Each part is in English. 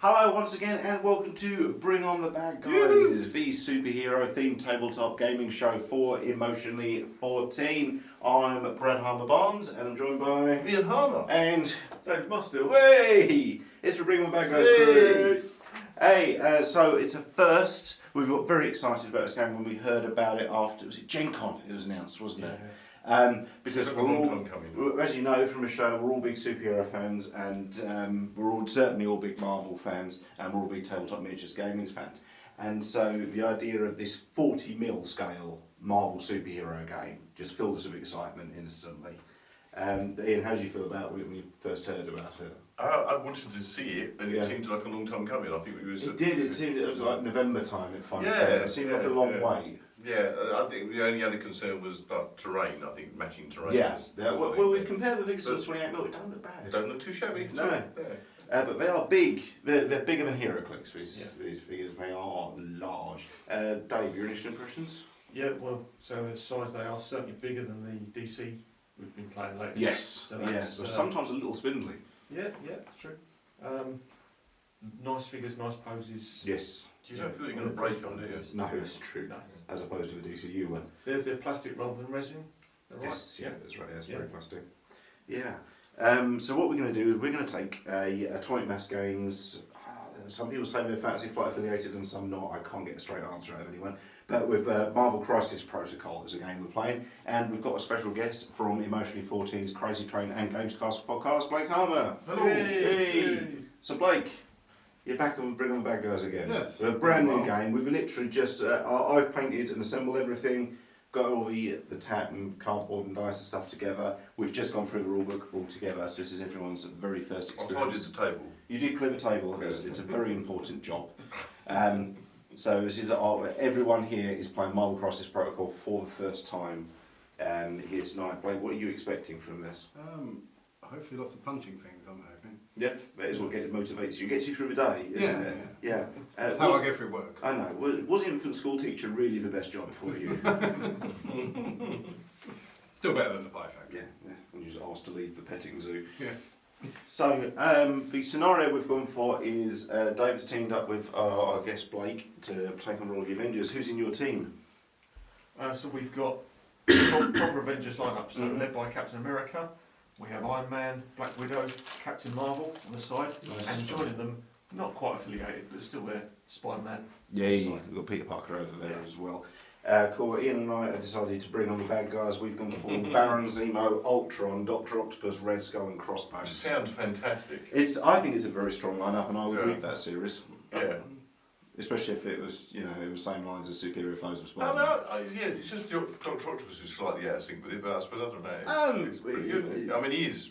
Hello once again and welcome to Bring On The Bad Guys, the superhero themed tabletop gaming show for Emotionally 14. I'm Brad Harmer-Barnes and I'm joined by Ian Harmer and Dave Mustill. Hey! It's the Bring On The Bad Guys crew. Hey, so it's a first. We got very excited about this game when we heard about it after, was it Gen Con it was announced, wasn't it? Because we're all, as you know from the show, we're all big superhero fans, and we're all certainly all big Marvel fans, and we're all big tabletop miniatures gaming fans. And so the idea of this 40mm scale Marvel superhero game just filled us with excitement instantly. Ian, how did you feel about it when you first heard about it? I wanted to see it, and it seemed like a long time coming. I think it was. It did. It seemed it was like November time. It finally came. It seemed like a long wait. Yeah, I think the only other concern was like terrain. I think matching terrain. Yeah. Well, we've compared the figures to the 28mm. It don't look bad. Don't look too shabby. No. Yeah. But they are big. They're bigger than HeroClix. These figures. They are large. Dave, your initial impressions? Yeah. Well, so the size they are certainly bigger than the DC we've been playing lately. Yes. So that's, but sometimes a little spindly. Yeah, it's true. Nice figures, nice poses. Yes. You don't feel you're going to break on, do you? No, that's true. No. As opposed to a DCU one. They're plastic rather than resin. Yes, right? yeah, that's right. That's very plastic. Yeah. So what we're going to do is we're going to take Atomic Mass Games. Some people say they're Fantasy Flight affiliated and some not. I can't get a straight answer out of anyone. But with Marvel Crisis Protocol is a game we're playing, and we've got a special guest from Emotionally 14's Crazy Train and Gamescast podcast, Blake Harmer. Hello. Hey. So Blake, you're back on Bring On The Bad Guys again. Yes. We're a brand new game. We've literally just I've painted and assembled everything, got all the tat and cardboard and dice and stuff together. We've just gone through the rulebook all together, so this is everyone's very first experience. I told you the table. You did clear the table. It's a very important job. So this is everyone here is playing Marvel Crisis Protocol for the first time here tonight. Blake, what are you expecting from this? Hopefully lots of punching things, I'm hoping. Yeah, that is what motivates you. Gets you through the day, isn't it? Yeah. That's how I go through work. I know. Was infant school teacher really the best job for you? Still better than the pie factory. Yeah. When you're just asked to leave the petting zoo. Yeah. So the scenario we've gone for is Dave's teamed up with our guest Blake to take on the role of the Avengers. Who's in your team? So we've got proper Avengers lineup, so led by Captain America. We have Iron Man, Black Widow, Captain Marvel on the side, and joining them, not quite affiliated, but still there, Spider-Man. Yeah, we've got Peter Parker over there as well. Cool. Ian and I have decided to bring on the bad guys. We've gone for Baron ZEMO, ULTRON, Dr. Octopus, Red Skull and CROSSBONES. Sounds fantastic. I think it's a very strong lineup and I would read that series. Yeah. Especially if it was, it was the same lines as Superior Foes of No, Spider-Man. it's just Dr. Octopus is slightly out of sync with it, but I suppose other than that, it's pretty good. I mean, he's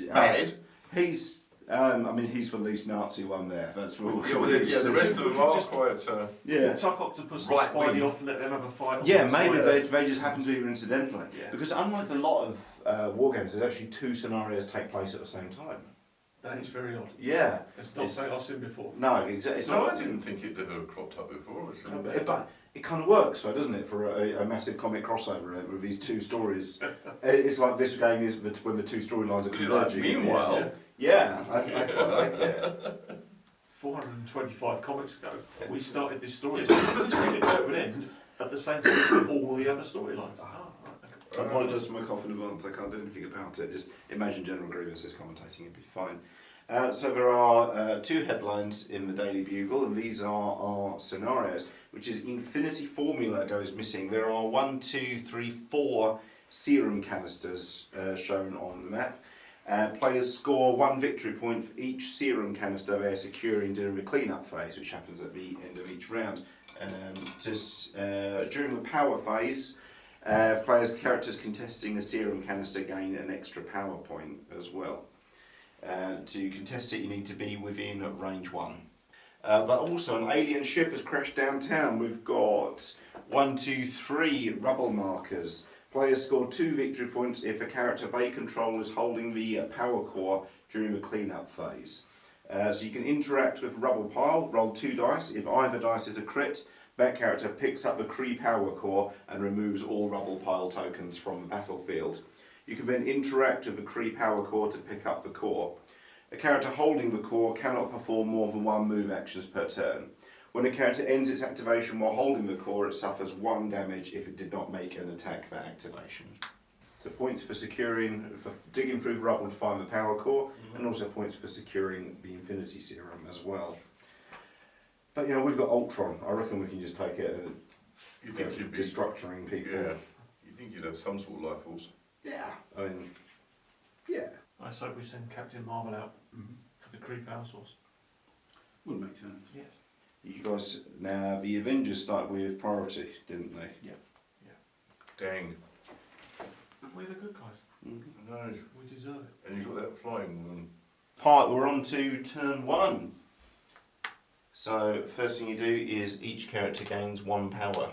bad. He's the least Nazi one there. That's what the rest of them are quite. Tuck Octopus right and Spidey off and let them have a fight. Yeah, maybe they just happen to be incidentally. Yeah. Because unlike a lot of war games, there's actually two scenarios take place at the same time. That is very odd. Yeah. It's not something I've seen before. No, exactly. I didn't think it ever cropped up before. But it kind of works, though, doesn't it, for a massive comic crossover with these two stories? It's like this game is when the two storylines are converging. Meanwhile... Yeah, I quite like it. 425 comics ago, we started this story. This would end at the same time as all the other storylines. I apologise for my cough in advance, I can't do anything about it. Just imagine General Grievous is commentating, it'd be fine. So there are two headlines in the Daily Bugle, and these are our scenarios, which is Infinity Formula goes missing. There are 1, 2, 3, 4 serum canisters shown on the map. Players score 1 victory point for each serum canister they are securing during the cleanup phase, which happens at the end of each round. During the power phase, players' characters contesting a serum canister gain an extra power point as well. To contest it, you need to be within range 1. But also, an alien ship has crashed downtown. We've got 1, 2, 3 rubble markers. Players score 2 victory points if a character they control is holding the power core during the cleanup phase. So you can interact with rubble pile, roll 2 dice. If either dice is a crit, that character picks up the Kree power core and removes all rubble pile tokens from the battlefield. You can then interact with the Kree power core to pick up the core. A character holding the core cannot perform more than one move actions per turn. When a character ends its activation while holding the core, it suffers 1 damage if it did not make an attack for activation. So points for digging through the rubble to find the power core, and also points for securing the Infinity Serum as well. But you know, we've got ULTRON. I reckon we can just take it and You think you'd be destructuring people. Yeah. You think you'd have some sort of life force? Yeah. I mean, yeah. I say we send Captain Marvel out for the creep power source. Wouldn't make sense. Yes. You guys, now the Avengers started with priority, didn't they? Yeah. Dang. We're the good guys. No. We deserve it. And you've got that flying one. Right, we're on to turn 1. So first thing you do is each character gains 1 power.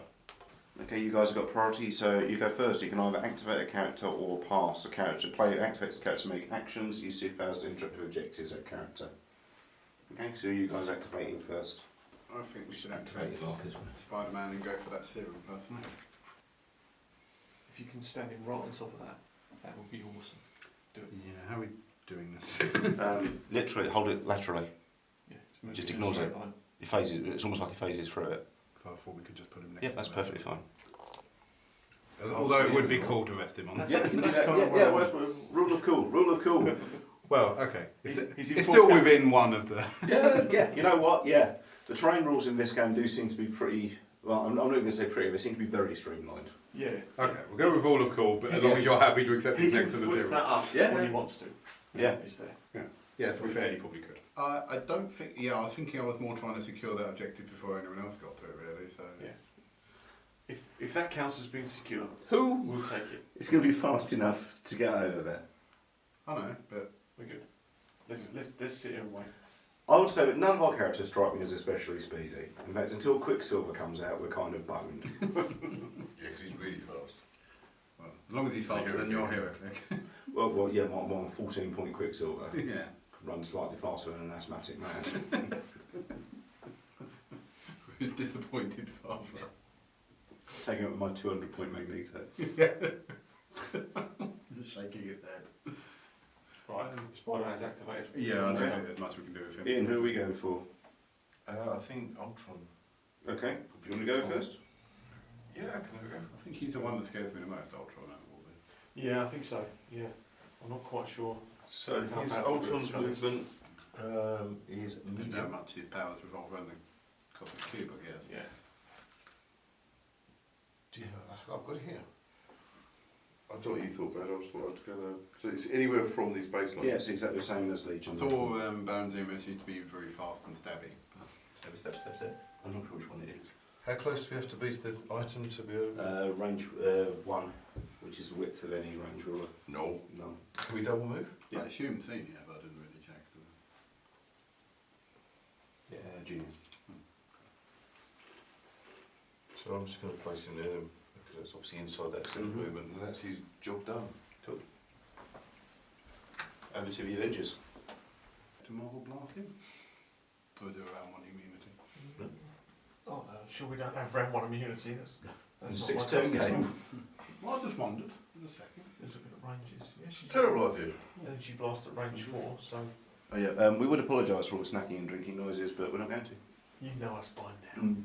Okay, you guys have got priority, so you go first. You can either activate a character or pass a character. Player activates a character to make actions, use superpowers to interrupt objectives at character. Okay, so you guys activating first. I think we should Activate activate Marcus. Spider-Man and go for that serum, personally. If you can stand him right on top of that, that would be awesome. Do it. Yeah, how are we doing this? Literally, hold it laterally. Yeah, move Just in a ignores straight it. line. It phases. It's almost like it phases through it. I thought we could just put him next Yeah, to that's him. perfectly fine. Although it would be cool to rest him on. That's- Yeah, you can do that's that. kind of Yeah, where I well, rule of cool. Rule of cool. Well, okay. He's in It's full still cap. within one of the... Yeah. You know what? Yeah, the terrain rules in this game do seem to be pretty. Well, I'm not going to say pretty. They seem to be very streamlined. Yeah. Okay, we'll go with rule of cool, but as long as you're happy to accept He it can next to the flip serum. that up Yeah. when he wants to. Yeah. He's there. Yeah, to be fair, you probably could. I don't think... Yeah, I was thinking I was more trying to secure that objective before anyone else got to it, really, so... Yeah. If that counts as being secure, Who? we'll take it. It's going to be fast enough to get over there. I know, but... We're good. Let's sit here and wait. I would say that none of our characters strike me as especially speedy. In fact, until Quicksilver comes out, we're kind of boned. Yeah, because he's really fast. Well, as long as he's faster than your hero click. Well, yeah, my 14-point Quicksilver Yeah. runs slightly faster than an asthmatic man. Disappointed father. Taking up my 200-point Magneto. Just shaking his head. Right, and Spider-Man's activated. Yeah, I don't Okay. think there's much we can do with him. Ian, who are we going for? I think ULTRON. Okay, do you want to go first? Yeah, I can have a go. I think he's the one that scares me the most, ULTRON, out of all these. Yeah, I think so. Yeah. I'm not quite sure. So How his powerful ULTRON's it's gonna be. movement is Depends how medium. much his powers revolve around the cosmic cube, I guess. Yeah. Yeah, I've got it here. I don't know what you thought, Brad. I was thought I'd go. So it's anywhere from these baselines. Yeah, it's exactly the same as Legion. I saw Baron Zemo seemed to be very fast and stabby. Step. I'm not sure which one it is. How close do we have to be to the item to be able? Range 1, which is the width of any range ruler. No. No. Can we double move? Yeah. I assumed senior, but I didn't really check. Yeah, junior. So I'm just going to place him there because it's obviously inside that center movement, and that's his job done. Cool. Over to the Avengers. To Marvel blast him? Or is it around one immunity? Oh, no, sure we don't have round 1 immunity. That's It's a not 6-turn my game. Well, I just wondered. Just checking. There's a bit of ranges. Yes, It's a terrible idea. Energy blast at range 4, so Oh, yeah, we would apologise for all the snacking and drinking noises, but we're not going to. you know us by now.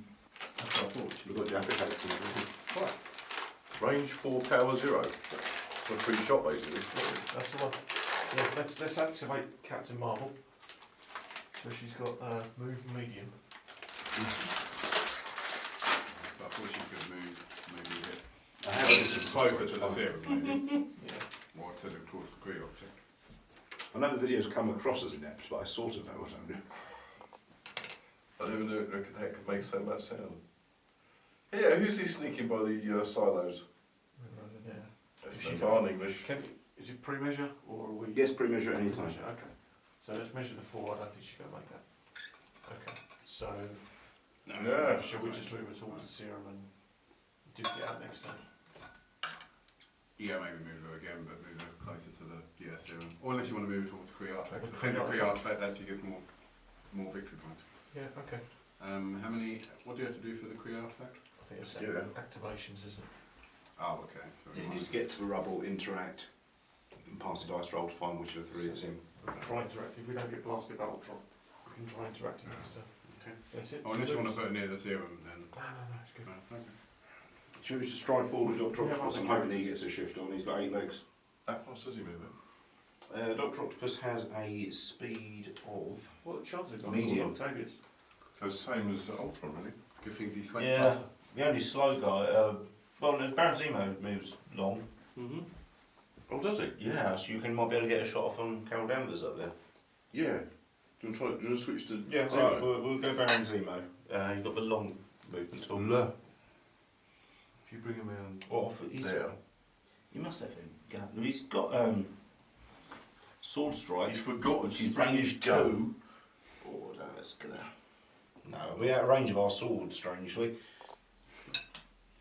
That's what I thought. We've got Jaffa effects and everything. Right. Range 4, power 0. For a free shot, basically. That's the one. Yeah, let's activate Captain Marvel. So she's got move medium. So I thought she could move maybe a bit I have closer to the serum, maybe. Yeah. Or to the towards the Kree object. I know the videos come across as inept, but I sort of know what I'm doing. I never knew that could make so much sound. Yeah, who's he sneaking by the silos? Yeah. That's If no you barn go- English. Is it pre-measure or are we? Yes, pre-measure at any time. Pre-measure, okay. So let's measure the 4. I don't think she's going to make that. Okay. So Yeah. shall we just move her towards the serum and duke it out next time? Yeah, maybe move her again, but move her closer to the serum. Or unless you want to move her towards the Kree artifact. The I think the Kree Kree artifact actually gives more victory points. Yeah. Okay. How many? What do you have to do for the Kree artifact? I think it's Yeah. activations, isn't it? Oh, okay. So You need to get to the rubble, interact, and pass a dice roll to find which of the 3 it's in. We can try interacting. If we don't get blasted by Ultron, we can try interacting next turn. Okay. That's it. Oh, unless you want to put it near the serum, then. No, it's good. No, okay. Should we just stride forward with Dr. Yeah, Octopus? I I'm think hoping he it's- gets a shift on. He's got 8 legs. How fast does he move it? Dr. Octopus has a speed of... What the chances are? Medium. Octavius. So same as Ultron, really. Good thing he's 20 Yeah, the only slow guy... well, Baron Zemo moves long. Mm-hmm. Oh, does he? Yeah, so you might be able to get a shot off on Carol Danvers up there. Yeah. Do you want to switch to Yeah, Zemo? right, we'll go Baron Zemo. He's got the long movement tool. Le. If you bring him around Off, there, you must have him. He's got sword strike. he's forgotten Which is to bring range his gun. 2. Oh, no, that's gonna... No, we're out of range of our sword, strangely.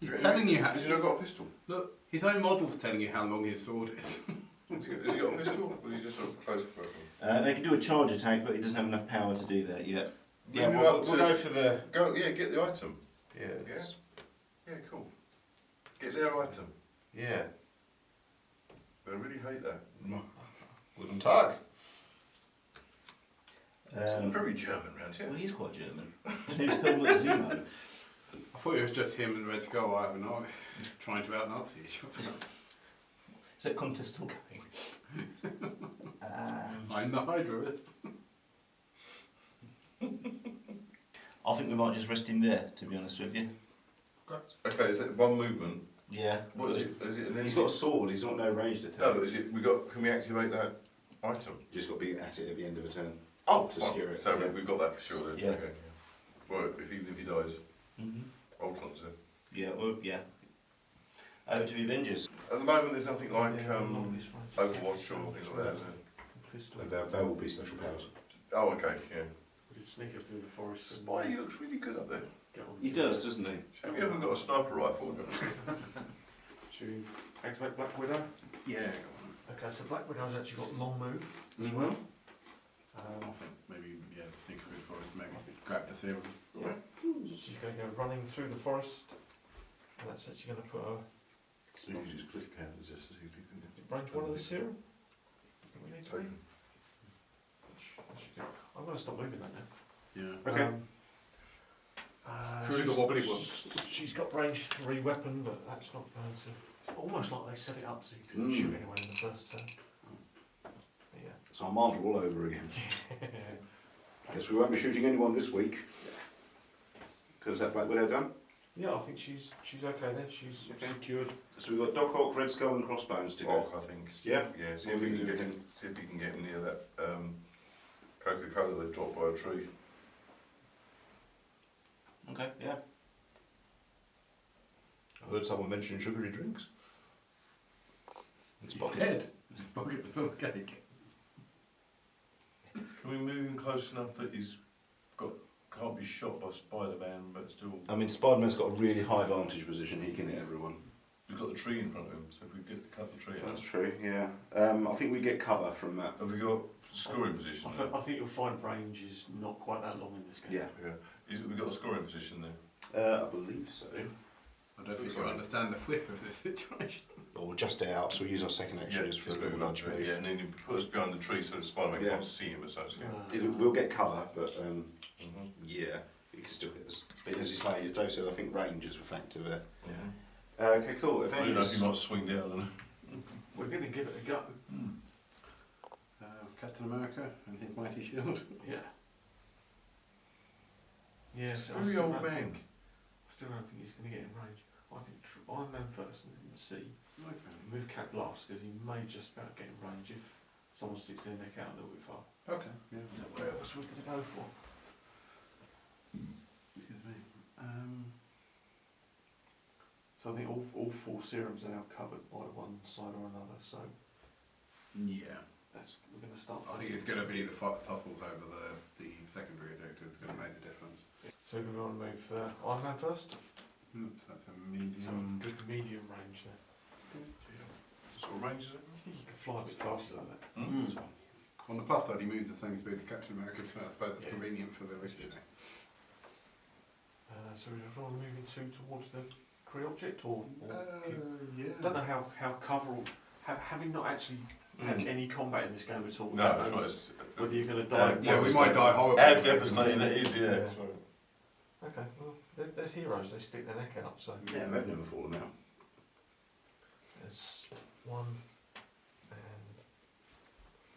He's telling you how. Has he not got a pistol? Look, his own model's telling you how long his sword is. Has he got a pistol? Or is he just sort of close weapon? They can do a charge attack, but he doesn't have enough power to do that yet. Yeah, Maybe we'll up go to- for the... Go, yeah, get the item. Yeah. Yeah. Yeah, cool. Get their item. Yeah. They really hate that. Guten Tag. Very German round here. Well, he's quite German. His name's Helmut Zemo. I thought it was just him and Red Skull. I have an eye trying to out-Nazi each other. Is that contest still going? I'm the Hydraist. I think we might just rest him there, to be honest with you. Okay, is it one movement? Yeah. What is it? Is it an He's got a sword, he's got no ranged attack. No, but is it? Can we activate that item? You just got to be at it at the end of a turn. Oh, to fine. secure it. So yeah. we've got that for sure then. Yeah. Okay. Well, even if he dies, Mm-hmm. Ultron's there. Yeah, well, yeah. Over to the Avengers. At the moment, there's nothing like Yeah, longest range. Overwatch or things like that, is there? Pistol. They will be special powers. Oh, okay, yeah. We could sneak it through the forest. and Spidey looks really good up there. get on He the- does, doesn't he? Shame you haven't got a sniper rifle. Should we activate Black Widow? Yeah. Okay, so Black Widow's actually got long move as Mhm. well. I think maybe, yeah, sneak through the forest, maybe grab the serum. She's going to go running through the forest, and that's actually going to put her Use his click count as this, as if you can range 1 of the serum. Do we need to take be? him. I'm going to stop moving that now. Yeah. Okay. Through the she's- wobbly ones. She's got range 3 weapon, but that's not going to. It's almost like they set it up so you couldn't Mm. shoot anyone in the first turn. But So I'm Marvel all over again. yeah. Guess we won't be shooting anyone this week. Because that Black Widow done. Yeah, I think she's okay then. She's Okay. secured. So we've got Doc Ock, Red Skull and Crossbones to go. Ock, I think. Yeah? Yeah, see if we can get him. See if we can get him near that Coca-Cola they've dropped by a tree. Okay, yeah. I heard someone mention sugary drinks. It's He's pocket. dead. His pocket's full of cake. Can we move him close enough that can't be shot by Spider-Man, but still I mean, Spider-Man's got a really high vantage position. He can hit everyone. he's got the tree in front of him. So if we could cut the tree That's out, true, yeah. I think we get cover from that. have we got scoring position? there? I think you'll find range is not quite that long in this game. Yeah. Yeah. Have we got a scoring position there? I believe so. I don't think you understand the flip of this situation. Or just out, so we use our second action just for a little nudge move. Yeah, and then you put us behind the tree so the Spider-Man Yeah. can't see him as such. Yeah. We'll get cover, but Mhm. yeah, you can still hit us. But as you say, as Dave said, I think range is a factor there. Mhm. Okay, cool. I don't know if Avengers. he might swing down. We're going to give it a go. Captain America and his mighty shield. Yeah. Yes. It's very old man. I still don't think he's going to get in range. I think Iron Man first and then C. Okay. Move Cap last because he may just about get in range if someone sticks their neck out a little bit far. Okay. Yeah. So where else are we going to go for? Excuse me. So I think all 4 serums are now covered by one side or another. So Yeah. we're going to start. I think it's going to be the tussles over the secondary objectives going to make the difference. So we want to move Iron Man first. So that's a So medium. good medium range there. Sort of range is it? I think you can fly a bit faster than that. Mm. On the plus side, he moves the same speed as Captain America, so I suppose it's Yeah. convenient for the original. So we just want to move into towards the Kree object or keep, Yeah. I don't know how cover having not actually had any combat in this game at all. We No, don't that's know right. It's, whether you're going to die. Yeah, we might die horribly. how devastating that is, yeah. Yeah. That's right. Okay, well, they're heroes. They stick their neck out. So Yeah, they've never fallen out. there's one, and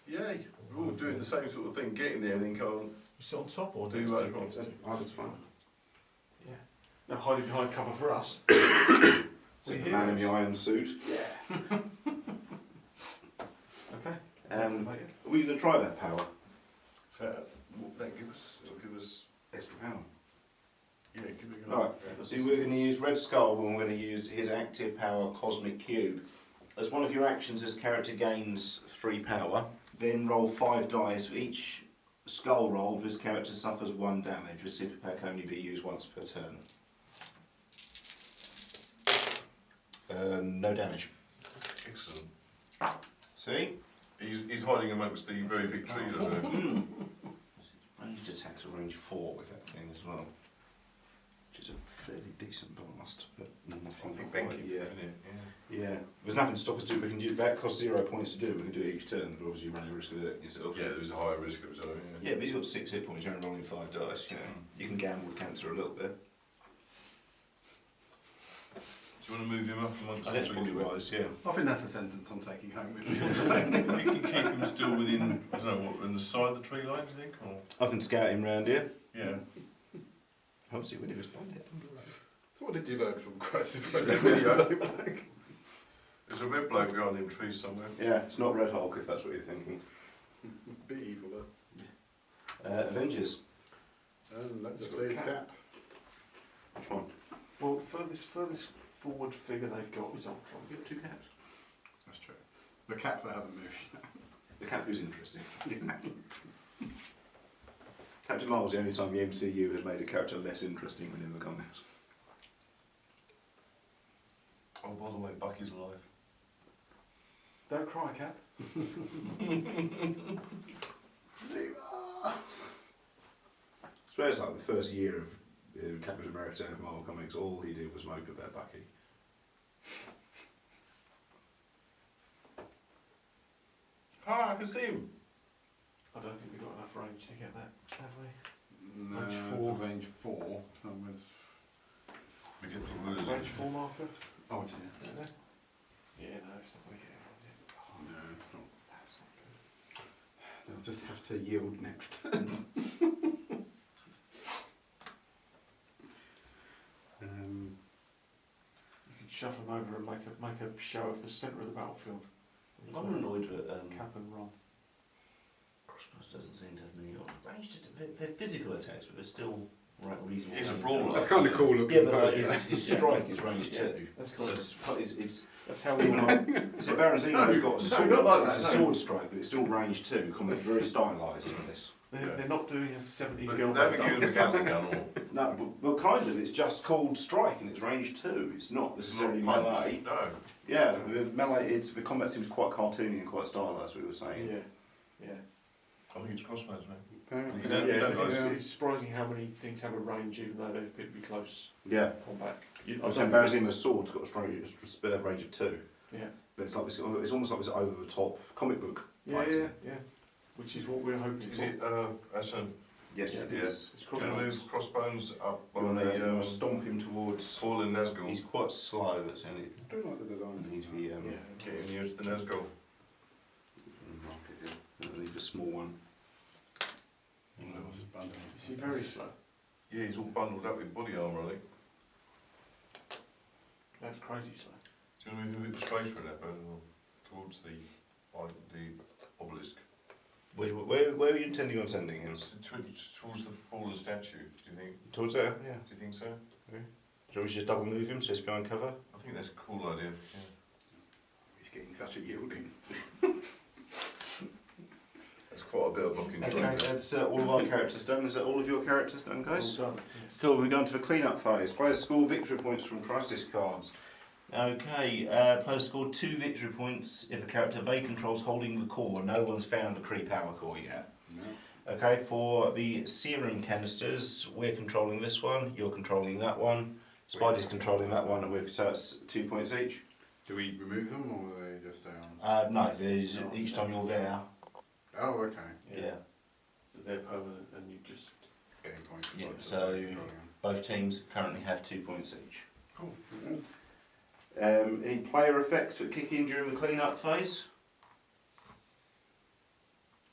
Yeah, we're all doing the same sort of thing, getting there and then going, you sit on top or Do next that to as well. next to? Oh, that's fine. Yeah. No hiding behind cover for us. So the man in the iron suit. Yeah. Okay. Are we going to try that power? so what that give us? It'll give us, Extra power. yeah, give it a go. Alright, Yeah. so we're going to use Red Skull and we're going to use his active power Cosmic Cube. As one of your actions, this character gains 3 power. Then roll 5 dice. For each skull roll, this character suffers 1 damage. The super power can only be used once per turn. No damage. Excellent. See? He's hiding amongst the very big trees. I know. Ranged attacks are range 4 with that thing as well. Which is a fairly decent blast. But I nothing think quite, thank you. yeah. Yeah. Yeah, there's nothing to stop us doing. We can do that. Costs 0 points to do. We can do it each turn, but obviously you run the risk of it yourself. Yeah, there's a higher risk of it, so yeah. Yeah, but he's got 6 hit points. You're only rolling 5 dice. You know, you can gamble with cancer a little bit. Do you want to move him up amongst I the think trees? probably wise. Yeah. I think that's a sentence I'm taking home with me. If you can keep him still within, I don't know, what, in the side of the tree line, do you think? Or? I can scout him round here. Yeah. Hopefully, we never find it. So what did you learn from CROSSBONES? There's a red bloke behind them trees somewhere. Yeah, it's not Red Hulk if that's what you're thinking. Be evil though. Avengers. And that just clears cap. Which one? Well, furthest forward figure they've got is Ultron. We've got 2 caps. That's true. The cap that hasn't moved. The cap is interesting. Captain Marvel's the only time the MCU has made a character less interesting than in the comics. Oh, by the way, Bucky's alive. Don't cry, Cap. I swear it's like the first year of Captain America and Marvel Comics, all he did was mope about Bucky. Ah, I can see him. I don't think we've got enough range to get that, have we? No, Range it's 4. a range 4. So with... We get the rulers. Range 4 marker? Oh, it's here. There? Yeah, no, it's not going to get it, is it? Oh, no, it's not. That's not good. They'll just have to yield next. You could shuffle them over and make a show of the centre of the battlefield. I'm annoyed that Cap and run. CROSSBONES doesn't seem to have many ranged. They're physical attacks, but they're still right reasonable. It's a range. brawler. That's kind of cool looking. Yeah, but like, post. his strike is range Yeah, 2. that's So cool. it's That's how we even want. like so Baron Zemo's got a sword. not like It's that, a no. sword strike, but it's still range 2. Comic very stylised in this. They're not doing a 70s But girl. they haven't given him a Gatling gun or... No, but well, kind of. It's just called strike, and it's range 2. It's not necessarily Not punch. melee. No. Yeah, the melee. The combat seems quite cartoony and quite stylised. We were saying. Yeah. I think it's CROSSBONES now. Apparently. You don't- Yeah, you don't It's, guys- it's surprising how many things have a range, even though they appear to be close Yeah. combat. I was saying Baron Zemo's sword's got a range of 2. Yeah. But it's like it's almost like it's over the top comic book Yeah, fighting. yeah. Which is what we're hoping Is for. it, Asan, Yes, Yeah, it yeah. is. It's going to CROSSBONES. move CROSSBONES up You on want the to stomp him towards. fallen Nazgul? He's quite slow. That's the only thing. I do like the design. He needs to be. Yeah. Getting near to the Nazgul. I need a small one. Is he very slow? Yeah, he's all bundled up with body armour, I think. That's crazy slow. Do you want to move a bit straighter in that, towards the obelisk? Where are you intending on sending him? Towards the fallen statue, do you think? Towards there? Yeah. Do you think so? Do you want me to just double move him so he's behind cover? I think that's a cool idea. Yeah. He's getting such a yielding. That's quite a bit of blocking. Okay, strength. that's all of our characters done. Is that all of your characters done, guys? Well done. Yes. Cool, we're going to the clean-up phase. Players score victory points from crisis cards. Okay, players score 2 victory points if a character they control is holding the core. No one's found the Kree power core yet. No. Okay, for the serum canisters, we're controlling this one, you're controlling that one, Spidey's controlling that one, and so that's 2 points each. Do we remove them or are they just stay on? No, there's each time you're there. Oh, okay. Yeah. So they're permanent and you just... Getting points. Yeah, Points so- rolling on. Both teams currently have 2 points each. Cool. Any player effects that kick in during the clean-up phase?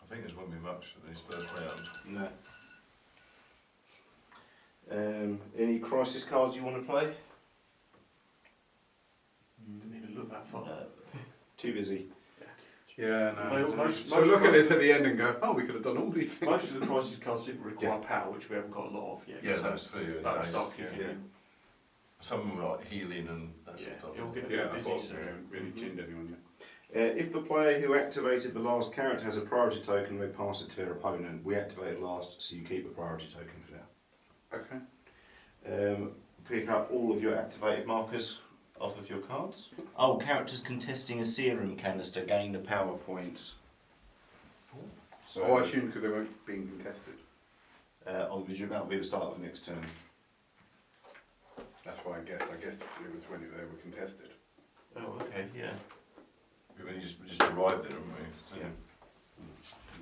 I think there's won't be much in this first round. No. Any crisis cards you want to play? Didn't even look that far. No. Too busy. Yeah, no. Most So look at this at the end and go, oh, we could have done all these things. Most of the crisis cards seem to require power, which we haven't got a lot of yet. Yeah, so that's for you. that'll start kicking Yeah. in. Some of them are like healing and that sort of stuff. It'll get a Yeah, bit I busy thought soon. we haven't really chinned anyone yet. If the player who activated the last character has a priority token, they pass it to their opponent. We activated last, so you keep a priority token for now. Okay. Pick up all of your activated markers off of your cards. Oh, characters contesting a serum canister gain a power point. So, Oh, I assume because they weren't being contested. that'll be the start of the next turn. That's why I guessed. I guessed it was when they were contested. Oh, okay, yeah. We've only just arrived there, haven't we? So- Yeah.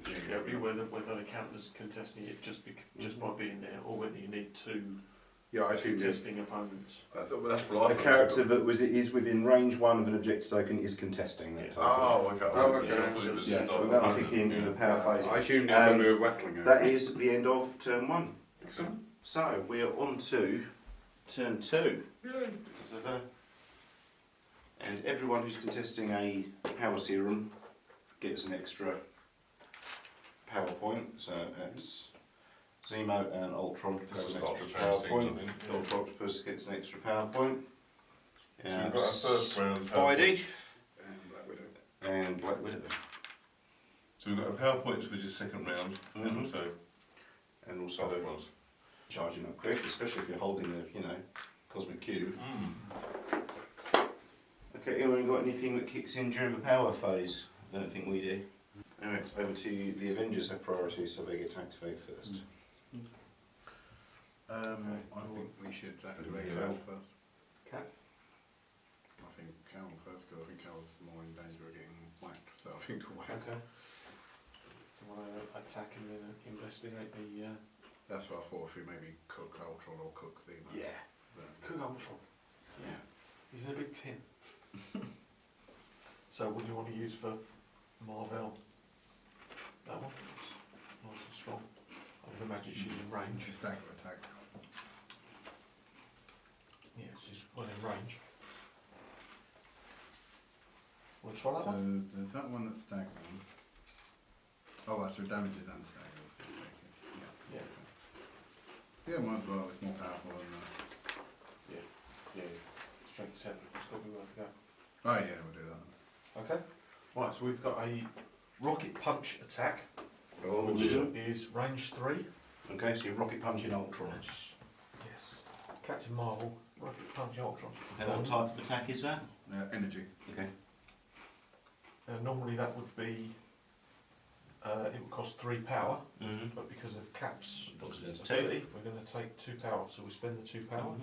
Yeah, it'll be whether the counter's contesting it just by being there, or whether you need two Yeah, I assumed yes. contesting opponents. I thought, well, that's what I A thought. character that is within range 1 of an objective token is contesting that token. Oh, okay. Oh, okay. Yeah, I thought it was Yeah, stop. so that'll kick in Yeah. the power phase. I assumed it was when we were wrestling. That is the end of turn 1. Excellent. So we are on to turn 2. Yeah. And everyone who's contesting a power serum gets an extra power point. So that's ZEMO and ULTRON This has will an start to extra change power things, I point. think. ULTRON gets an extra power point. So we've got our first round. Spidey And Black Widow. and Black Widow. So we've got a power points which is second round, and Mhm. also And also soft ones. charging up quick, especially if you're holding the, cosmic cube. Okay, anyone got anything that kicks in during the power phase? I don't think we do. Alright, over to the Avengers have priority, so they get to activate first. I think we should activate Yeah. Carol first. Cat? I think Carol first because I think Carol's more in danger of getting whacked. So I think to whack. Okay. Do you want to attack and then investigate the... That's what I thought. If we maybe cook Ultron or cook the. Cook Ultron. Yeah. He's in a big tin. So what do you want to use for Marvel? That one? It's nice and strong. I would imagine she's in range. She's stagger attack. Yeah, she's well in range. Want to try that So one? there's that one that's staggering. Oh, that's for damages and staggers. Yeah. Yeah. Yeah, might as well. It's more powerful than. Yeah. Strength 7. It's got to be worth a go. Oh yeah, we'll do that. Okay. Right, so we've got a rocket punch attack, Oh, which is range 3. okay, so you're rocket punching Ultron. Yes. Captain Marvel, rocket punch Ultron. And what type of attack is that? Energy. Okay. Normally that would be, it would cost 3 power, Mm-hmm. but because of Cap's Obviously it's ability, we're going to take 2 power, so we spend the 2 power.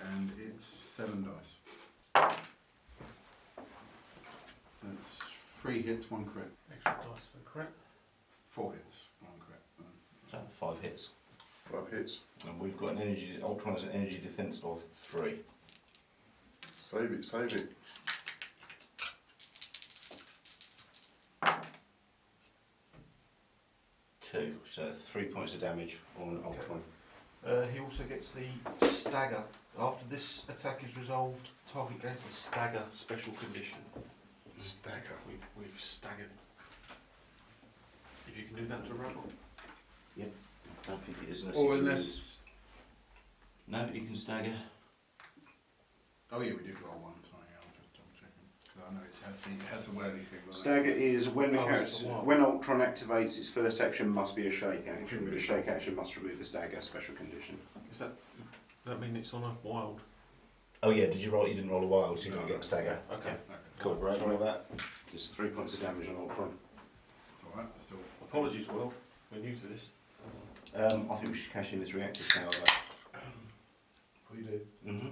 And it's 7 dice. That's 3 hits, 1 crit. Extra dice for crit. 4 hits, 1 crit. So 5 hits. 5 hits. And we've got an energy, Ultron has an energy defense of 3. Save it, save it. Two, so 3 points of damage on Ultron. He also gets the stagger. After this attack is resolved, target gains the stagger special condition. Stagger. We've staggered him. If you can do that to a rebel. I don't think it is Or necessary. unless. No, you can stagger. Oh yeah, we did roll 1. Sorry, I'll just double check it. Because I know it has the wordy thing. doesn't it? Stagger is when the Oh, character, it's a wild. when Ultron activates, its first action must be a shake action, but a shake action must remove the stagger special condition. Does that mean it's on a wild? Oh yeah, did you roll? You didn't roll a wild, so you No, don't get a stagger. Okay. Okay. Cool, right, Sorry. all that. Just 3 points of damage on Ultron. It's alright, still. Apologies, Will. We're new to this. I think we should cash in this reactive power though. What do you do? Mm-hmm.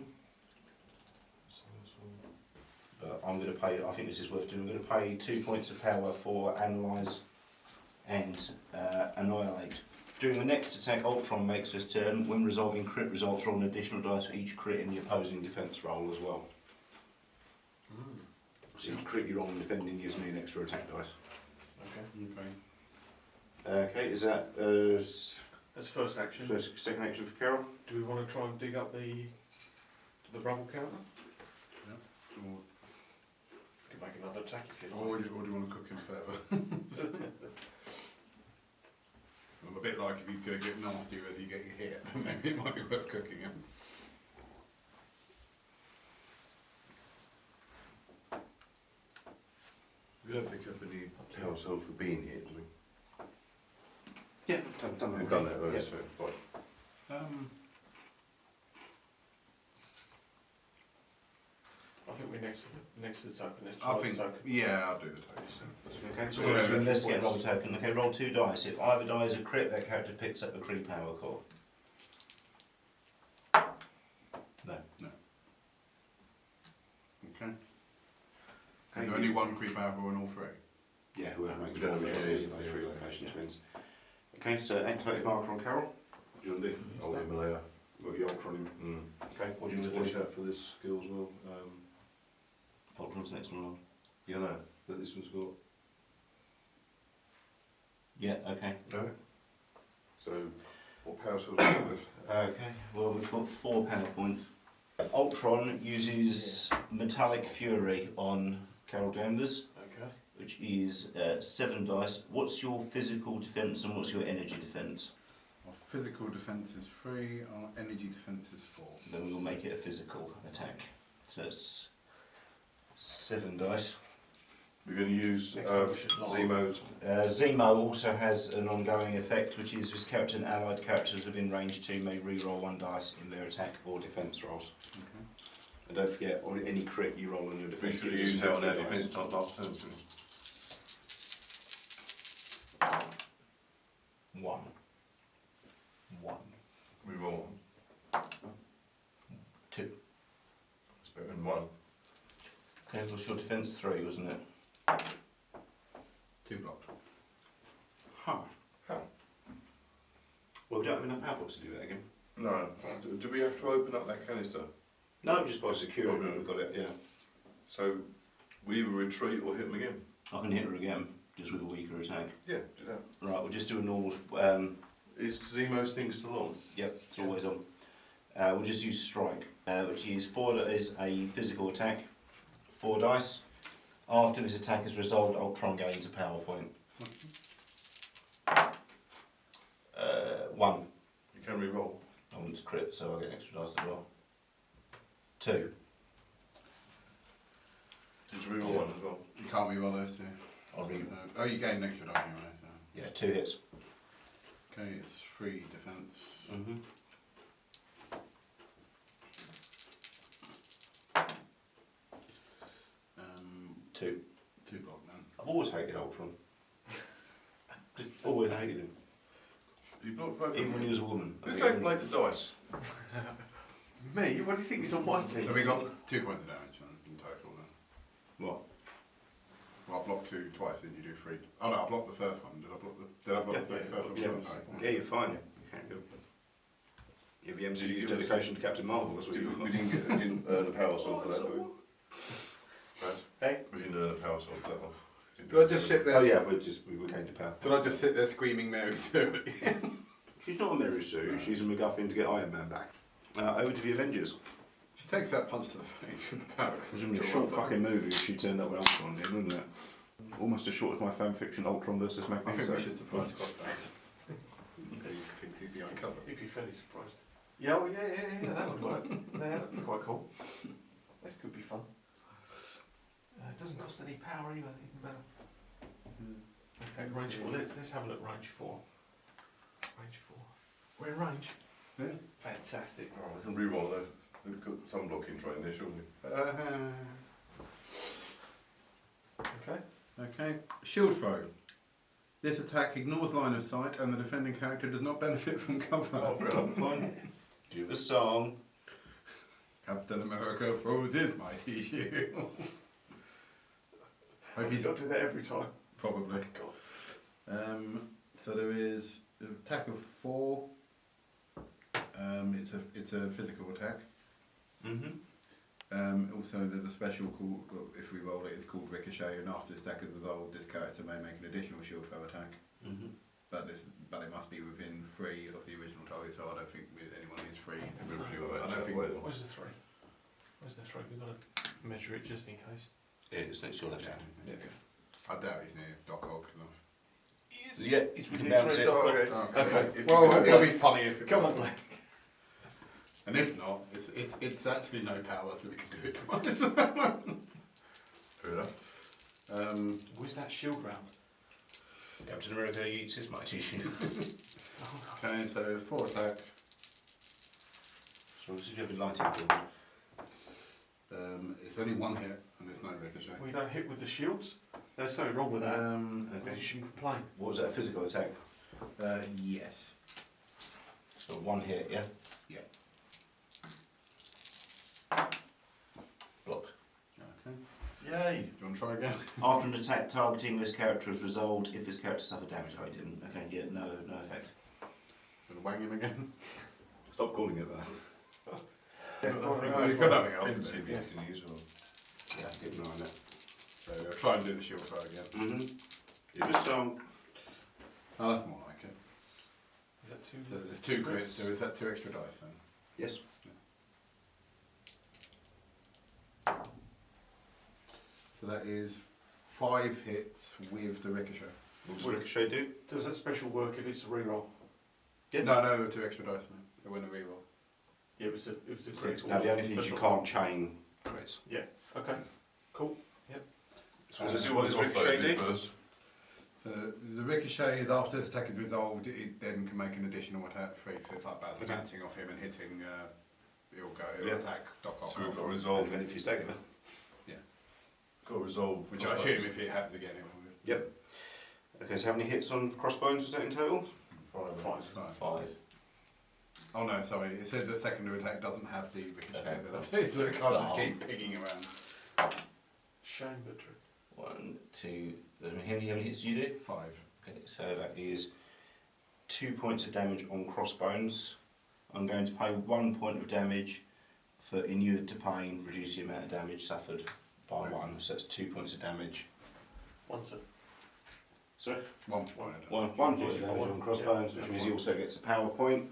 I'm going to pay, I think this is worth doing, I'm going to pay 2 points of power for Analyse and Annihilate. During the next attack, Ultron makes his turn. When resolving crit results, roll an additional dice for each crit in the opposing defence roll as well. So each crit you roll in defending gives me an extra attack dice. Okay, is that That's first action. second action for Carol? Do we want to try and dig up the rubble counter? Or, We can make another attack if you or like. do you want to cook him further? Well, a bit like if he's going to get nastier as you get hit, maybe it might be worth cooking him. We don't pick up any power cells for being here, do we? Yeah, done that. We've done that, right? Yeah. So, fine. I think we're next to the token. Let's I try think, the token. yeah, I'll do the token. Okay, so Yeah, we'll that's investigate points. roll a token. Okay, roll 2 dice. If either die is a crit, that character picks up a Kree power core. No. Okay. Is there only one creep out or in all three? Yeah, whoever makes We don't roll know first which one it in is. those 3 locations wins. Okay, so activate marker on Carol. What do you want to do? Oh, the Himalaya. Got your Ultron in. Okay, what do you Need to want watch to do? out for this skill as well. Ultron's next one on. Yeah, no, but this one's got. Yeah, okay. No. So, what power cells do we have? Okay, well we've got 4 power points. Ultron uses Metallic Fury on Carol Danvers, Okay. which is 7 dice. What's your physical defence and what's your energy defence? Our physical defence is 3, our energy defence is 4. Then we'll make it a physical attack. So it's 7 dice. We're going to use Next time we should lie. ZEMOs. ZEMO also has an ongoing effect, which is this character and allied characters within range 2 may re-roll 1 dice in their attack or defence rolls. Okay. And don't forget, on any crit you roll on your We defence, should you use just that on our extra dice. defence like last turn. shouldn't we? 1. We roll. 2. It's better than 1. Okay, what's your defence? 3, wasn't it? 2 blocked. Huh. How? Well, we don't have enough power points to do that again. No. Do we have to open up that canister? No, just by securing Oh, it, we've got it, yeah. So, we either retreat or hit them again? I can hit her again, just with a weaker attack. Yeah, do that. Right, we'll just do a normal, Is ZEMO's thing still on? yep, it's always on. We'll just use strike, which is a physical attack, 4 dice. After this attack is resolved, Ultron gains a power point. 1. You can re-roll. I want to crit, so I get extra dice as well. 2. Did you re-roll 1 as well? You can't re-roll those 2. I'll re- Oh, you gain an extra die anyway, so. Yeah, 2 hits. Okay, it's 3 defence. Mm-hmm. Um, 2. 2 blocked then. I've always hated Ultron. Just always hated him. You blocked both of Even when he them. was a woman. Who gave Blake the dice? Me? What do you think is on my team? So we got 2 points of damage then, in total then. What? Well, I blocked 2 twice, didn't you do 3? Oh no, I blocked the first one. Did I block the first one? Yeah, Sorry. yeah, you're fine. You can't go. Yeah, the MC's use dedication to Captain Marvel, that's what you We didn't earn a power cell for that, did we? Right. Hey? We didn't earn a power cell for that one. Did I just sit there? Oh yeah, we came to power. Did I just sit there screaming Mary Sue at the end? She's not a Mary Sue, she's a MacGuffin to get Iron Man back. Over to the Avengers. She takes that punch to the face with the power. It was going to be a short fucking movie if she turned up when Ultron did, wouldn't it? Almost as short as my fan fiction Ultron versus I think we Magneto. should surprise CrossBones. He thinks he'd be uncovered. You'd be fairly surprised. Yeah, well, yeah, that would work. Yeah, that'd be quite cool. That could be fun. It doesn't cost any power either, even better. Okay, range 4. Let's have a look. Range 4. Range 4. We're in range. Yeah. Fantastic. Oh, I can re-roll those. We've got some blocking train there, surely. Okay. Okay. Shield throw. This attack ignores line of sight and the defending character does not benefit from cover. Oh, fair enough. Fine. Do the song. Captain America throws his mighty shield. Hope he's You've got to do that every time. probably. God. So there is an attack of 4. It's a physical attack. Also, there's a special called, if we roll it, it's called Ricochet, and after this attack is resolved, this character may make an additional shield throw attack. But it must be within 3 of the original target, so I don't think anyone is 3. I don't think. Where's the 3? Where's the 3? We've got to measure it just in case. Yeah, it's next to your left hand. Yeah. I doubt he's near Doc Ock enough. Yeah, It's we can bounce it. Okay. Okay. Well, it'll be funny if it Come was. on, Blake. And if not, it's actually no power, so we can do it twice. Fair enough. Where's that shield round? Captain America eats his mighty shield. Okay, so 4 attack. So this is you have a lighting build. It's only 1 hit, and there's no ricochet. We don't hit with the shields. There's something wrong with that. Okay. You shouldn't complain. What was that, a physical attack? Yes. So 1 hit, yeah? Yeah. Blocked. Okay. Yay. Do you want to try again? After an attack targeting this character is resolved, if this character suffered damage, I didn't. Okay, yeah, no effect. Gonna wang him again? Stop calling it that. He's got nothing else. Fancy isn't you he? can use one. Yeah, keep an eye on that. So we'll try and do the shield throw again. Just Oh, that's more like it. Is that 2? So there's 2 crits, so is that 2 extra dice then? yes. So that is 5 hits with the ricochet. What does Ricochet do? Does that special work if it's a reroll? Yeah. No, 2 extra dice, mate. It wouldn't reroll. Yeah, it was a critical. Now the only thing is you special. can't chain crits. Yeah. Okay. Cool. So let's see what does this Ricochet Ricochet do? first. So the ricochet is after this attack is resolved, it then can make an additional attack 3, so it's like bouncing off him and hitting, it'll attack Doc Ock. So we've got to Or resolve. even if you stagger them. Got to resolve. Which I assume if it happened again, it would. Yep. Okay, so how many hits on Crossbones was that in total? 5. 5. Oh no, sorry, it says the secondary attack doesn't have the ricochet, Okay. but that's the card just keep pigging around. Shame, but true. 1, 2. How many hits do you do? 5. Okay, so that is 2 points of damage on Crossbones. I'm going to pay 1 point of damage for inured to pain, reduce the amount of damage suffered by 1. So that's 2 points of damage. 1, sir. Sorry? 1 point. 1 point of damage on Crossbones, which means he also gets a power point.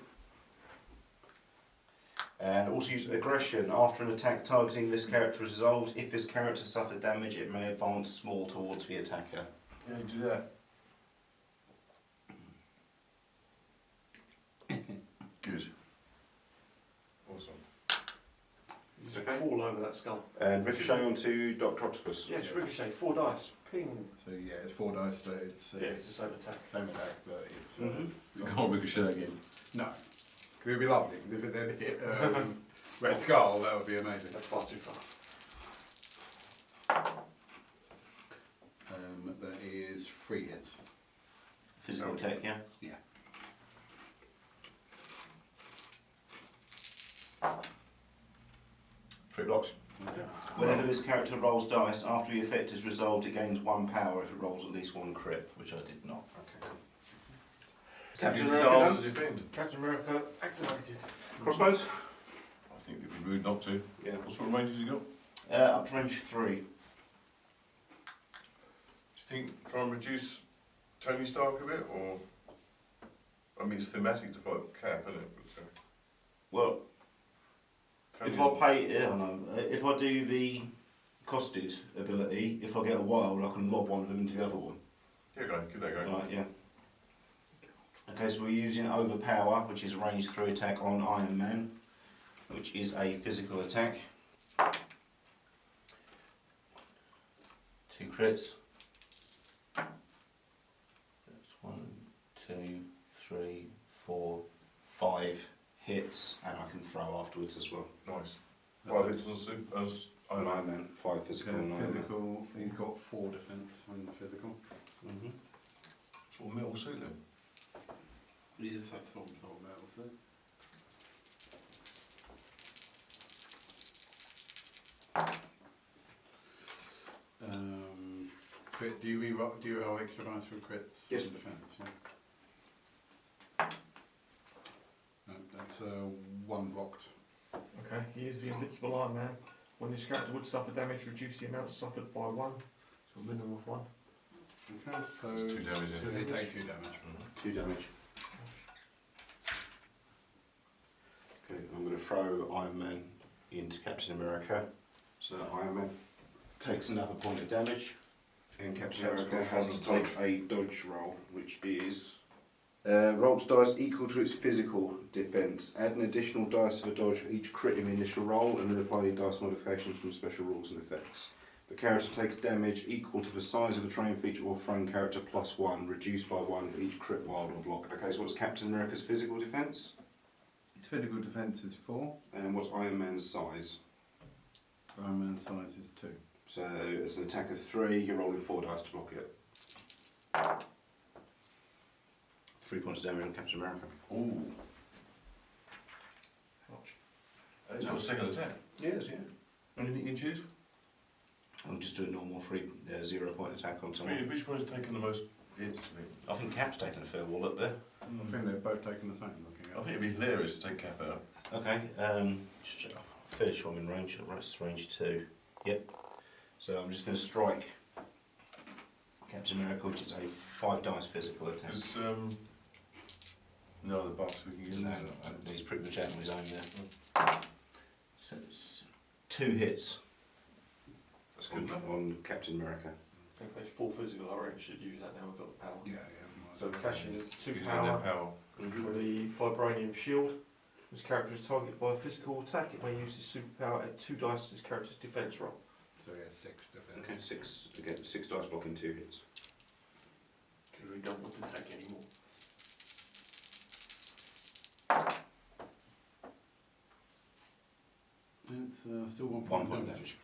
And also use aggression. After an attack targeting this character is resolved, if this character suffered damage, it may advance small towards the attacker. Yeah, you do that. Good. Awesome. You just fall over that skull. And ricochet onto Dr. Octopus. Yes, ricochet. 4 dice. Ping. So yeah, it's 4 dice, but it's Yeah, it's the same attack. same attack, but it's... You can't ricochet again. No. It would be lovely, because if it then hit Red Skull, that would be amazing. That's far too far. That is 3 hits. Physical attack, yeah? Yeah. Three blocks. Whenever this character rolls dice, after the effect is resolved, it gains 1 power if it rolls at least 1 crit, which I did not. Okay. Captain You America charge done? to defend. Captain America activated. Crossbones? I think it'd be rude not to. Yeah. What sort of ranges you got? Up to range 3. Do you think try and reduce Tony Stark a bit, or I mean it's thematic to fight Cap, isn't it? But, Well, if I pay, if I do the costed ability, if I get a wild, I can lob one of them into the other one. yeah, go, give that a go. Right, yeah. Okay, so we're using Overpower, which is a range 3 attack on Iron Man, which is a physical attack. 2 crits. That's 1, 2, 3, 4, 5 hits, and I can throw afterwards as well. Nice. That's 5 hits on Super as On Iron Man, 5 physical on Iron Man. Physical, he's got 4 defence on the physical. Mm-hmm. sort of metal suit then. He is that sort of metal, so. crit. Do you roll extra dice for crits? Yes. In defence. Yeah. That's one blocked. Okay, he is the invincible Iron Man. When this character would suffer damage, reduce the amount suffered by 1, so a minimum of 1. Okay, so That's 2 damage. so they take 2 damage. 2 damage. Okay, I'm going to throw Iron Man into Captain America. So that Iron Man takes another point of damage. And Captain Yeah, it's America got has to one take a dodge roll, which is rolls dice equal to its physical defense. Add an additional dice to the dodge for each crit in the initial roll, and then apply any dice modifications from special rules and effects. The character takes damage equal to the size of the train feature or thrown character plus 1, reduced by 1 for each crit, wild or block. Okay, so what's Captain America's physical defense? His physical defence is 4. And what's Iron Man's size? Iron Man's size is 2. So it's an attack of 3, you're rolling 4 dice to block it. 3 points of damage on Captain America. Ooh. Ouch. It's got a second attack. Yes, yeah. Anything you can choose? I'll just do a normal 0 point attack on someone. Really, which one's taken the most hits? I think Cap's taken a fair wallop there. I think they're both taking the same looking I at. think it'd be hilarious to take Cap out. Okay, just check. Fairly sure I'm in range. Right, it's range 2. Yep. So I'm just going to strike Captain America, which is a 5 dice physical attack. There's no other buffs we can No, get. he's pretty much out on his own there. So it's 2 hits. That's good enough. On Captain America. Okay, 4 physical, I reckon should use that now we've got the power. Yeah, yeah. So cash in 2 Use power that power. for the vibranium shield. This character is targeted by a physical attack. It may use his superpower at 2 dice to this character's defense roll. So he has 6 defence. Okay, 6 again. 6 dice blocking 2 hits. Because we don't want to attack anymore. It's still 1 1 point point damage.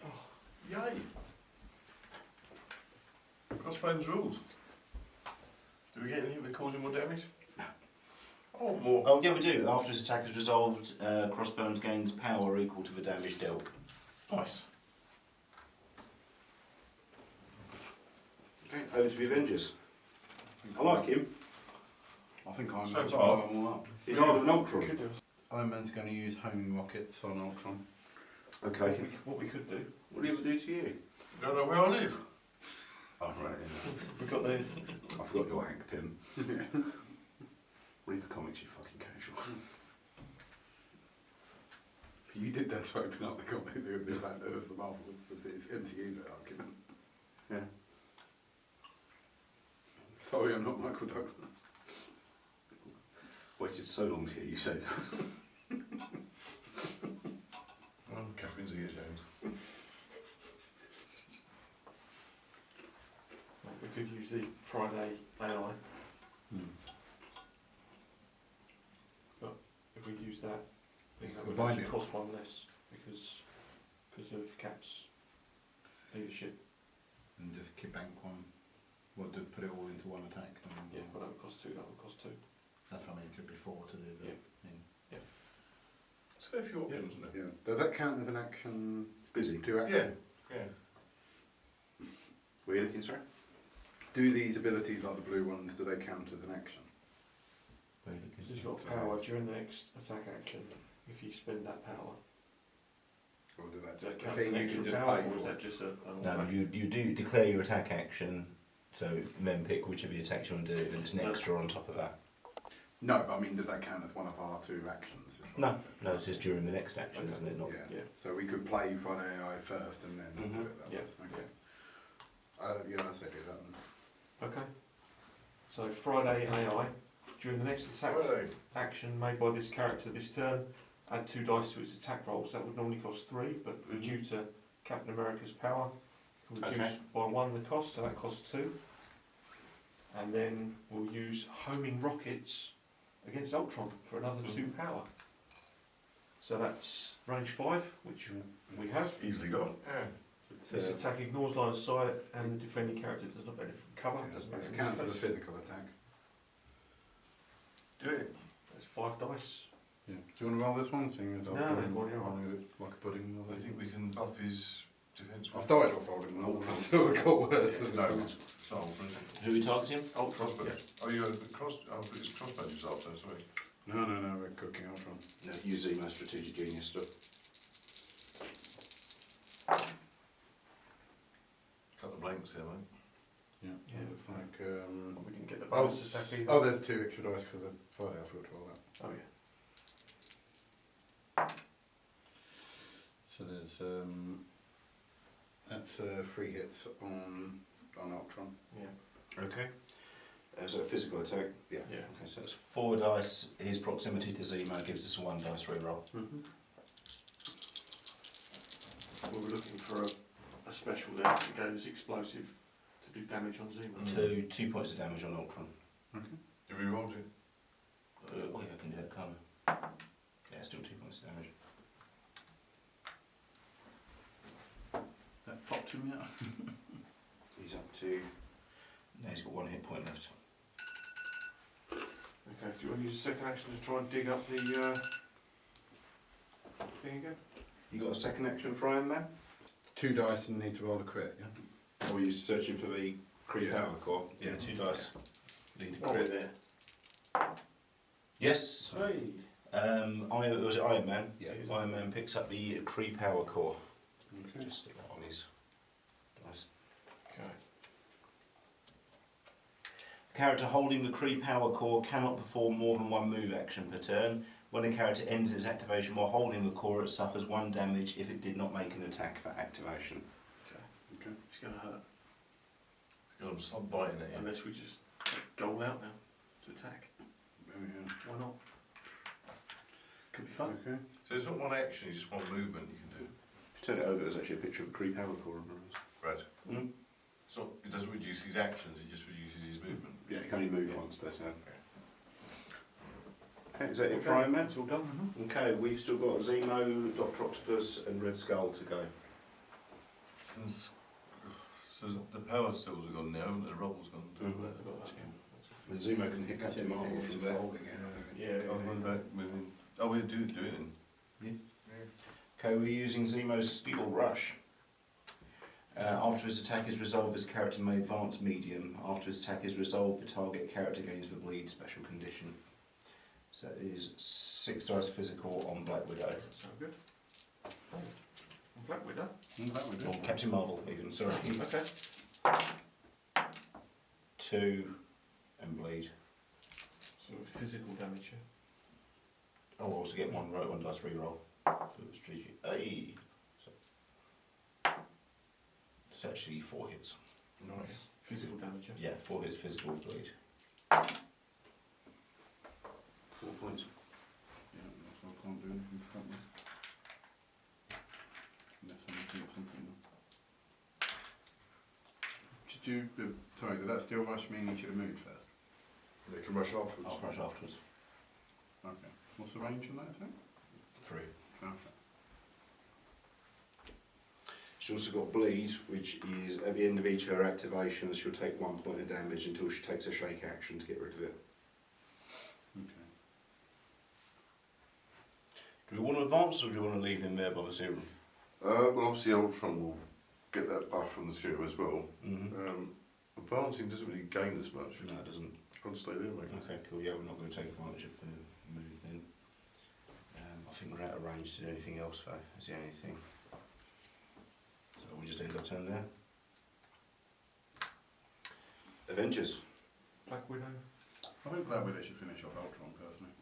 damage. Yay! Crossbones rules. Do we get anything that causes more damage? No. Oh, more. Oh yeah, we do. After this attack is resolved, Crossbones gains power equal to the damage dealt. Nice. Okay, over to the Avengers. I like him. I think Iron So Man's far. blow them all up. He's harder than Ultron. Could do. Iron Man's going to use homing rockets on Ultron. Okay. What we could do. What do you ever do to you? Don't know where I live. Oh right. Yeah. We got the. I forgot your Hank Pym. Read the comics, you fucking casual. You did that to open up the comic, the fact that the Marvel, it's MCU argument. Yeah. Sorry, I'm not Michael Douglas. Waited so long to hear you say that. Oh, Catherine's here, James. We could use the Friday AI. But if we use that, we You would combine actually it. cost 1 less because of Cap's leadership. And just keep bank one. Well, just put it all into one attack. And Yeah, but that would cost 2. That would cost 2. That's what I mean to before to do the Yeah. thing. It's got a few options, isn't it? Yeah. Does that count as an action? It's busy. 2 actions? Yeah. Yeah. Were you looking, sorry? Do these abilities like the blue ones, do they count as an action? So you've got power during the next attack action if you spend that power. Or do that Does just that a count as thing an you extra can just power pay or is for? that just a No, you do declare your attack action, so men pick which of the attacks you want to do, and it's an extra on top of that. No, but I mean, does that count as one of our 2 actions? is what No, I said. no, it says during the next action, Okay. isn't it? Not. Yeah. Yeah. So we could play Friday AI first and then do it that Yeah, way. Okay. Yeah, I say do that then. Okay. So Friday AI, during the next attack Friday. action made by this character this turn, add 2 dice to its attack rolls. That would normally cost 3, but due to Captain America's power, it can reduce Okay. by 1 the cost, so that costs 2. And then we'll use homing rockets against Ultron for another 2 power. So that's range 5, which we have. Easily got. Yeah. This attack ignores line of sight and the defending character does not benefit from cover. Doesn't It's matter in counts as a this case. physical attack. Do it. That's 5 dice. Yeah. Do you want to roll this one? Seeing as No, I've no, go on, you're rolling it like a pudding. I think we can buff his defence. I started off holding an Ultron until I got worse. No, it's not Ultron, is it? Who are we targeting? Ultron. Crossbones. Oh, you're the cross. Oh, it's crossbones as well, sorry. No, we're cooking Ultron. No, use ZEMO strategic genius stuff. Cut the blanks here, mate. Yeah, Yeah. looks like. We didn't get the Oh, bonus attack either. oh, there's 2 extra dice for the Friday. I forgot to roll that. Oh, yeah. So there's that's 3 hits on Ultron. Yeah. Okay. So a physical attack. Yeah. Okay, so it's 4 dice. His proximity to ZEMO gives us a 1 dice reroll. We were looking for a special there that goes explosive to do damage on ZEMO. 2 points of damage on Ultron. You re-rolled it? Oh, yeah, I can do that, can't I? Yeah, still 2 points of damage. That popped him out. He's up to. Now he's got 1 hit point left. Okay, do you want to use a second action to try and dig up the thing again? You got a second action for Iron Man? 2 dice and need to roll a crit, yeah? Or are you searching for the Kree Yeah. power core? Yeah, 2 dice. Need a Oh, we're crit. there. Yes. Hey! Was it Iron Man? Yeah. Iron Man picks up the Kree power core. Okay. Just stick that on his dice. Okay. A character holding the Kree power core cannot perform more than 1 move action per turn. When a character ends its activation while holding the core, it suffers 1 damage if it did not make an attack for activation. Okay. It's going to hurt. It's got to stop biting at you. Unless we just goal out now to attack. Oh, yeah. Why not? Could be fun. Okay. So it's not one action, it's just one movement you can do. If you turn it over, there's actually a picture of a Kree power core. Right. Mm. It's not, it doesn't reduce his actions, it just reduces his movement. Yeah, you can only move once per turn. Okay, is that it for Iron Man? It's all done. Okay, we've still got ZEMO, Dr. Octopus and Red Skull to go. Since, so the power cells are gone now, and the roll's gone. Mhm. I've got that. And ZEMO can hit Captain Marvel from there. Yeah. I'll run back within. Oh, we'll do it then. Okay, we're using ZEMO's Steel Rush. After his attack is resolved, his character may advance medium. After his attack is resolved, the target character gains the bleed special condition. So it is 6 dice physical on Black Widow. Sounds good. Oh. Black Widow. Or Captain Marvel, even, sorry. Okay. 2 and bleed. So physical damage, yeah. I'll also get 1 dice reroll for the strategy. Hey! So it's actually 4 hits. Nice. Physical damage, yeah. Yeah, 4 hits physical bleed. 4 points. Yeah, that's why I can't do anything to stop me. Unless someone thinks something. Did you, sorry, did that Steel Rush mean you should have moved first? They can rush afterwards. I'll rush afterwards. Okay. What's the range on that attack? 3. Okay. She's also got bleed, which is at the end of each of her activations, she'll take 1 point of damage until she takes a shake action to get rid of it. Okay. Do we want to advance or do we want to leave him there by the serum? Well, obviously Ultron will get that buff from the serum as well. Mm-hmm. Advancing doesn't really gain as much. No, it doesn't. Can't stay there, mate. Okay, cool. Yeah, we're not going to take advantage of the move then. I think we're out of range to do anything else though, is the only thing. So we just end our turn there. Avengers. Black Widow. I think Black Widow should finish off Ultron personally.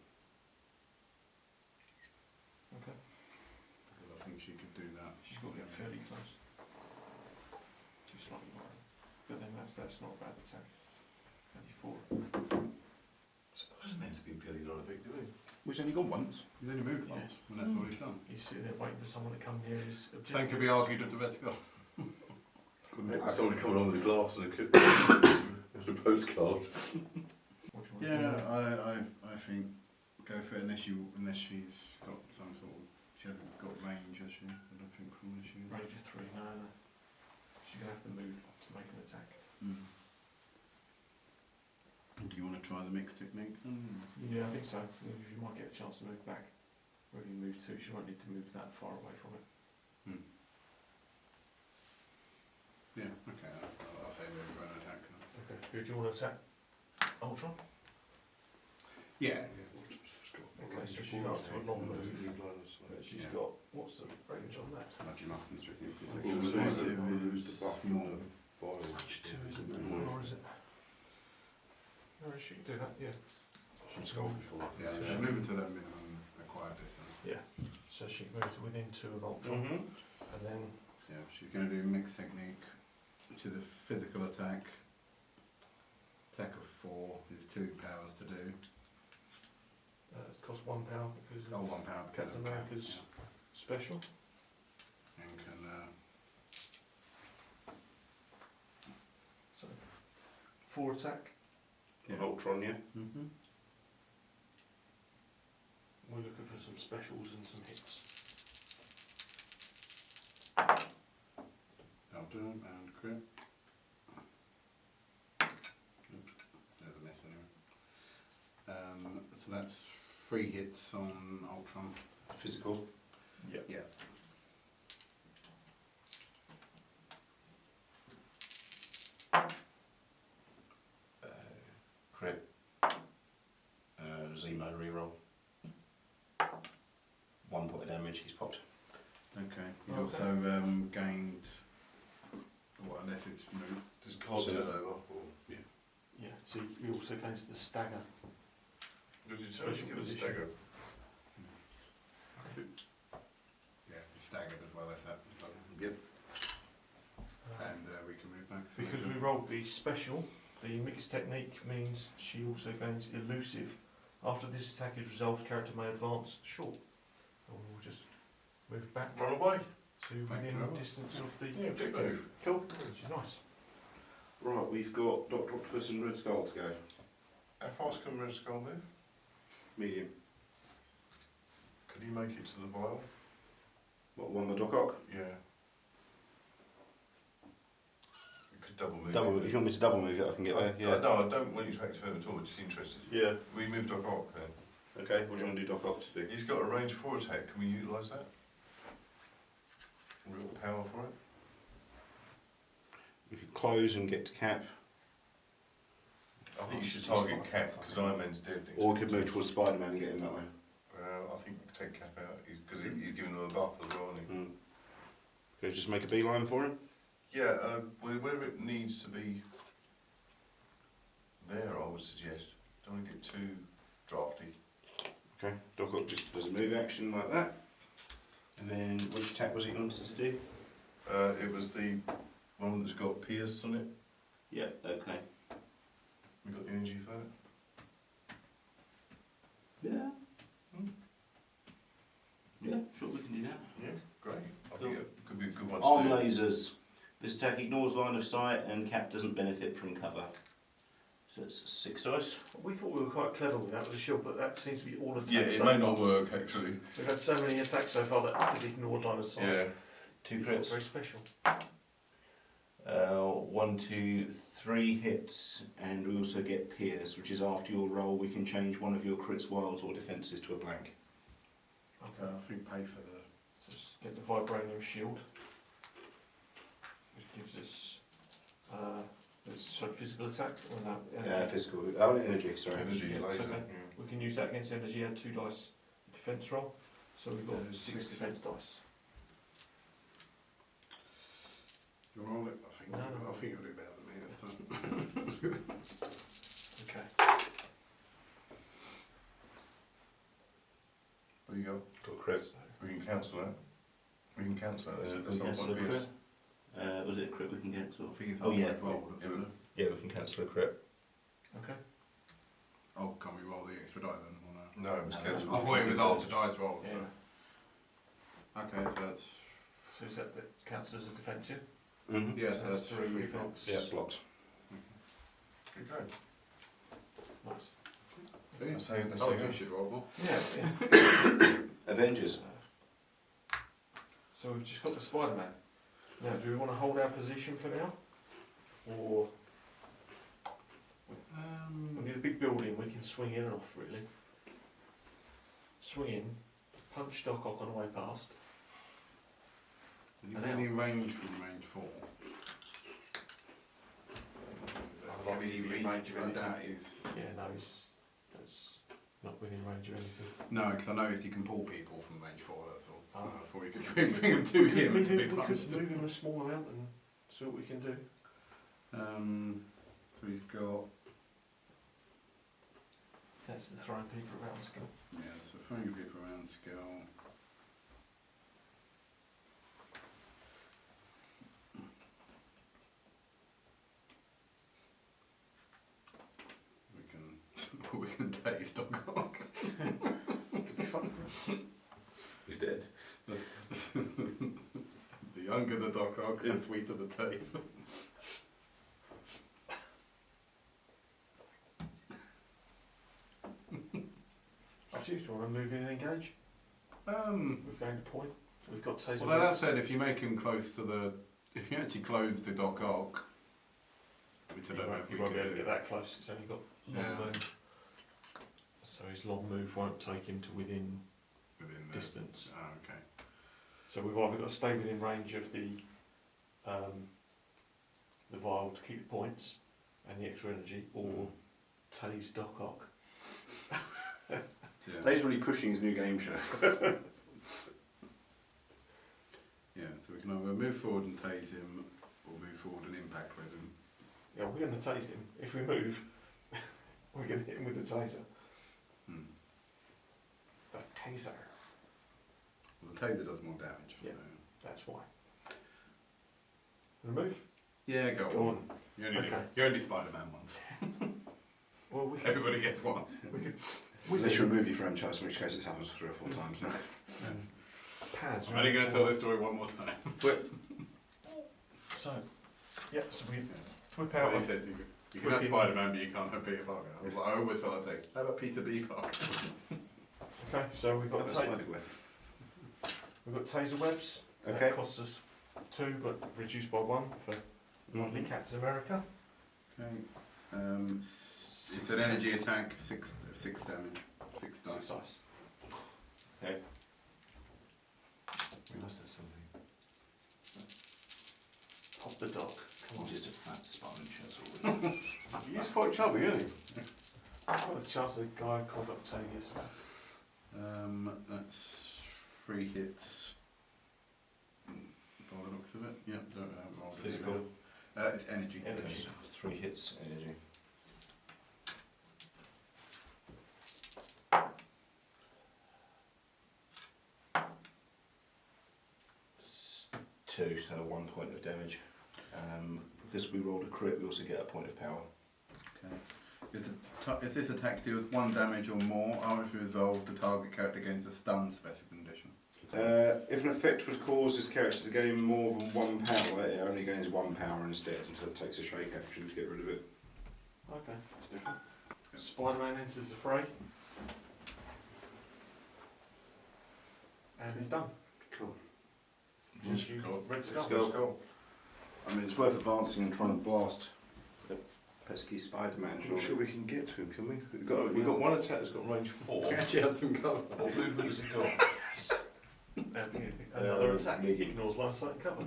Okay. Because I think she could do that. She's got to get fairly close. Too slightly wide. But then that's not a bad attack. Only 4. Spider-Man's been fairly non-effective, isn't he? We've only gone once. He's only moved once, and that's all he's done. He's sitting there waiting for someone to come near his objective. Same could be argued with the Red Skull. Someone coming on with a glass and a postcard. What do you want to Yeah, do? I think go for it unless she's got some sort of, she hasn't got range, has she? I don't think from where she is. Range of 3, no. She's going to have to move to make an attack. Do you want to try the mixed technique? Yeah, I think so. You might get a chance to move back. Where you move to, she won't need to move that far away from it. Yeah, okay. I'll say move for an attack. Then. Okay. Who do you want to attack? Ultron? Yeah. Okay, so she's got to a long move. But she's Yeah. got, what's the range on that? Nudge him up and stick him. Range 2, isn't it? Or is it? No, she can do that, yeah. She's got before. Yeah, she's moving to that minimum required distance. Yeah. So she can move to within 2 of Ultron. And then, Yeah, she's going to do mixed technique, which is a physical attack. Attack of 4 is 2 powers to do. it costs £1 because of Oh, 1 power. because Captain of cap, America's special. yeah. And can So, 4 attack. Of Ultron, yeah. We're looking for some specials and some hits. That'll do and crit. Oops, there's a miss anyway. So that's 3 hits on Ultron. Physical. Yeah. Yeah. Crit. ZEMO reroll. 1 point of damage he's popped. Okay. He's Okay. also gained. Well, unless it's moved. Does card So- turn over? Or Yeah, so he also gains the stagger. does it Special give us a position. stagger? Yeah, he's staggered as well as that. Yep. And we can move back. Because we rolled the special, the mixed technique means she also gains elusive. After this attack is resolved, character may advance short. And we'll just move back Run away. to Back within to our- distance of the Yeah, big objective, move. Cool. which is nice. Right, we've got Dr. Octopus and Red Skull to go. How fast can Red Skull move? Medium. Could he make it to the vial? What, one with Doc Ock? Yeah. You could double move. Double, it. if you want me to double move it, I can get there, yeah. No, I don't want you to activate him at all, just interested. Yeah. We moved Doc Ock then. Okay, what do you want to do Doc Ock to do? He's got a range 4 attack, can we utilise that? Real power for it? You could close and get to Cap, I think you should target Cap, because Iron Man's dead. or we could move towards Spider-Man and get him that way. I think we could take Cap out, because he's giving them a buff as well, isn't he? Could I just make a beeline for him? Yeah, whatever it needs to be there, I would suggest. Don't want to get too drafty. Okay, Doc Ock just does a move action like that. And then which attack was he wanted to do? It was the one that's got Pierce on it. Yeah, okay. We got the energy for it. Yeah. Yeah, sure we can do that. Yeah, great. I think it could be a good one Arm to do. lasers. This attack ignores line of sight and Cap doesn't benefit from cover. So it's 6 dice. We thought we were quite clever with that with the shield, but that seems to be all attacks. Yeah, it so may far. not work actually. We've had so many attacks so far that have ignored line of sight. Yeah. 2 It's not crits. very special. 1, 2, 3 hits, and we also get Pierce, which is after your roll. We can change one of your crits, wilds, or defences to a blank. Okay. I think pay for the. Just get the vibranium shield, which gives us physical attack or no? Energy. Physical. Oh, energy. Sorry. Energy Yeah, laser. okay. Yeah. We can use that against energy. Add 2 dice defense roll, so we've got Yeah, 6 six. defense dice. You roll it? I think. No. I think you'll do better than me this time. Okay. There you go. Got a crit. We can cancel that. We can cancel that. We That's can not cancel a one Pierce. crit. Was it a crit we can cancel? I think it's Oh, yeah. halfway rolled, Yeah, isn't it? Yeah, we can cancel a crit. Okay. Oh, can we roll the extra die then? Or no? No, it was No, cancelled. I thought it was after dice rolled. Yeah. So. Okay, so that's. So is that counts as a defense? Yeah. Mm-hmm. Yeah, So so that's 3 3 defense. Yeah, blocked. Good go. Nice. Let's say Oh, go. you should roll more. Yeah. Avengers. So we've just got the Spider-Man. Now, do we want to hold our position for now, or we need a big building? We can swing in and off really. Swing in, punch Doc Ock on the way past. You're And only range from range 4. like Can he within reach range of like anything. that? Yeah, no, that's not within range of anything. No, because I noticed he can pull people from range 4, that's all. So Ah. I thought we could bring him to him we to be could punched. move him a small amount and see what we can do. So he's got, That's the throwing people around skill. yeah, so throwing people around skill. We can tase Doc Ock. Could be fun. He's dead. The younger the Doc Ock, the sweeter the taste. Actually, do you want to move in and engage? We've gained a point. We've got taser. Well, that said, if you make him close to the, if you actually close to Doc Ock, which I don't know if we you won't be able could to do. get that close. It's only got long Yeah. move. So his long move won't take him to within Within the distance. Oh, okay. So we've either got to stay within range of the vial to keep the points and the extra energy, or tase Doc Ock. Yeah. Dave's really pushing his new game show. Yeah, so we can either move forward and tase him, or move forward and impact with him. Yeah, we're going to tase him. If we move, we're going to hit him with the taser. Hmm. The taser. Well, the taser does more damage. Yeah. So. That's why. Wanna move? Yeah, go Go on. on. You only Spider-Man once. Well, we could. Everybody gets one. We could. Unless you're a movie franchise, in which case it's happened 3 or 4 times now. Pads. I'm only going to tell this story one more time. So, yeah. So we whip out. He said you can have Spider-Man, but you can't have Peter Parker. I was like, I always felt like, how about Peter B. Parker? Okay. So we've got That's taser. Spider-Web. We've got taser webs. Okay. That costs us 2, but reduced by 1 for lovely Captain America. Okay. It's an energy attack, 6 damage, 6 dice. 6 dice. Okay. We must have something. Pop the dog. Come on. Just a fat sponge, that's all. He's quite chubby, isn't he? What a chance a guy called Octavius. That's 3 hits. By the looks of it. Yep, don't roll it. Physical. It's energy. Energy. 3 hits, energy. Two, so 1 point of damage. Because we rolled a crit, we also get a point of power. Okay. If this attack deals 1 damage or more, after resolve, the target character gains a stun special condition. If an effect would cause this character to gain more than 1 power, it only gains 1 power instead, until it takes a shake action to get rid of it. Okay, that's different. Spider-Man enters the fray. And it's done. Cool. Just you Cool. Red Let's Skull. go. I mean, it's worth advancing and trying to blast the pesky Spider-Man. I'm not sure we can get to him, can we? We've got one attack that's got range 4. We actually have some cover. What movement has he got? Yes. Another attack medium. ignores line of sight and cover.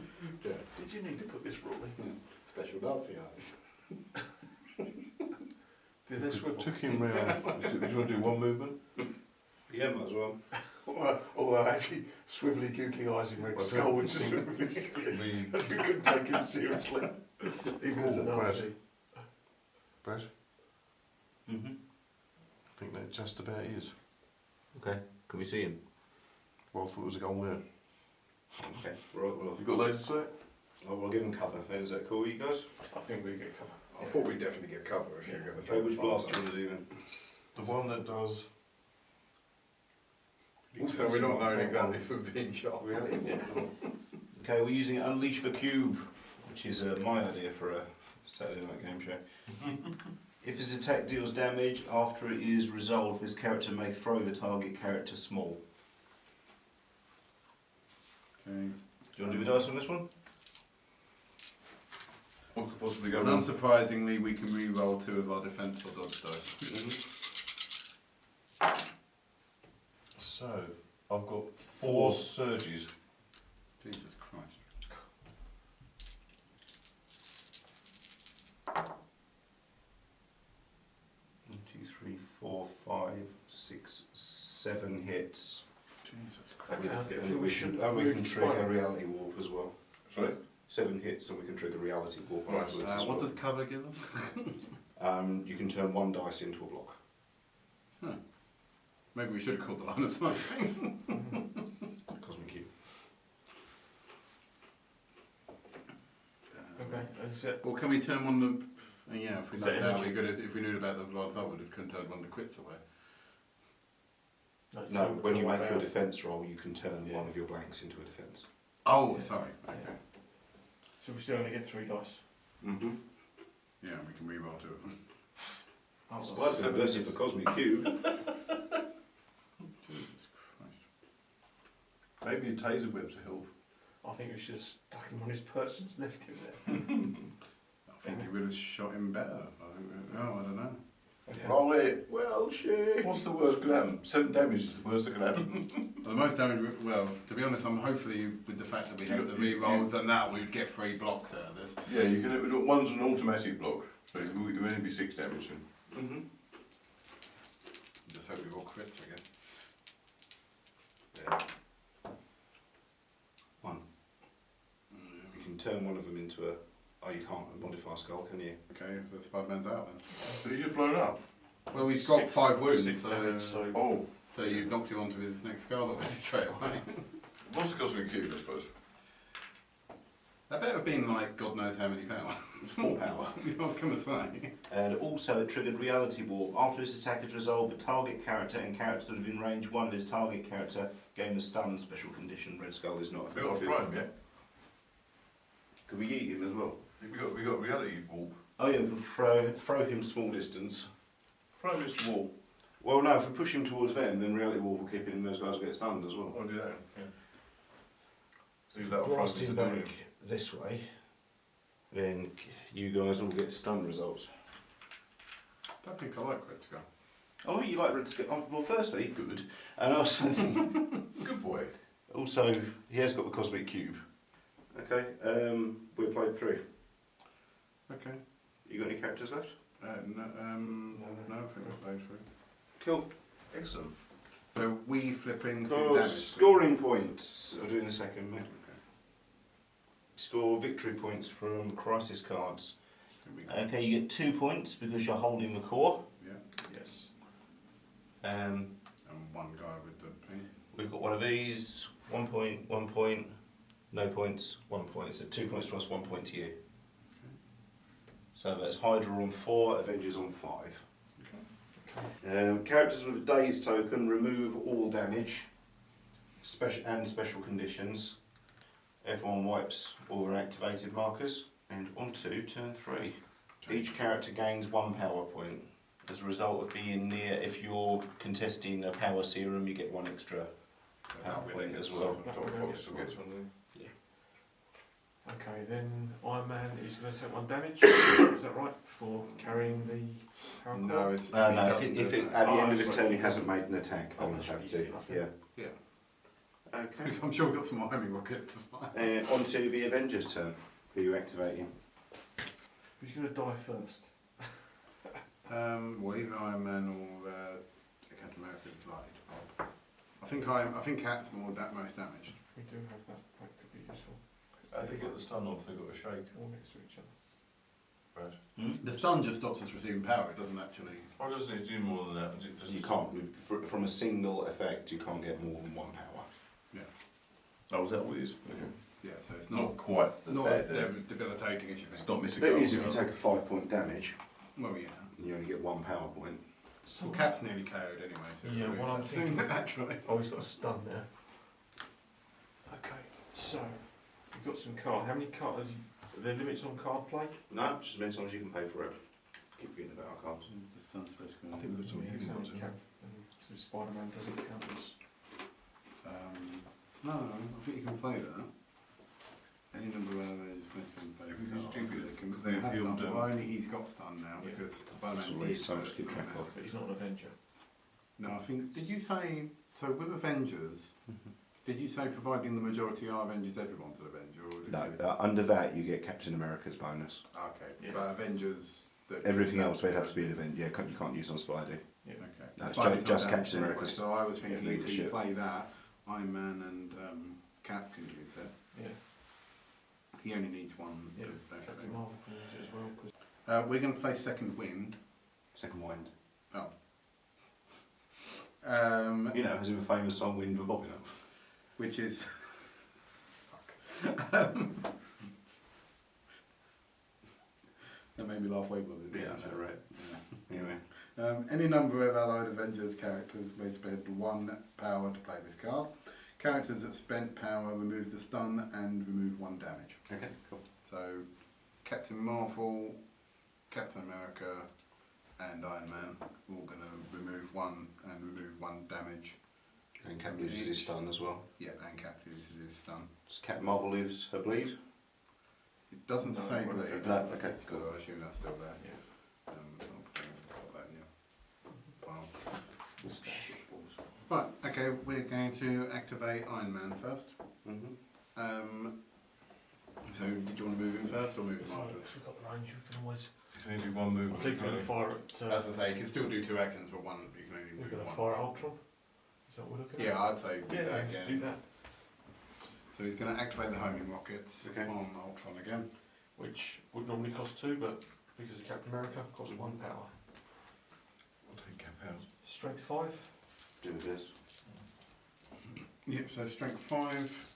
Yeah. Did you need to put this rule in? Special dancing eyes. Did they swivel? Took him round. Do you want to do one movement? Yeah, might as well. Although actually, swivelly googly eyes in Red Well, Skull, which is think really silly. We, You couldn't take him seriously, even as a Oh, Nazi. Brad, Mm-hmm. I think that just about is. Okay. Can we see him? Well, I thought it was a goal there. Okay. Right, well, You got laser sight? I'll give him cover. Is that cool, you guys? I think we get cover. I thought we'd definitely get cover if you were going to Okay, which blast do you want to do then? The one that does. Also, we're not knowing exactly if we're being shot. We have Okay, we're using Unleash the Cube, which is my idea for a Saturday night game show. If his attack deals damage, after it is resolved, this character may throw the target character small. Okay. Do you want to do the dice on this one? What could possibly go And wrong? unsurprisingly, we can re-roll 2 of our defense or dodge dice. So, I've got 4 surges. Jesus Christ. Jesus Christ. Okay, And we can trigger reality warp as well. Sorry? 7 hits and we can trigger reality warp Right, afterwards as What well. does cover give us? You can turn 1 dice into a block. Maybe we should have called the line of sight thing. Cosmic Cube. Okay, is it? Well, can we turn one of the... Yeah, if we Is know that now, energy? if we knew about the line of sight, we couldn't turn one of the quits away. No, when you make your defense. defence roll, you can turn Yeah. one of your blanks into a defence. Oh, Yeah. sorry. Yeah. Okay. So we still only get 3 dice. Mm-hmm. Yeah, we can re-roll to it. Oh, It's that's- quite impressive for Cosmic Cube. Jesus Christ. Maybe a taser whip's a help. I think we should have stuck him on his perch and left him there. I think you would have shot him better. I don't know. Okay. Roll it. Well, shit. What's the worst can happen? 7 damage is the worst that can happen. Well, the most damage, well, to be honest, I'm hopefully with the fact that we have the re-rolls and that, we'd get 3 blocks out of this. Yeah, you can. One's an automatic block, so it will only be 6 damage then. Mm-hmm. Just hope we all crits, I guess. Yeah. 1. You can turn one of them into a... Oh, you can't modify skull, can you? Okay, the Spider-Man's out then. So he's just blown up. Well, he's got 5 wounds, 6 damage, so Oh, so you've knocked him onto his next skull that went straight away. what's the Cosmic Cube, I suppose? That better have been like God knows how many power. It's 4 power. I was going to say. And also it triggered reality warp. After this attack is resolved, a target character and characters that have in range 1 of his target character gain a stun special condition. Red Skull is not We got a effective. frame, yeah? Could we eat him as well? We got reality warp. Oh yeah, we can throw him small distance. Frame is the wall. Well no, if we push him towards them, then reality warp will keep him and those guys will get stunned as well. I'll do that. Yeah. So that'll Blast frame him is the back this way, then you guys will get stun results. I don't think I like Red Skull. Oh, you like Red Skull? Oh, well, firstly, good, and also, Good boy. also he has got the Cosmic Cube. Okay, we're played through. Okay. You got any characters left? No, I think we're played through. Cool. Excellent. So we flipping to Cool. damage. Scoring points. I'll do in a second, mate. Score victory points from crisis cards. Here we go. Okay, you get 2 points because you're holding the core. Yeah. yes. And one guy with the thing. We've got one of these. 1 point, 1 point, no points, 1 point. So 2 points to us, 1 point to you. So that's Hydra on 4, Avengers on 5. Characters with a Daze token remove all damage special conditions. Everyone wipes all their activated markers. And on to turn 3. Each character gains 1 power point. As a result of being near, if you're contesting a power serum, you get 1 extra power point as well. Top box still gets one then. Okay, then Iron Man is going to take 1 damage. Is that right? For carrying the power core? No, it's No, he if doesn't do at the that. end of that's his right. turn he hasn't made an attack, Oh, then that's he'll have right, to. easy enough Yeah. then. Yeah. Okay. I'm sure we've got some homing rockets to fight. On to the Avengers turn. Who are you activating? Who's going to die first? Well, either Iron Man or Captain America is light. I think Cap's most damaged. We do have that. That could be useful. I think at the stun off they've got a shake. All next to each other. Right. The stun just stops us receiving power. It doesn't actually. Oh, it doesn't need to do more than that. Does it? You can't, from a single effect, you can't get more than 1 power. Oh, is that what it is? Okay. Yeah, so it's Not not quite as not bad as then. debilitating as you It's think. not missing It goals, is if you you know. take a 5-point damage, Well, yeah. you only get 1 power point. So Well, Cap's nearly KO'd anyway. So Yeah, it well, I'm moves thinking- naturally. Oh, he's got a stun there. Okay, so we've got some cards. How many cards? Are there limits on card play? No, just as many times as you can pay for it. Keep forgetting about our cards. The stun's supposed to go. I think we've got some Yeah, hidden so ones it in count- so Spider-Man doesn't count as... No, I think you can play that. Any number of allies can play. If you do stupid, they can- They they have healed stun. them. Well, only he's got stun now Yeah. because That's Spider-Man always needs so much to keep track of. But he's not an Avenger. No, I think. Did you say so with Avengers? Did you say providing the majority are Avengers, everyone's an Avenger? Or did No, you- under that you get Captain America's bonus. Okay, Yeah. but Avengers. Everything else would have to be an event. Yeah, you can't use on Spidey. Yeah. Okay. No, it's Spidey's just not Captain damaged America's anyway, so I was thinking if you leadership. play that, Iron Man and Cap can use that. Yeah. He only needs one. Yeah. to Captain activate. Marvel can use it as well. 'Cause We're going to play Second Wind. Second Wind. You know, has a famous song "Wind for Bobbing Up." Which is. Fuck. That made me laugh way more than it did. Yeah, that's right. Yeah. Anyway. Any number of allied Avengers characters may spend 1 power to play this card. Characters that spent power remove the stun and remove 1 damage. Okay, cool. So, Captain Marvel, Captain America, and Iron Man all going to remove 1 and remove 1 damage. And Cap loses his stun as well. Yeah, and Cap loses his stun. Does Captain Marvel lose her bleed? It doesn't No, say it won't bleed. affect No, okay, So cool. I assume that's still there. yeah. I'll put that in your pile. Stash. Right, okay, we're going to activate Iron Man first. Mm-hmm. So, did you want to move him first or move him So afterwards? if we've got the range, we can always. He's only do one move. I think we're going to fire at. As I say, you can still do 2 actions, but one you can only We're move going to once. fire at Ultron. Is that what we're looking at? Yeah, I'd say do Yeah, that let's again. do that. So he's going to activate the homing rockets Okay. on Ultron again. Which would normally cost 2, but because of Captain America, costs 1 power. I'll take Cap out. Strength 5. Do this. Yep, so strength 5.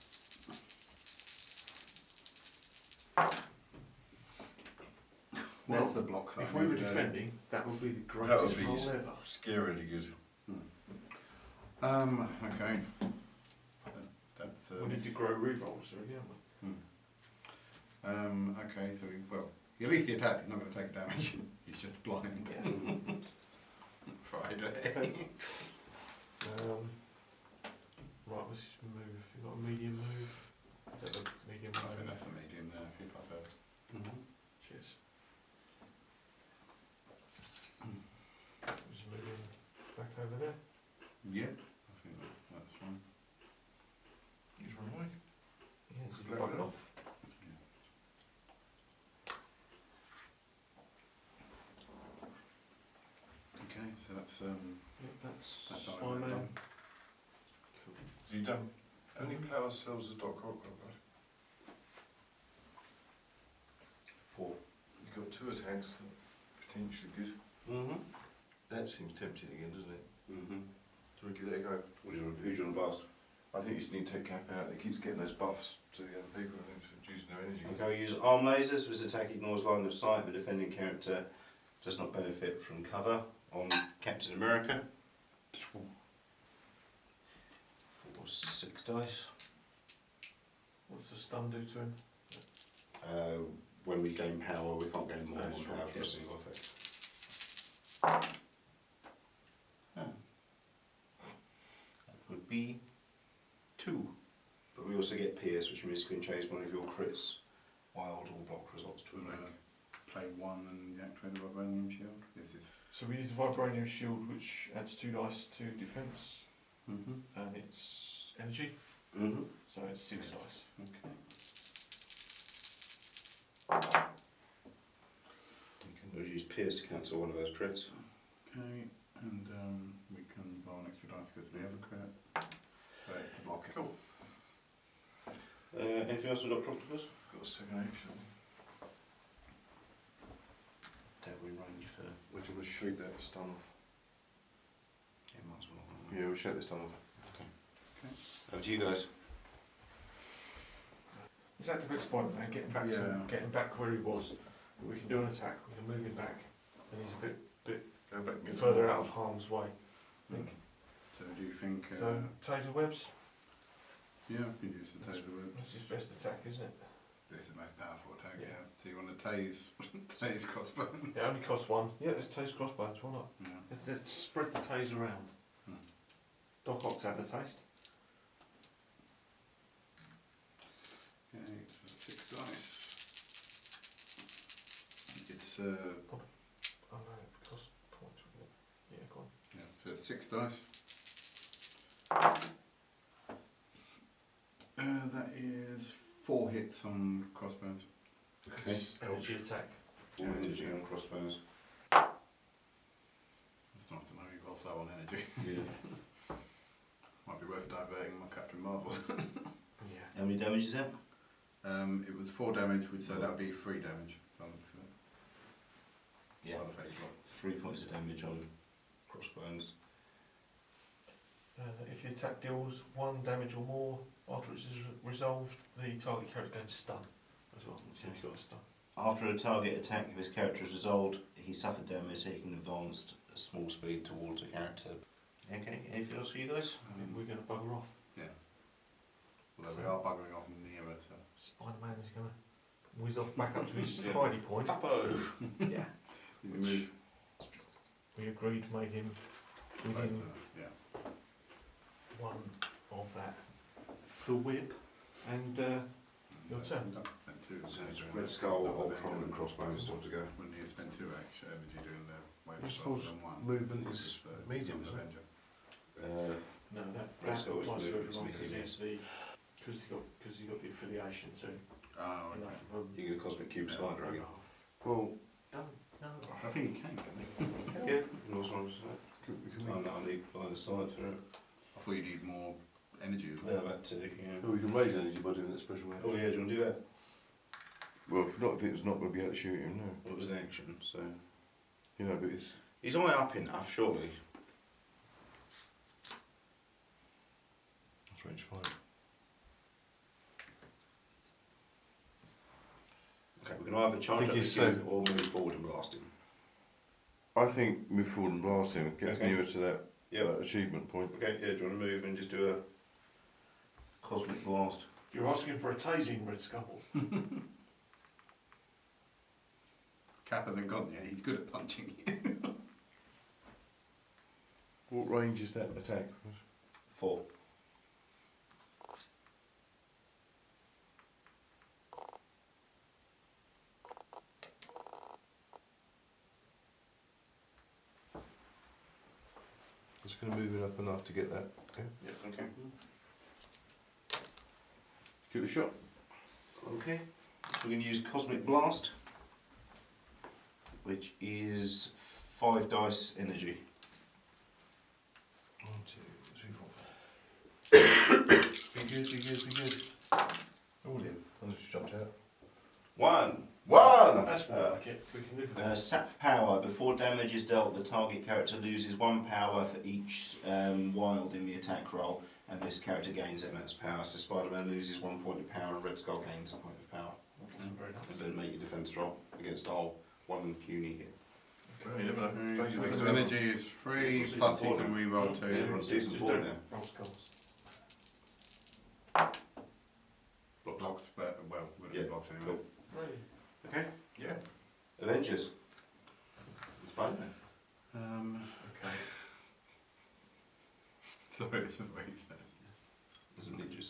What's the block that If I we were need to do? defending, that would be the That would greatest be roll s- ever. scarily good. Okay. That's We need to grow rerolls, so again. okay, so well, at least the attack is not going to take damage. He's just blind. Yeah. Friday. Right, what's his move? You've got a medium move. Is that the medium I think move? that's the medium there. If you pop that. Mm-hmm. Cheers. Just moving back over there. Yeah, I think that's fine. He's run away. Yeah, it's just Let bugging go. off. Okay, so that's Yep, that's Iron Iron Man Man. done. Cool. Is he done? How many power cells has Doc Ock got? 4. He's got 2 attacks, potentially good. Mm-hmm. That seems tempting again, doesn't it? Mm-hmm. Do we give that a go? Who do you want to blast? I think you just need to take Cap out. He keeps getting those buffs to the other people and it's reducing their energy. Okay, use arm lasers. This attack ignores line of sight. The defending character does not benefit from cover on Captain America. 4, 6 dice. What's the stun do to him? When we gain power, we can't gain more That's power right, for a yes. single effect. That would be 2. But we also get Pierce, which means you can change one of your crits, wild or block results to a rank. play 1 and activate the vibranium shield. This is. So we use the vibranium shield, which adds 2 dice to defense, Mm-hmm. and it's energy, Mm-hmm. so it's 6 dice. Okay. You can use Pierce to cancel one of those crits. Okay, and we can roll an extra dice because of the other crit. But to block it. Cool. Anything else with Dr. Octopus? Got a second action. Don't we range for... We're going to shake that stun off. Yeah, might as well. Yeah, we'll shake the stun off. Over to you guys. Let's activate Spider-Man, getting back where he was. We can do an attack, we can move him back, and he's a bit Go back and get further some out of harm's way, I think. So do you think? So, taser webs, yeah, you use the taser web. that's his best attack, isn't it? This is the most powerful attack. Yeah. Yeah. So you want to tase, tase crossbones. It only costs 1. Yeah, let's tase crossbones, why not? Yeah. Let's spread the tase around. Hmm. Doc Ock's had the taste. Okay, so 6 dice. It's Oh no, it costs points, wouldn't it? Yeah, go on. yeah, so it's 6 dice. That is 4 hits on crossbones. Okay. It's energy attack. 4 energy on crossbows. It's nice to know you've got low on energy. Yeah. Might be worth diverting my Captain Marvel. Yeah. How many damage is that? It was 4 damage, so that would be 3 damage. Yeah. By the phase block. 3 points of damage on crossbones. If the attack deals 1 damage or more after it's resolved, the target character gains stun as well. So he's got a stun. After a target attack, if his character is resolved, he suffered damage, so he can advance at small speed towards a character. Okay, anything else for you guys? I think we're going to bugger off. Yeah. Although we are buggering off nearer to... Spider-Man is going to whiz off back up to his hidey point. Yeah. We move We agreed to make him closer. within Yeah. 1 of that. The whip. And your turn. And 2. So it's Red Skull, Ultron and Crossbones still to go. When you spend 2 extra energy doing the wave I of suppose than 1. movement Which is the medium, isn't it? Avenger. No, that Red Skull is might serve movement, you wrong it's because medium, it's the because he got the affiliation to Oh, okay. enough of them. You get a Cosmic Cube Spider again. Well, Don't no. I think he can, can't he? Yeah, and also on the side. we can I need by the side for it. I thought you need more energy as Yeah, well. that too, yeah. we can raise energy by doing that special Oh action. yeah, do you want to do that? Well, if it's not going to be able to shoot him, no. Well, it was an action, so... You know, but it's... He's high up enough, surely. That's range 5. Okay, we can either charge think up the he's cube or move forward and blast him. I think move forward and blast him. Gets Okay. nearer to that, Yeah. that achievement point. Okay, yeah, do you want to move and just do a Cosmic Blast? You're asking for a tasing, Red Skull. Cap hasn't gone yet, he's good at punching you. What range is that attack? 4. It's going to move it up enough to get that. Yeah. Yeah, okay. Give it a shot. Okay, so we're going to use Cosmic Blast, which is 5 dice energy. 1, 2, 3, 4. Be good, be good, be good. Oh dear, I just jumped out. 1. 1! That's more like it. We can live with that. Sap power. Before damage is dealt, the target character loses 1 power for each wild in the attack roll, and this character gains that much power. So Spider-Man loses 1 point of power, and Red Skull gains a point of power. Very nice. And then make your defense roll against all 1 puny hit. You never know. Strange Extra things energy happen. is 3, Season plus you 4 can now. re-roll Yeah, 2. we're on season just 4 don't now. roll skulls. Blocked, but well, would have Yeah, blocked anyway. cool. Really? Okay, Yeah. Avengers. Spider-Man. Okay. Sorry, it's a very sad. There's some ninjas.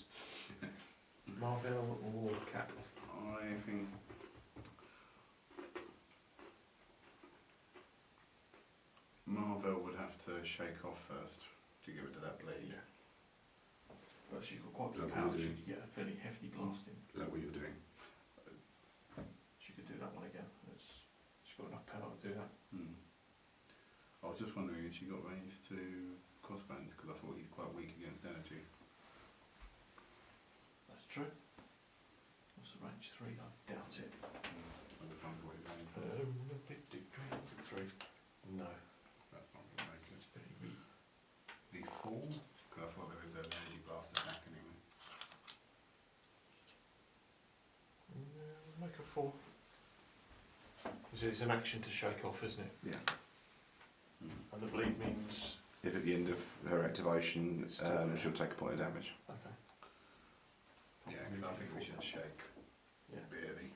Marvel or Cap? I think Marvel would have to shake off first to give it to that blade. Yeah. But she's got quite Is good that power. what She you do? could get a fairly hefty blast in. Is that what you're doing? She could do that one again. She's got enough power to do that. I was just wondering if she got range to crossbones because I thought he's quite weak against energy. That's true. What's the range? 3? I doubt it. I just wondered what his range was. 3? No. That's not going to make it. It's very weak. The 4? Because I thought there was an energy blast attack anyway. Make a 4. It's an action to shake off, isn't it? Yeah. And the bleed means... If at the end of her activation, It's still there. she'll take a point of damage. Okay. Yeah, because I think we should shake. Yeah. Really.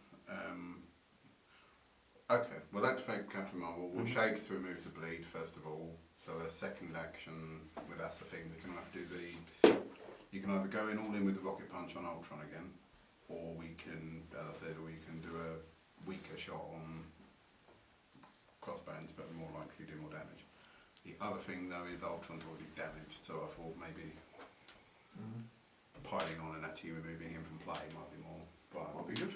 Okay, well let's make Captain Marvel. We'll Mhm. shake to remove the bleed first of all. So a second action, well that's the thing, we can have to do the... You can either go in all in with the rocket punch on Ultron again, or we can, as I said, we can do a weaker shot on crossbones but more likely do more damage. The other thing though is Ultron's already damaged, so I thought maybe piling on and actually removing him from play might be more viable. Might be good.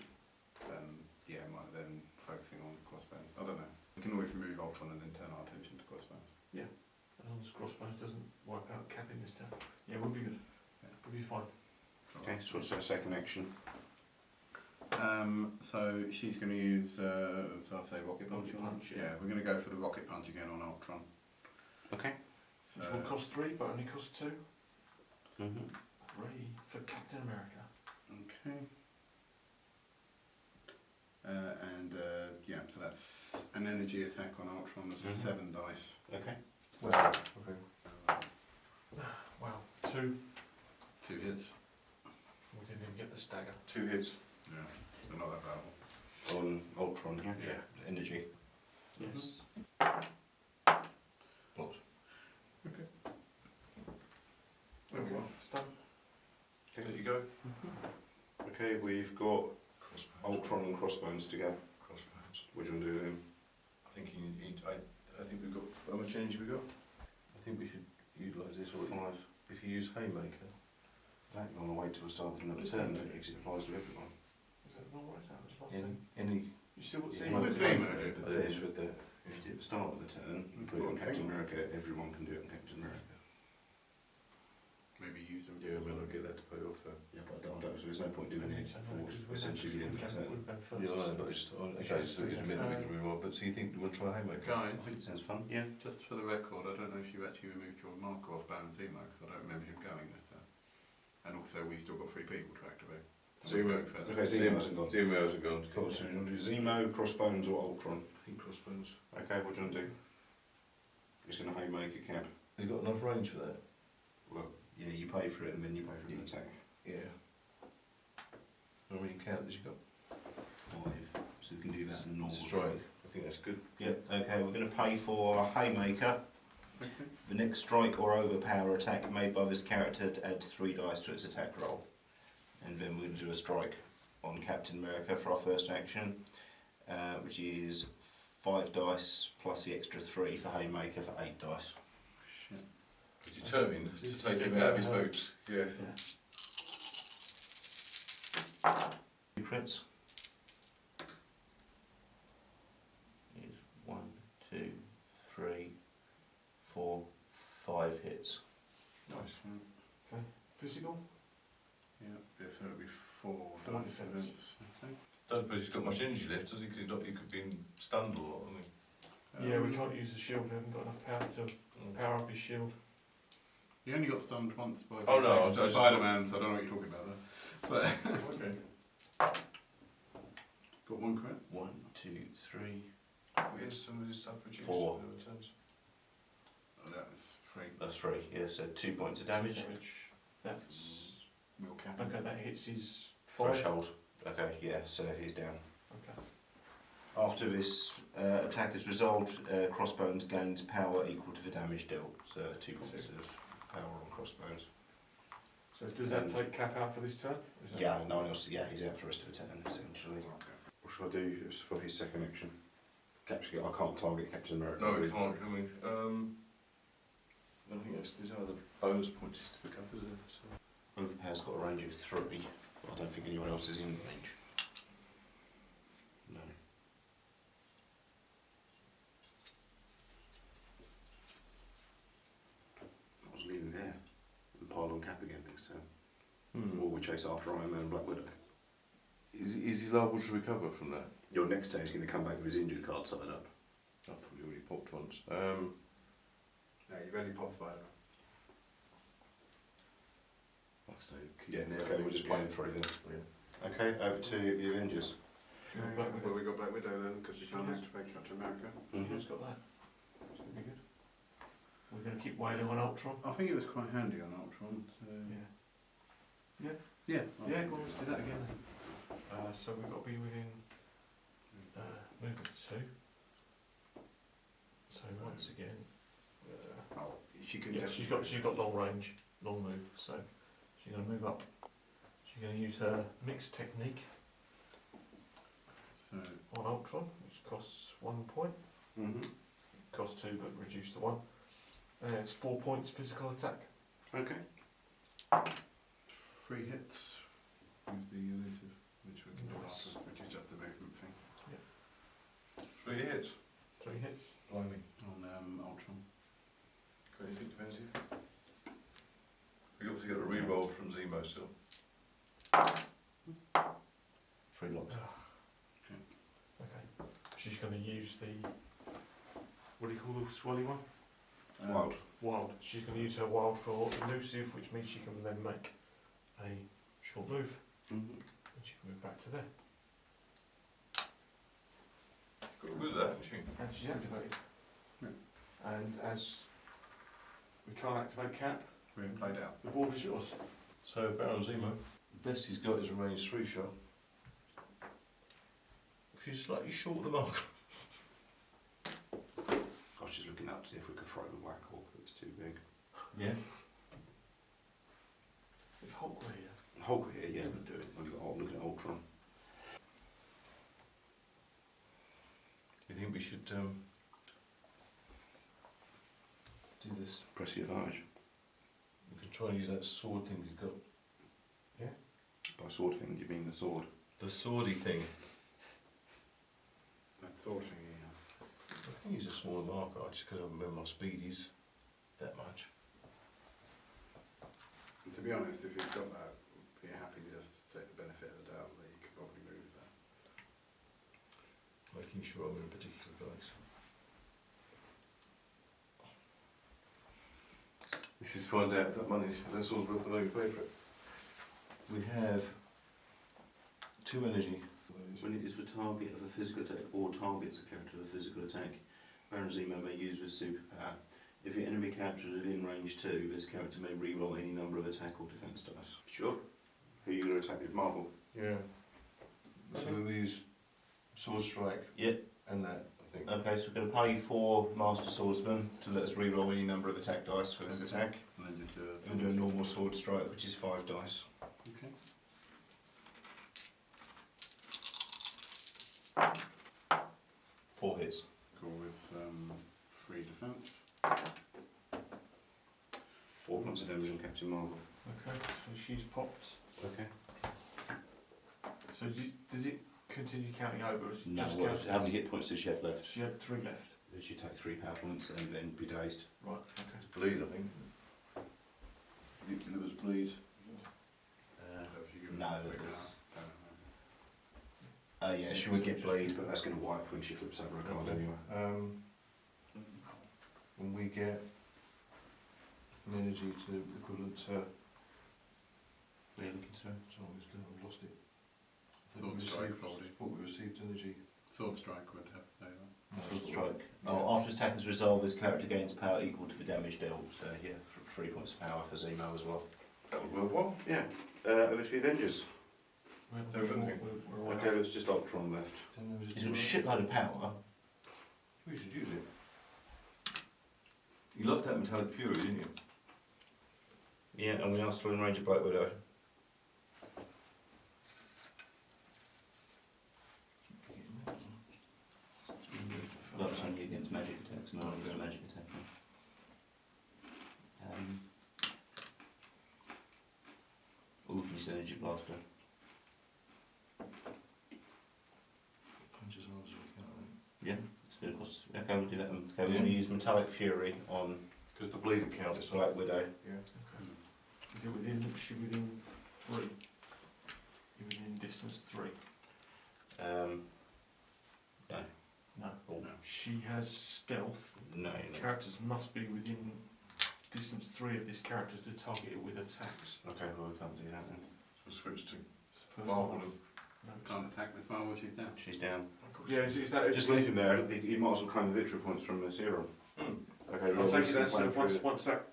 Yeah, might then focusing on crossbones. I don't know. We can always remove Ultron and then turn our attention to crossbones. As long as Crossbones doesn't wipe out Cap in this turn. Yeah, would be good. so what's her second action? So she's going to use, so I'll say rocket punch. Rocket punch, yeah. Yeah, we're going to go for the rocket punch again on Ultron. Okay. Which will cost 3, but only costs 2. Mm-hmm. 3 for Captain America. Okay. Yeah, so that's an energy attack on Ultron. That's Mhm. 7 dice. Okay. Wow. Okay. Wow, 2. 2 hits. We didn't even get the stagger. 2 hits. Yeah, they're not that powerful. On Ultron, yeah? Yeah. Energy. Yes. Lots. Okay. Okay. It's done. There you go. Okay, we've got Crossbones. Ultron and Crossbones to go. Crossbones. What do you want to do with him? I think I think we've got. How much energy we got? I think we should utilise this. Or 5. if you use Haymaker. That you want to wait till the start of another turn because it applies to everyone. Is that not right? That was last In thing. any. You still got Yeah, ZEMO? Well, you the might ZEMO pay for it, did, but But then this with the. if you do at the start of the turn, you put it on Captain America, everyone can do it on Captain America. Maybe use them. Yeah, we'll not get that to pay off though. Yeah, but I don't know, so there's no point doing it for essentially the end of the turn. Yeah, I know, but it's just okay. So it's meant to be removed. But so you think you want to try Haymaker? I Guys, think it sounds fun, yeah. just for the record, I don't know if you actually removed your marker off Baron Zemo because I don't remember him going this turn. And also, we've still got 3 people to activate. Zemo. Okay, Zemo hasn't gone. Zemo hasn't gone. Cool, so you want to do Zemo, Crossbones or Ultron? I think Crossbones. Okay, what do you want to do? Just going to Haymaker Cap. Has he got enough range for that? Well, yeah, you pay for it and then you pay for the attack. Yeah. How many counters you got? 5, so we can do that in normal. Strike. I think that's good. Yep, okay, we're going to pay for Haymaker. Okay. The next strike or overpower attack made by this character adds 3 dice to its attack roll. And then we're going to do a strike on Captain America for our first action, which is 5 dice plus the extra 3 for Haymaker for 8 dice. Shit. Determined to take him out of his boots. Yeah. 2 crits. Is 1, 2, 3, 4, 5 hits. Nice. Physical? Yeah, so it'll be 4 4 dice. defence. Okay. Don't suppose he's got much energy left, does he? Because he could be stunned a lot, hasn't he? Yeah, we can't use the shield. We haven't got enough power to power up his shield. He only got stunned once by Oh, no, I was just- Spider-Man, so I don't know what you're talking about there. But Okay. got 1 crit. 1, 2, 3. Where's some of his stuff reduced? 4. in other terms? Oh, that was 3. That's 3, yeah, so 2 points of damage. That's Real cap. okay. That hits his 5. Threshold. Okay, yeah, so he's down. Okay. After this attack is resolved, Crossbones gains power equal to the damage dealt. So 2 points of power on Crossbones. So does that take Cap out for this turn? Is that- Yeah, no one else. Yeah, he's out for the rest of the turn essentially. Okay. What should I do for his second action? I can't target Captain America. No, we can't, can we? I think there's other bonus points to pick up, isn't there? So. Overpower's got a range of 3, but I don't think anyone else is in range. No. I was leaving there and pile on Cap again next turn. Or we chase after Iron Man and Black Widow. Is he liable to recover from that? Your next turn is going to come back with his injured card side up. I thought he already popped once. No, you've only popped Spider-Man. That's no. Yeah, okay, we'll just play him 3 then. Yeah. Okay, over to the Avengers. Well, we got Black Widow then because we can't activate Captain America. Who's got that? It's going to be good. We're going to keep wailing on Ultron. I think it was quite handy on Ultron. So Yeah. yeah. Yeah, go on, let's do that again. So we've got to be within movement 2. So once again, Oh, she can. yeah, she's got long range, long move. So she's going to move up. She's going to use her mixed technique So on Ultron, which costs 1 point. Mm-hmm. Costs 2, but reduced to 1. And it's 4 points physical attack. Okay. 3 hits with the elusive, which we can do Nice. after, which is just the movement thing 3 hits. 3 hits. Blimey. on Ultron. Got anything defensive? We obviously got a re-roll from Zemo still. 3 locks. Okay. She's going to use the, what do you call the swirly one? Wild. Wild. She's going to use her wild for elusive, which means she can then make a short move, Mhm. and she can move back to there. Got rid of that, haven't you? And she's activated. Yeah. And as we can't activate Cap, We haven't played out. the board is yours. So Baron Zemo, best he's got is a range 3 shot. She's slightly short of the mark. I was just looking up to see if we could throw the whack hawk, but it's too big. Yeah. If Hulk were here, Hulk here, yeah. he would do it. I'm looking at Ultron. Do you think we should do this? Press the advantage. We could try and use that sword thing he's got. By sword thing, do you mean the sword? The swordy thing. That sort of thing, I can use a smaller marker just because I remember my speedies that much. And to be honest, if you've got that, be happy just to take the benefit of the doubt that you could probably move that. Making sure I'm in a particular place. This is find out if that money's, that sword's worth the money we paid for it. We have 2 energy. When it is the target of a physical attack or targets a character of a physical attack, Baron Zemo may use with superpower. If the enemy character is within range 2, this character may reroll any number of attack or defense dice. Sure. Who are you going to attack with? Marvel? Yeah. So we use sword strike. Yep. And that, I think. Okay, so we're going to pay 4 Master Swordsman to let us reroll any number of attack dice for this attack. And then just do a... And do a normal sword strike, which is 5 dice. Okay. Four hits. Go with 3 defence. 4 points of damage on Captain Marvel. Okay, so she's popped. Okay. So does it continue counting over? Or is it No, just what, counting? how many hit points does she have left? She had 3 left. She take 3 power points and then be dazed. Right, okay. Bleed, I think. It delivers bleed. No, yeah, she would get bleed, but that's going to wipe when she flips over a card anyway. When we get an energy to equivalent to, We're looking through. sorry, I've lost it. Sword strike, probably. Thought we received energy. Sword strike would have to say that. Sword strike. Oh, after this attack is resolved, this character gains power equal to the damage dealt. So yeah, 3 points of power for Zemo as well. That would work well. Yeah. Over to the Avengers. Don't even think. We're all Okay, there's just Ultron left. He's He's got a shitload of power. We should use it. You loved that Metallic Fury, didn't you? Yeah, and we are still in range of Black Widow. That's only against magic attacks, not against magic attack. Ultron's Energy Blaster. Punches arms we can, I think. Yeah, it's going to cost. Okay, we'll do that. Okay, we're going to use Metallic Fury on Because the bleeding count is Black Widow. Yeah. Is it within? Is she within 3? You're within distance 3. No. No. Oh, no. She has stealth. No, Characters must be within distance 3 of this character to target it with attacks. Okay, well, we can't do that then. We'll switch to It's the first Marvel time. and No, Can't attack this one while she's down. She's down. yeah, is that Just leave him there. You might as well claim the victory points from the serum. Okay, I'll take it as play through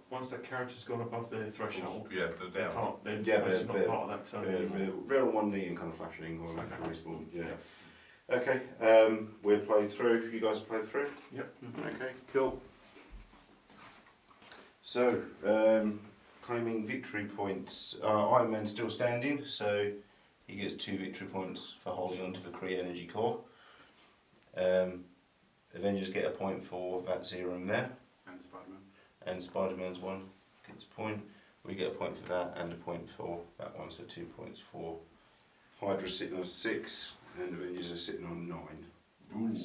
once that character's gone above the threshold, yeah, they're down. can't then Yeah, it's but- not part of that turn anymore. They're on one knee and kind of flashing or like Okay. a respawn. Yeah. Yeah. Okay, we'll play through. You guys play through? Yep. Okay, cool. So, claiming victory points. Iron Man's still standing, so he gets 2 victory points for holding on to the Kree Energy Core. Avengers get a point for that serum there, And Spider-Man. and Spider-Man's 1 gets a point. We get a point for that and a point for that one, so 2 points for Hydra sitting on 6 and Avengers are sitting on 9. Ooh.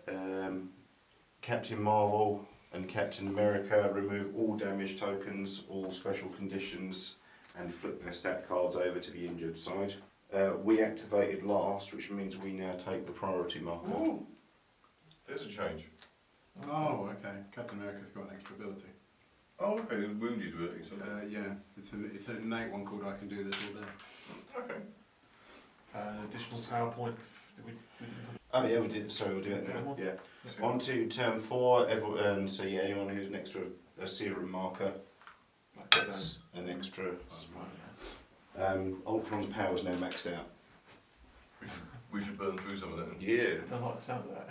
Okay. Captain Marvel And Captain America, remove all damage tokens, all special conditions, and flip their stat cards over to the injured side. We activated last, which means we now take the priority marker. Ooh, there's a change. Oh, okay. Captain America's got an extra ability. Oh, okay, the wounded ability. So. Yeah, it's an innate one called I can do this all day. Okay. Additional PowerPoint. Did we didn't Oh yeah, we did. Sorry, we'll do it now. Yeah. So, On to turn 4. Everyone, so yeah, anyone who's next to a serum marker put gets an extra. that? Ultron's power's now maxed out. we should burn through some of that. Yeah. I don't like the sound of that.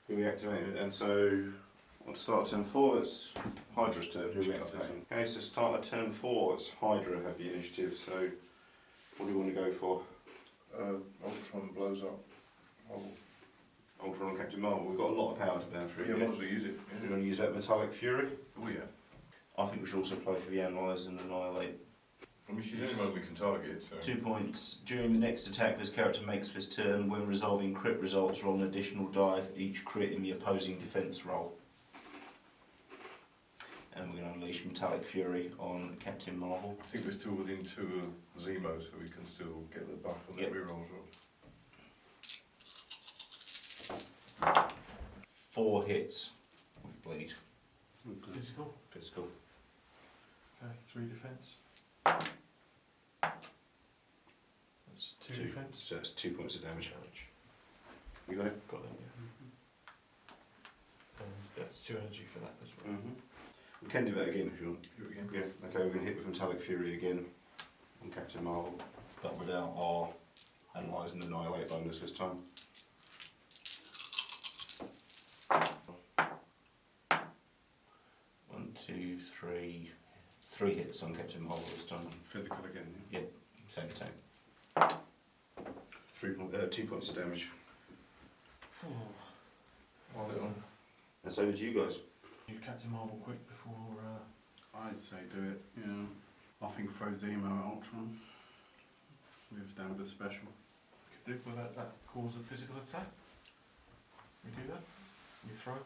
Who we activated, and so on start turn 4, it's Hydra's turn. Who we activating? Okay, so start of turn 4, it's Hydra have the initiative. So what do you want to go for? Ultron blows up. Ultron and Captain Marvel. We've got a lot of power to burn through. Yeah, might as well use it. We're going to use that Metallic Fury. Oh yeah. I think we should also play for the Analyze and Annihilate. I mean, she's anyone we can target. So. 2 points. During the next attack this character makes this turn, when resolving crit results, roll an additional die for each crit in the opposing defence roll. And we're going to unleash Metallic Fury on Captain Marvel. I think we're still within 2 of ZEMO, so we can still get the buff on Yep. that reroll as well. 4 hits with bleed. Physical. Physical. Okay, 3 defence. That's 2 2. defence. So that's 2 points of damage. You got it? Got them, yeah. And that's 2 energy for that as well. We can do that again if you want. Do it again. Yeah. Okay, we're going to hit with Metallic Fury again on Captain Marvel, but without our Analyze and Annihilate bonus this time. One, two, three. 3 hits on Captain Marvel this time. Physical again. Yeah. Same attack. 2 points of damage. While they're on. And so did you guys. You Captain Marvel quick before. I'd say do it. Yeah. I think throw ZEMO at Ultron with Danvers special. Could do without that cause a physical attack. We do that. You throw.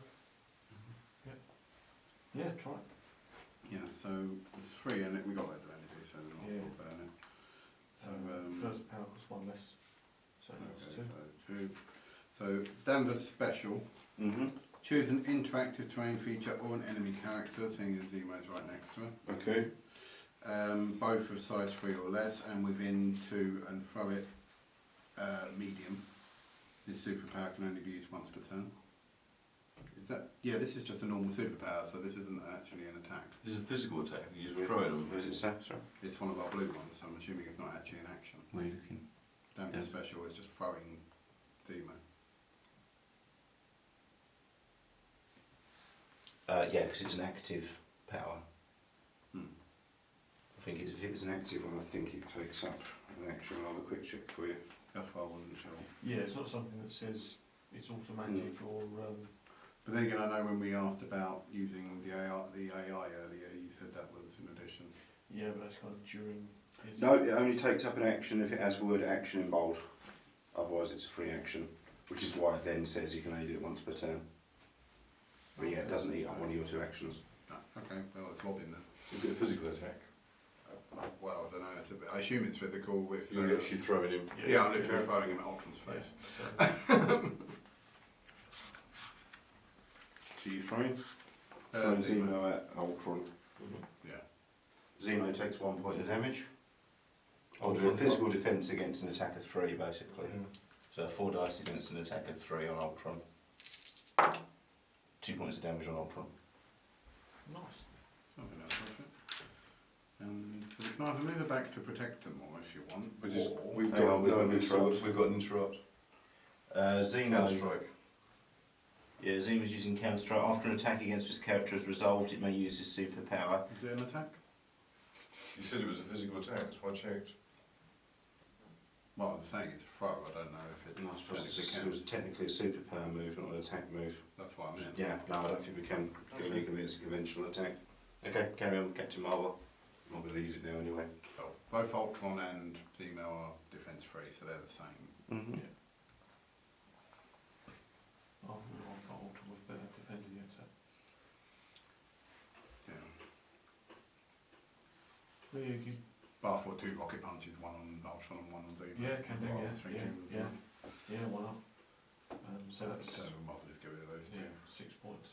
Yeah, try it. Yeah. So it's 3 and we got loads of energy, so they're not Yeah. all burning. So first power costs 1 less. So that's okay, 2. so 2. So Danvers special. Choose an interactive terrain feature or an enemy character, seeing as ZEMO's right next to it. Okay. Both of size 3 or less, and within 2, and throw it medium. This superpower can only be used once per turn. Is that? Yeah, this is just a normal superpower, so this isn't actually an attack. This is a physical attack. You just throw it them. What does it say? Sorry. It's one of our blue ones, so I'm assuming it's not actually an action. Where are you looking? Danvers Yeah. special is just throwing ZEMO. Yeah, because it's an active power. Hmm. I think if it's an active one, I think it takes up an action. I'll have a quick check for you. That's why I wasn't sure. Yeah, it's not something that says it's automatic or. But then again, I know when we asked about using the AI earlier, you said that was an addition. Yeah, but that's kind of during. No, it only takes up an action if it has the word action in bold. Otherwise, it's a free action, which is why it then says you can only do it once per turn. But yeah, it doesn't eat up one of your 2 actions. Ah, okay, well, it's lobbing then. Is it a physical attack? Well, I don't know. It's a bit, I assume it's physical with. You're actually throwing him. Yeah, I'm literally throwing him at Ultron's face. So you throwing? Throwing ZEMO. ZEMO at Ultron. Yeah. ZEMO takes 1 point of damage. I'll do a physical defence against an attack of 3, basically. So 4 dice against an attack of 3 on Ultron. 2 points of damage on Ultron. Nice. I think that's worth it. So we can either move it back to protect them or if you want. We've Hang got on, we've got an interrupt. We've got an interrupt. ZEMO. Counter-strike. Yeah, Zemo's using counter-strike. After an attack against this character is resolved, it may use his superpower. Is it an attack? You said it was a physical attack, that's why I checked. Well, I'm saying it's a throw. I don't know if it's. I suppose technically it counts. was technically a superpower move, not an attack move. That's what I meant. Yeah, no, I don't think we can go any against a conventional attack. Okay, carry on, Captain Marvel. I'm not going to use it now anyway. Both Ultron and ZEMO are defense free, so they're the same. Mm-hmm. Bar for 2 rocket punches, one on Ultron and one on ZEMO. Yeah, can do, Well, yeah, 3 yeah, humans, yeah. one. Yeah, why not? So that's So we might as well just go with those two. 6 points.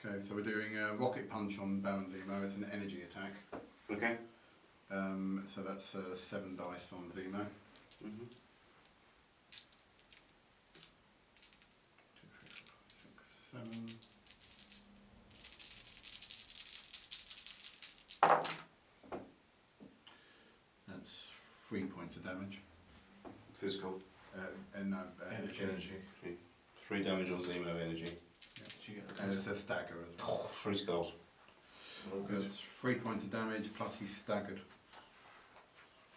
Okay, so we're doing a rocket punch on Baron ZEMO. It's an energy attack. Okay. So that's 7 dice on ZEMO. Mm-hmm. 2, 3, 4, 5, 6, 7. That's 3 points of damage. Physical. And Energy. energy. 3 damage on ZEMO energy. So you get And it's a stagger as well. 3 skulls. That's 3 points of damage plus he's staggered.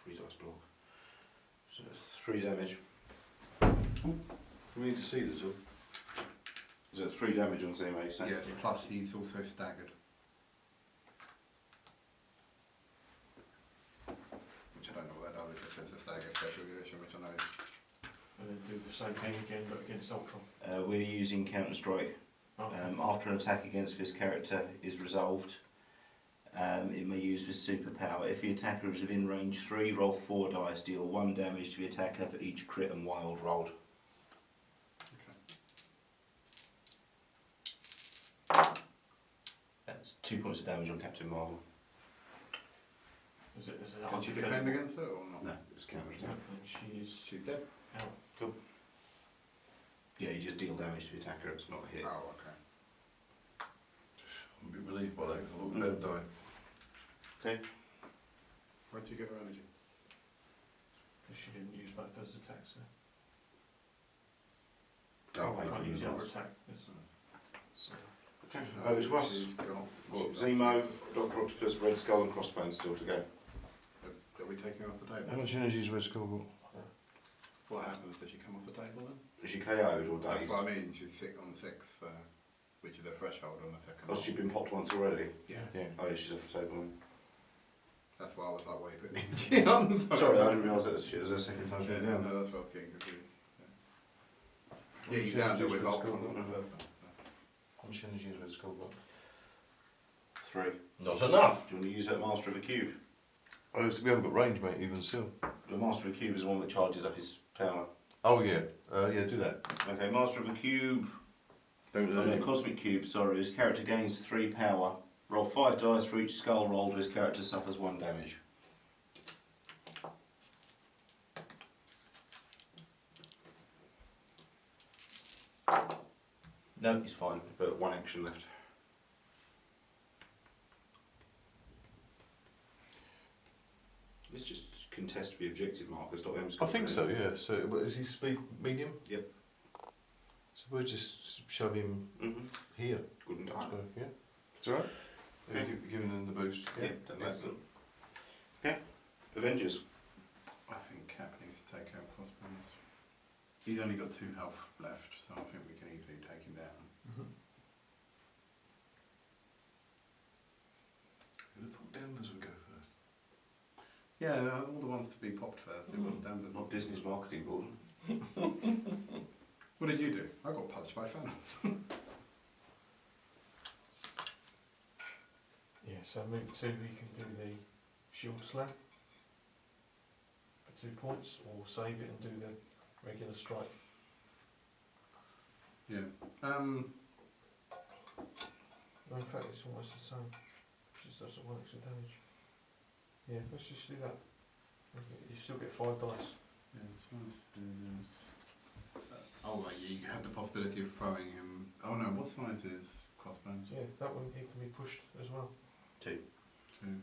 3 dice block. So 3 damage. We need to see this all. Is it 3 damage on ZEMO? You say? Yes, plus he's also staggered. Which I don't know what that does, it just says the stagger special edition, which I know is. and then do the same thing again, but against Ultron. We're using Counter-Strike. Okay. After an attack against this character is resolved, it may use with superpower. If the attacker is within range 3, roll 4 dice, deal 1 damage to the attacker for each crit and wild rolled. That's 2 points of damage on Captain Marvel. Is it Can she defend against it or not? No, it's counter-attack. And she is She's dead. out. Yeah, you just deal damage to the attacker, it's not a hit. Oh, okay. I'm a bit relieved by that because I thought we'd die. Okay. Where'd you get her energy? Because she didn't use both those attacks. So. Oh, I can't use the other dice. attack. So, Okay, over to us. She's gone. Well, She's ZEMO, off. Dr. Octopus, Red Skull and Crossbones still to go. Are we taking her off the table? How much energy is Red Skull got? What happens? Does she come off the table then? Is she KO'd or That's dazed? what I mean. She's 6 on 6, which is a threshold on the second. Oh, roll. she's been popped once already? Yeah. Yeah. Oh yeah, she's off the table then. That's why I was like, why are you putting energy on? Sorry, I didn't realise that was the second time she Yeah, went down. no, that's what I was getting confused. Yeah, you down there with Ultron on the first one. How much energy has Red Skull got? 3. Not enough! Do you want to use that Master of the Cube? Oh, so we haven't got range, mate, even still. The Master of the Cube is the one that charges up his power. Oh, yeah. Yeah, do that. Okay, Master of the Cube. Don't Oh, no, Cosmic Cube, sorry. His character gains 3 power. Roll 5 dice for each skull rolled, his character suffers 1 damage. No, he's fine, but 1 action left. Let's just contest the objective marker, stop him. I think so, yeah. So, what, is he speed medium? Yep. So we'll just shove him Mm-hmm. here. Good and So, time. yeah. It's alright? Okay. Giving him the boost. Yeah, excellent. Okay, Avengers. I think Cap needs to take out Crossbones. He's only got 2 health left, so I think we can easily take him down. Who'd have thought Danvers would go first? Yeah, all the ones to be popped first. It wasn't Danvers. Not Disney's marketing bulletin. What did you do? I got punched by Thanos. yeah, so move 2, we can do the shield slam for 2 points, or save it and do the regular strike. Yeah. No, in fact, it's almost the same. It just does 1 extra damage. Yeah, let's just do that. You still get 5 dice. Oh, right, you have the possibility of throwing him. Oh no, what size is Crossbones? Yeah, that one it can be pushed as well. 2. 2. You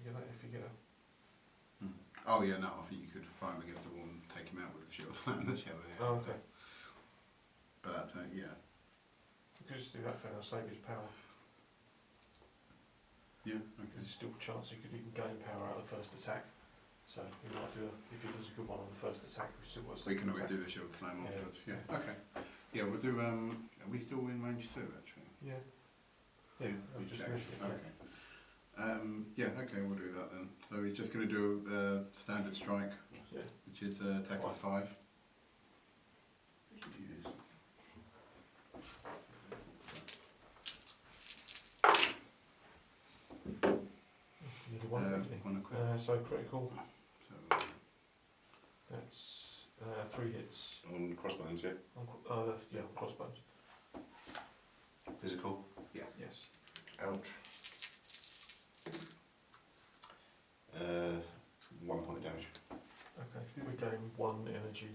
get that if you get a. Oh yeah, no, I think you could throw him against the wall and take him out with a shield slam. That's yeah. Oh, okay. But that's yeah. You could just do that for now, save his power. Yeah. Okay. There's still a chance he could even gain power out of the first attack. So he might do if he does a good one on the first attack, we still got a So we second can always attack. do the shield slam Yeah. afterwards. Yeah. Okay. Yeah, we'll do. Are we still in range 2 actually? Yeah. Yeah, we just Okay. mentioned it. Okay. Yeah. Okay, we'll do that then. So he's just going to do a standard strike, Yeah. which is attack of 5. You can do this. You do one. So critical, So, that's 3 hits. On crossbones, yeah. Yeah, crossbones. Physical. Yes. Ouch. 1 point of damage. Okay. We gain 1 energy.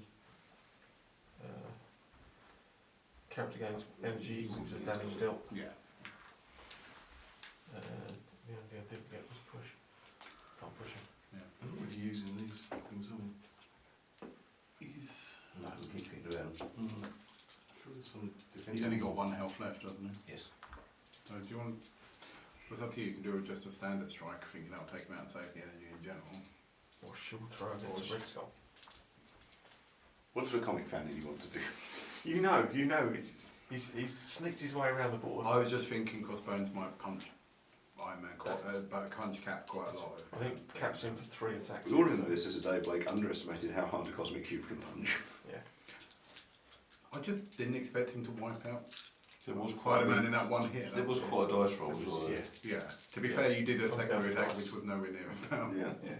Character gains energy equals the damage dealt. yeah. And the only thing I didn't get was push. Can't push him. I'm not really using these things, are we? No, we keep thinking about them. Sure, there's some defense. He's only got 1 health left, doesn't he? Yes. So do you want? Well, it's up to you. You can do just a standard strike, thinking that'll take him out and save the energy in general. Or shield throw against Red Skull. What sort of comic fan did you want to do? You know, he's sneaked his way around the board. I was just thinking Crossbones might punch Iron Man, but punch Cap quite a lot. I think Cap's in for 3 attacks. We all remember this as a day Blake underestimated how hard a cosmic cube can punch. Yeah. I just didn't expect him to wipe out There was quite Spider-Man in that 1 hit. There was quite a dice roll as well. Yeah. Yeah. To be fair, you did a secondary attack which was nowhere near a foul. Yeah. Yeah.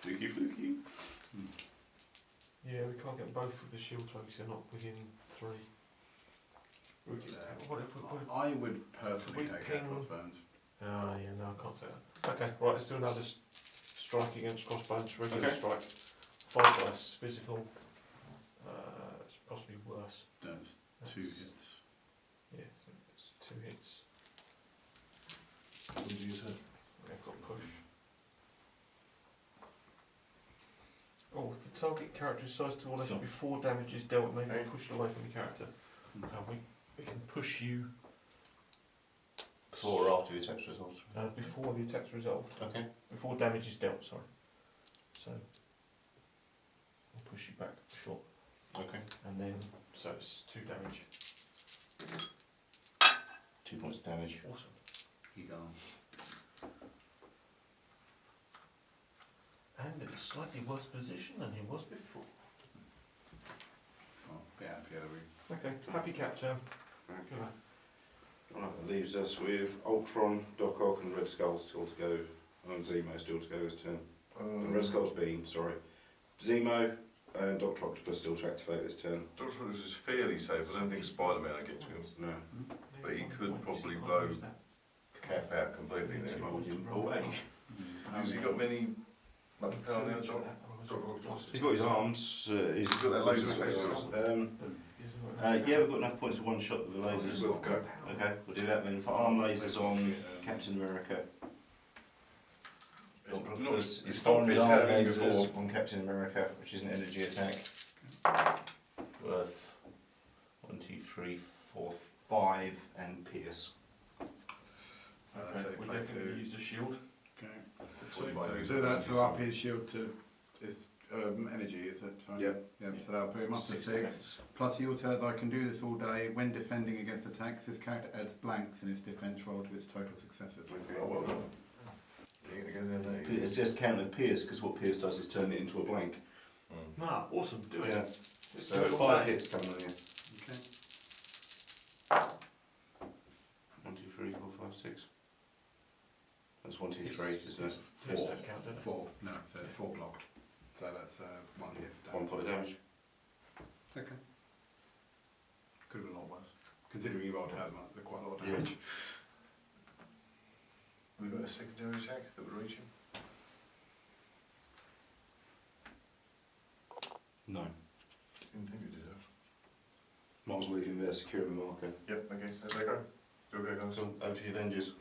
Fluky, fluky. Yeah, we can't get both with the shield throw because they're not within 3. I would personally We take ping- out Crossbones. Oh, yeah, no, I can't say that. Okay, right, let's do another strike against crossbones, regular Okay. strike. 5 dice, physical. It's possibly worse. That's 2 That's- hits. Yeah, so it's 2 hits. What did you say? I've got push. Oh, if the target character is sized to or less Sure. before damage is dealt, it may be Okay. pushed away from the character. We can push you Before or after the attack's result? before the attack's resolved. Okay. Before damage is dealt, sorry. So, we'll push you back short. Okay. And then, so it's 2 damage. 2 points of damage. Awesome. He gone. And in a slightly worse position than he was before. Oh, be happy that we. Okay, happy captain. Okay. Right, that leaves us with Ultron, Doc Ock and Red Skull still to go, and ZEMO still to go his turn. And Red Skull's been, sorry. ZEMO and Dr. Octopus still to activate this turn. Dr. Octopus is fairly safe. I don't think Spider-Man will get to him. No. But he could probably blow Cap out completely then. Has he got many much power now, Dr. Octopus? He's got his arms, He's got that laser lasers. Yeah, we've got enough points for 1 shot with the lasers. We'll go. Okay, we'll do that then. For arm lasers on Captain America. It's Dr. not- Octopus it's is not firing his been arm happening lasers before. on Captain America, which is an energy attack. Worth 1, 2, 3, 4, 5 and pierce. Okay, So we play definitely 2. use the shield. Okay. So that to up his shield to his energy, is it? Sorry. Yep. Yep. So that'll put him up to 6. defense. Plus he also says I can do this all day. When defending against attacks, this character adds blanks in his defense roll to his total successes. Okay. Oh, well done. You're going to go down there. It says counter pierce because what pierce does is turn it into a blank. Nah, awesome, do it. Yeah. Let's So do it all 5 day. hits coming on here. Okay. 1, 2, 3, 4, 5, 6. That's 1, 2, 3, isn't it? Yes, 4. don't count, don't it? 4. No, so 4 blocked. So that's 1 hit. 1 point of damage. Okay. Could have been a lot worse. Considering you rolled out quite a lot of Yeah. damage. We've got a secondary attack that would reach him. No. Didn't think we did that. Miles leaving there, securing the marker. Yep, okay, there they go. Go, go, go. So, over to the Avengers.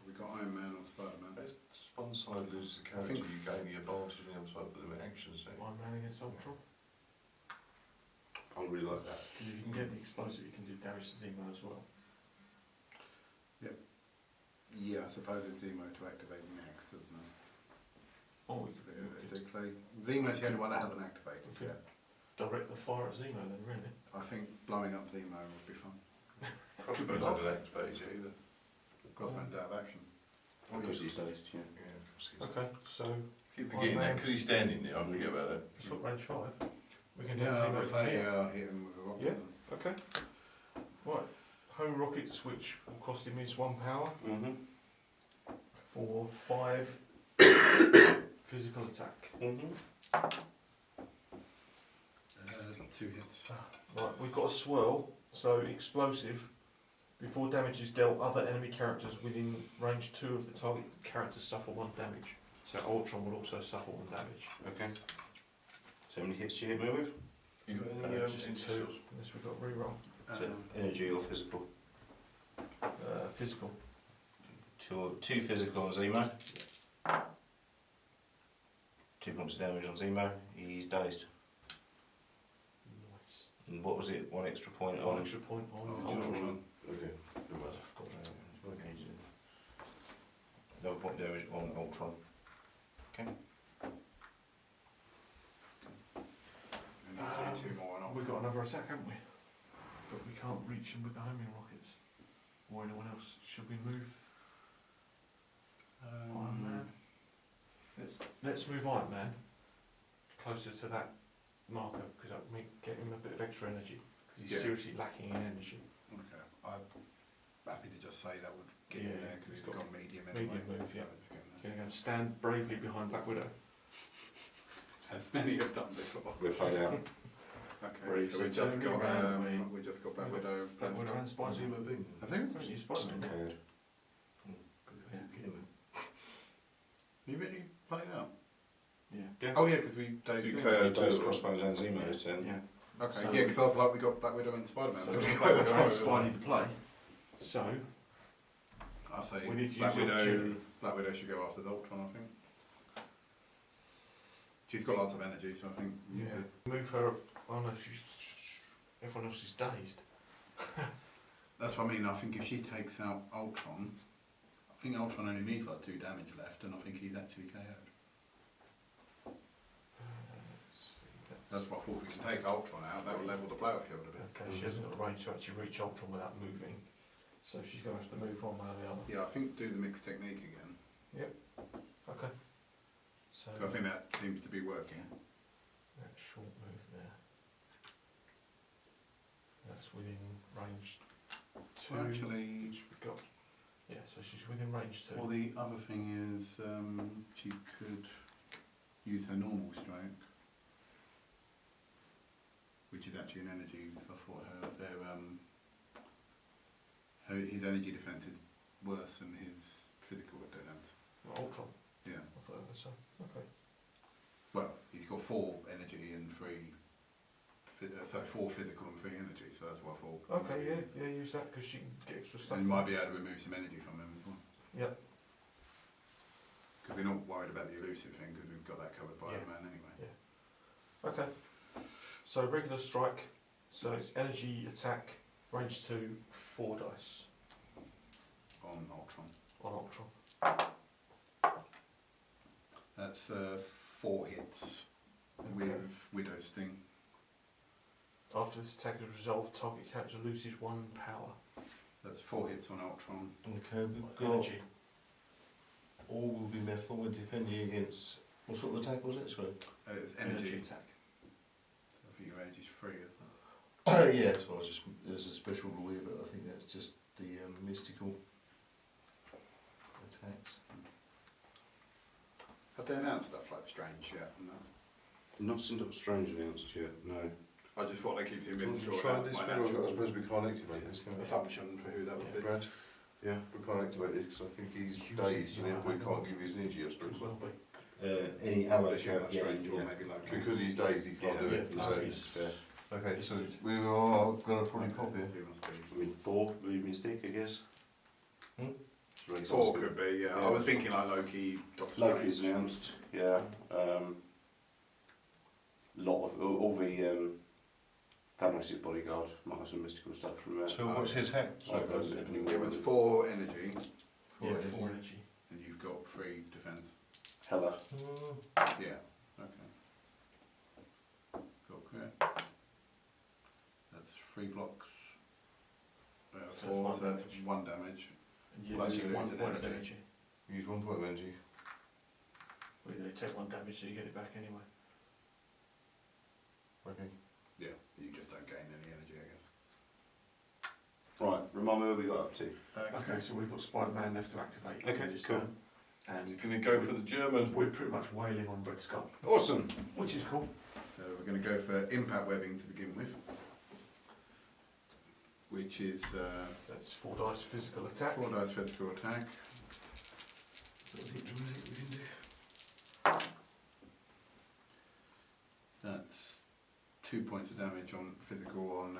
We got Iron Man or Spider-Man. Let's one side loses the character, think- you gain the advantage, and the other side put them in action, so. One man against Ultron. I really like that. Because if you can get the explosive, you can do damage to ZEMO as well. Yeah, I suppose it's Zemo to activate next, doesn't it? Or we could Realistically. Zemo's the only one that hasn't activated Okay. yet. direct the fire at ZEMO then, really. I think blowing up Zemo would be fun. Crossbones don't activate it either. Crossbone's out of action. Because these days, yeah. Yeah. Okay, so Keep forgetting that, because he's standing there, I forget about it. short range 5. We can do Yeah, ZEMO I'll from say here. hit him with a rocket. Yeah. Okay. Right. Home rockets, which will cost him his 1 power. Mm-hmm. for 5 physical attack. Mm-hmm. 2 hits. Right, we've got a swirl, so explosive. Before damage is dealt, other enemy characters within range 2 of the target characters suffer 1 damage. So Ultron will also suffer 1 damage. Okay. So how many hits do you hit me with? You got any Just 2, insues? unless we've got reroll. So energy or physical? Physical. 2 physical on ZEMO. 2 points of damage on ZEMO. He's dazed. Nice. And what was it? 1 extra point 1 on extra point on Ultron. Ultron. Okay. Otherwise I've got no point damage on Ultron. Okay. We need to do 2 more on We've got another attack, haven't we? But we can't reach him with the homing rockets. Or anyone else. Should we move Iron Man? Let's move Iron Man closer to that marker, because that will get him a bit of extra energy. Because he's Yeah. seriously lacking in energy. Okay. I'm happy to just say that would get him Yeah, there because he's he's got got medium anyway. medium move, yeah. Just get him You're going to stand bravely behind Black Widow. there. As many have done before. We'll find out. Okay. Brave, So we so just turn got around, mate. we just got Black We've Widow. Black Widow and Spider-Man. ZEMO big. I think. Haven't you Just Spider-Man? occurred. You really played out? Yeah. Oh yeah, because we Daisy. You Okay, KO'd both two. Crossbones and ZEMO's turn. Yeah. Okay. So- Yeah, because I was like, we got Black Widow and Spider-Man. So still to we've go. got That's Widow why and we were like- Spidey to play. So I say we need to Black use the Widow. opportunity. Black Widow should go after the Ultron, I think. She's got lots of energy, so I think. we need Yeah. to- Move her. Oh no, everyone else is dazed. That's what I mean. I think if she takes out Ultron, I think Ultron only needs like 2 damage left, and I think he's actually KO'd. That's what I thought. We can take Ultron out. That will level the blow field a bit. Okay, she hasn't got the range to actually reach Ultron without moving. So she's going to have to move one way or the other. Yeah, I think do the mixed technique again. Okay. So So I think that seems to be working. that short move there. That's within range 2. Well, actually, Which we've got. Yeah, so she's within range 2. well, the other thing is she could use her normal strike, which is actually an energy. Because I thought his energy defense is worse than his physical defense. Ultron. Yeah. I thought it was so. Okay. Well, he's got 4 energy and 3. So 4 physical and 3 energy. So that's what I thought. Okay, yeah, use that because she can get extra stuff. And you might be able to remove some energy from him as well. Yep. Because we're not worried about the elusive thing because we've got that covered by Yeah. Iron Man anyway. Okay. So regular strike. So it's energy attack, range 2, 4 dice On Ultron. on Ultron. That's 4 hits Okay. with Widow Sting. After this attack is resolved, target character loses 1 power. That's 4 hits on Ultron. Okay, we've got Energy. all will be metal when defending against. What sort of attack was it? Sorry. It's energy. attack. So I think your energy's free, isn't it? Yes, well, just there's a special rule here, but I think that's just the mystical attacks. Have they announced stuff like Strange yet? No. Not since Doctor Strange announced yet, no. I just thought they keep saying Do you want mystical. to try That's this my one? I natural suppose we can't activate this, can we? assumption for who that would be. Brad, Yeah. we can't activate this because I think he's Use dazed it, and therefore he yeah, can't give his energy, I suppose. Could well be. Any I would ally assume that's character, Strange or yeah. maybe Loki. Because he's dazed, he can't Yeah, do it. Yeah, So, he's fair. okay, so we are going to probably pop here. He must be. I mean, 4, leave me stick, I guess. Hmm? It's really 4 possible. could be, yeah. Yeah. I was thinking like Loki, Doctor Loki's Strange. announced, yeah. Lot of all the Thanos' bodyguard might have some mystical stuff from there. So what's his attack? I don't know if anyone It was would- 4 energy, Yeah, 4 energy. and you've got 3 defense. Hella. Yeah. Okay. Got clear. That's 3 blocks. So it's 4, one so that's damage. 1 damage. And you Plus lose you lose 1 an point of energy. energy. Use 1 point of energy. Well, they take 1 damage, so you get it back anyway. Okay. Yeah. You just don't gain any energy, I guess. Right, remind me where we got up to. Okay, so we've got Spider-Man left to activate. Okay, this cool. time. He's going to go for the German. We're pretty much wailing on Red Skull, Awesome. which is cool. So we're going to go for impact webbing to begin with, which is So it's 4 dice physical attack. 4 dice physical attack. That's 2 points of damage on physical on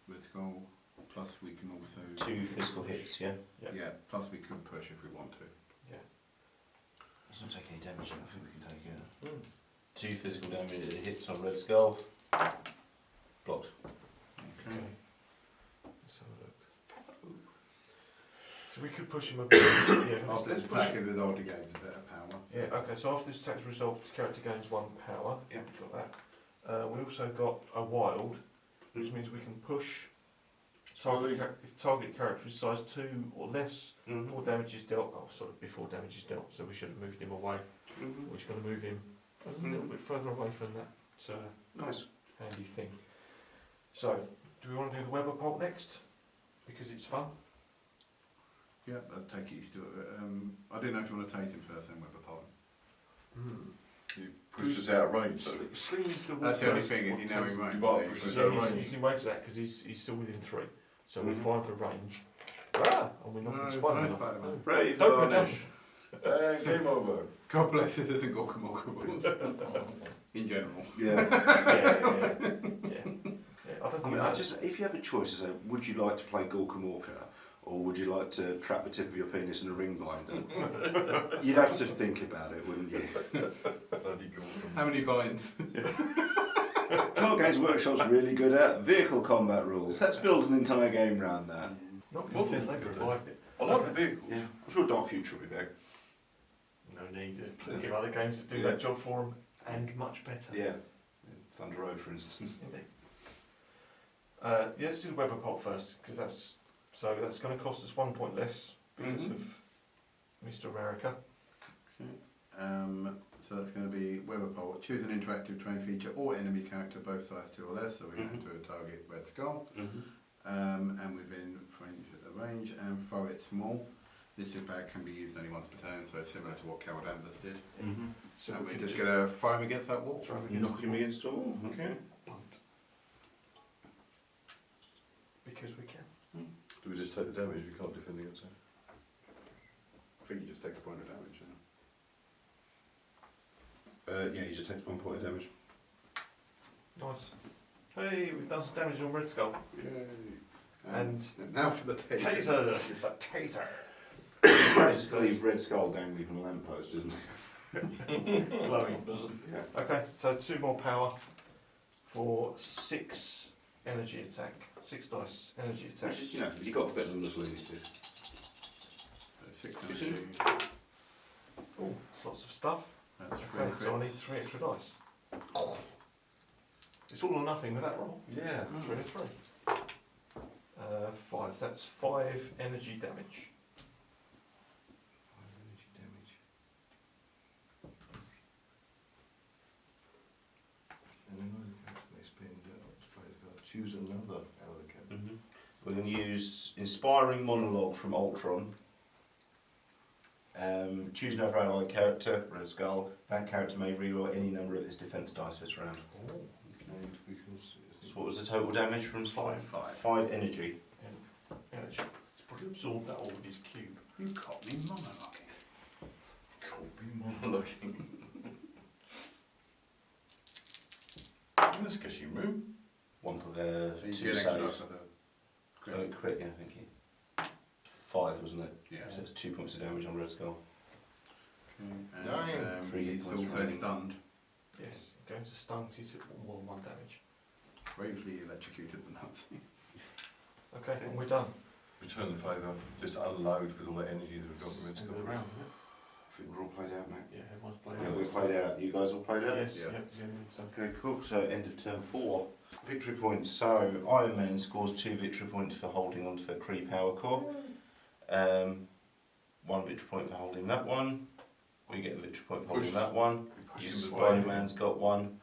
Red Skull, plus we can also 2 physical hits, yeah? yeah, plus we could push if we want to. Doesn't take any damage, I think we can take it. 2 physical damage hits on Red Skull. Blocked. Okay. Let's have a look. So we could push him a bit. Yeah, After let's this push attack him. is resolved, he gains a bit of power. Yeah, okay, so after this attack is resolved, this character gains 1 power. Yeah. We've got that. We also got a wild, which means we can push if target character is size 2 or less, 4 damage is dealt. Oh, sorry, before damage is dealt, so we should have moved him away. We're just going to move him a little bit further away from that Nice. handy thing. So, do we want to do the Weber Pulp next? Because it's fun. Yeah, I'd take it still. I don't know if you want to take him first then Weber Pulp. He pushes out of range. So. Sling into the wall That's the only first. thing, is he now in range? You might so push you his put- out Yeah, range. he's in range of that because he's still within 3. So we're Mhm. fine for range. Ah! And we're not No, Spider-Man. no Spider-Man. No. Brave Don't go Varnish. And game over. God bless this isn't Gorkamorka in general. Yeah. I don't I mean, think if you have a choice, as would you like to play Gorkamorka, or would you like to trap the tip of your penis in a ring binder? You'd have to think about it, wouldn't you? Bloody Gorkum. How many binds? Card Games Workshop's really good at vehicle combat rules. Let's build an entire game around that. not Models content, are they've good, though. revived it. I like the vehicles. Yeah, I'm sure Dark Future will be back. No need. There's plenty of other games that do that job for them, and much better. Yeah, Thunder Road, for instance. Indeed. Let's do the Weber Pulp first, because that's going to cost us 1 point less because Mhm. of Mr. America. So that's going to be Weber Pole. Choose an interactive terrain feature or enemy character, both size 2 or less, so we have to target Red Skull. And within range and throw it small. This bag can be used only once per turn, so it's similar to what Carol Danvers did. So And we we're can just do- going to throw him against that wall. throw him against Knock him against the wall. Okay. Punt. Because we can. Do we just take the damage? We can't defend against it. I think he just takes a point of damage. Yeah, he just takes 1 point of damage. Nice. Hey, we've done some damage on Red Skull. Yay. And now for the taser. taser! The taser! Just leave Red Skull dangling from a lamppost, isn't it? Glowing. Yeah. Okay, so 2 more power for 6 energy attack. 6 dice energy attack. Which is, you know, you got a bit of them as limited. 6 Is energy. Oh, it's lots of stuff. That's Okay, so I need 3 extra dice. It's all or nothing with that roll. Yeah. 3 and 3. 5. That's 5 energy damage. Energy damage. And another character may spend player's card. Choose another allied character. We're going to use Inspiring Monologue from ULTRON. Choose another allied character, Red Skull. That character may reroll any number of its defense dice this round. And because So what was the total damage from 5 5 energy? energy. It's probably absorbed that all with his cube. You caught me monologuing. can't be monologuing. In this case, you move. 1 for So you 2 get extra dice saves. for the Crit, yeah, thank you. 5, wasn't it? Yeah. So it's 2 points of damage on Red Skull. And Nine. 3 he's points also remaining. stunned. Yes, going to stun you to more than 1 damage. Bravely electrocuted the Nazi. Okay, and we're done. Return the favour. Just unload with all the energy that we've got from Red End Skull. of the round, isn't it? I think we're all played out, mate. Yeah, everyone's played. Yeah, we've played out. You guys all played out? Yes, Yeah. yeah, so. Okay, cool. So end of turn 4. Victory points. So Iron Man scores 2 victory points for holding onto the Kree power core. 1 victory point for holding that one. We get a victory point for holding Push. that one. Push Your him as well. Spider-Man's got 1.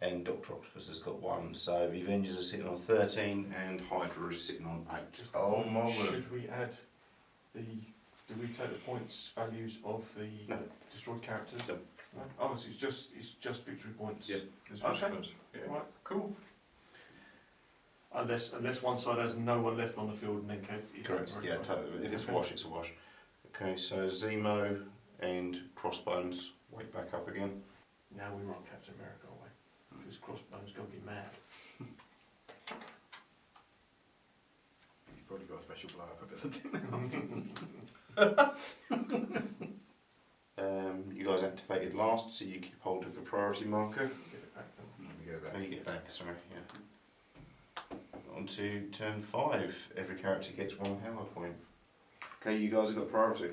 And Dr. Octopus has got 1. So the Avengers are sitting on 13 and Hydra is sitting on 8. Oh my word. Should we add the Do we take the points values of the No. destroyed characters? No. No? Oh, so it's just victory points. Yeah. There's Okay. measurements. Yeah. Right. Cool. Unless one side has no one left on the field, and then case it's Correct. Yeah, totally. If it's a wash, it's a wash. Okay, so ZEMO and CROSSBONES, weight back up again. Now we run Captain America away because Crossbones gonna be mad. He's probably got a special blow up ability. You guys activated last, so you keep hold of the priority marker. Get it back then. Let me go back. Oh, you get back, sorry, yeah. On to turn 5. Every character gets 1 power point. Okay, you guys have got priority.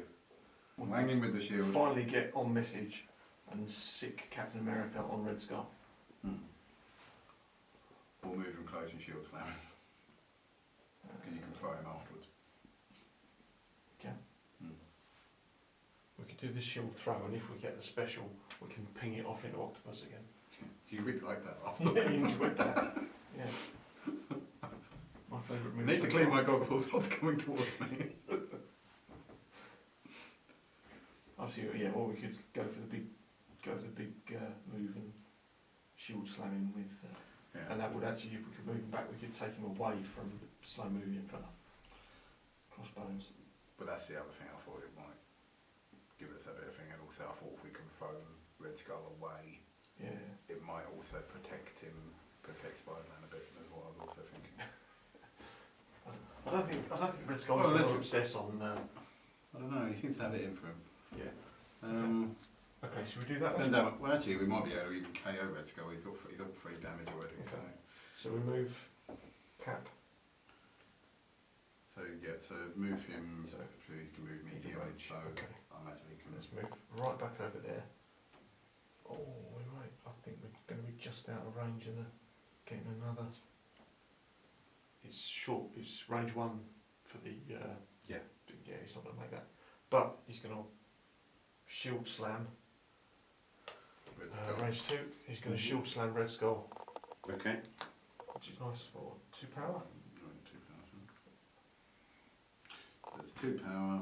I'm hanging with the shield. Finally get on message and sick Captain America on Red Skull. Or move him close and shield slam him. Because you can throw him afterwards. We could do the shield throw, and if we get the special, we can ping it off into Octopus again. You really like that last Yeah, time. you enjoyed that. Yeah. My favourite I move. need to so clean far. my goggles, what's coming towards me. Obviously, yeah. Or we could go for the big move and shield slam him with, Yeah. and that would actually, if we could move him back, we could take him away from the slow moving fella. Crossbones. But that's the other thing, I thought it might give us a bit of thing, and also I thought if we can throw Red Skull away, Yeah. it might also protect Spider-Man a bit, as what I was also thinking. I don't think Red Skull Well, is let's- going to obsess on. I don't know, he seems to have it in for him. Yeah. Okay, should we do that? and Then? well, actually, we might be able to even KO Red Skull, he's got 3 damage already, Okay. So we move Cap. so move him, So- so he can move medium, range. so Okay. I imagine he can. Let's move right back over there. Oh, we might. I think we're going to be just out of range of getting another. It's short. It's range 1 for the. Yeah. Yeah, he's not going to make that. But he's going to shield slam. Red Skull. Range 2. He's going to shield slam Red Skull, Okay. which is nice for 2 power. Right, 2 power. That's 2 power,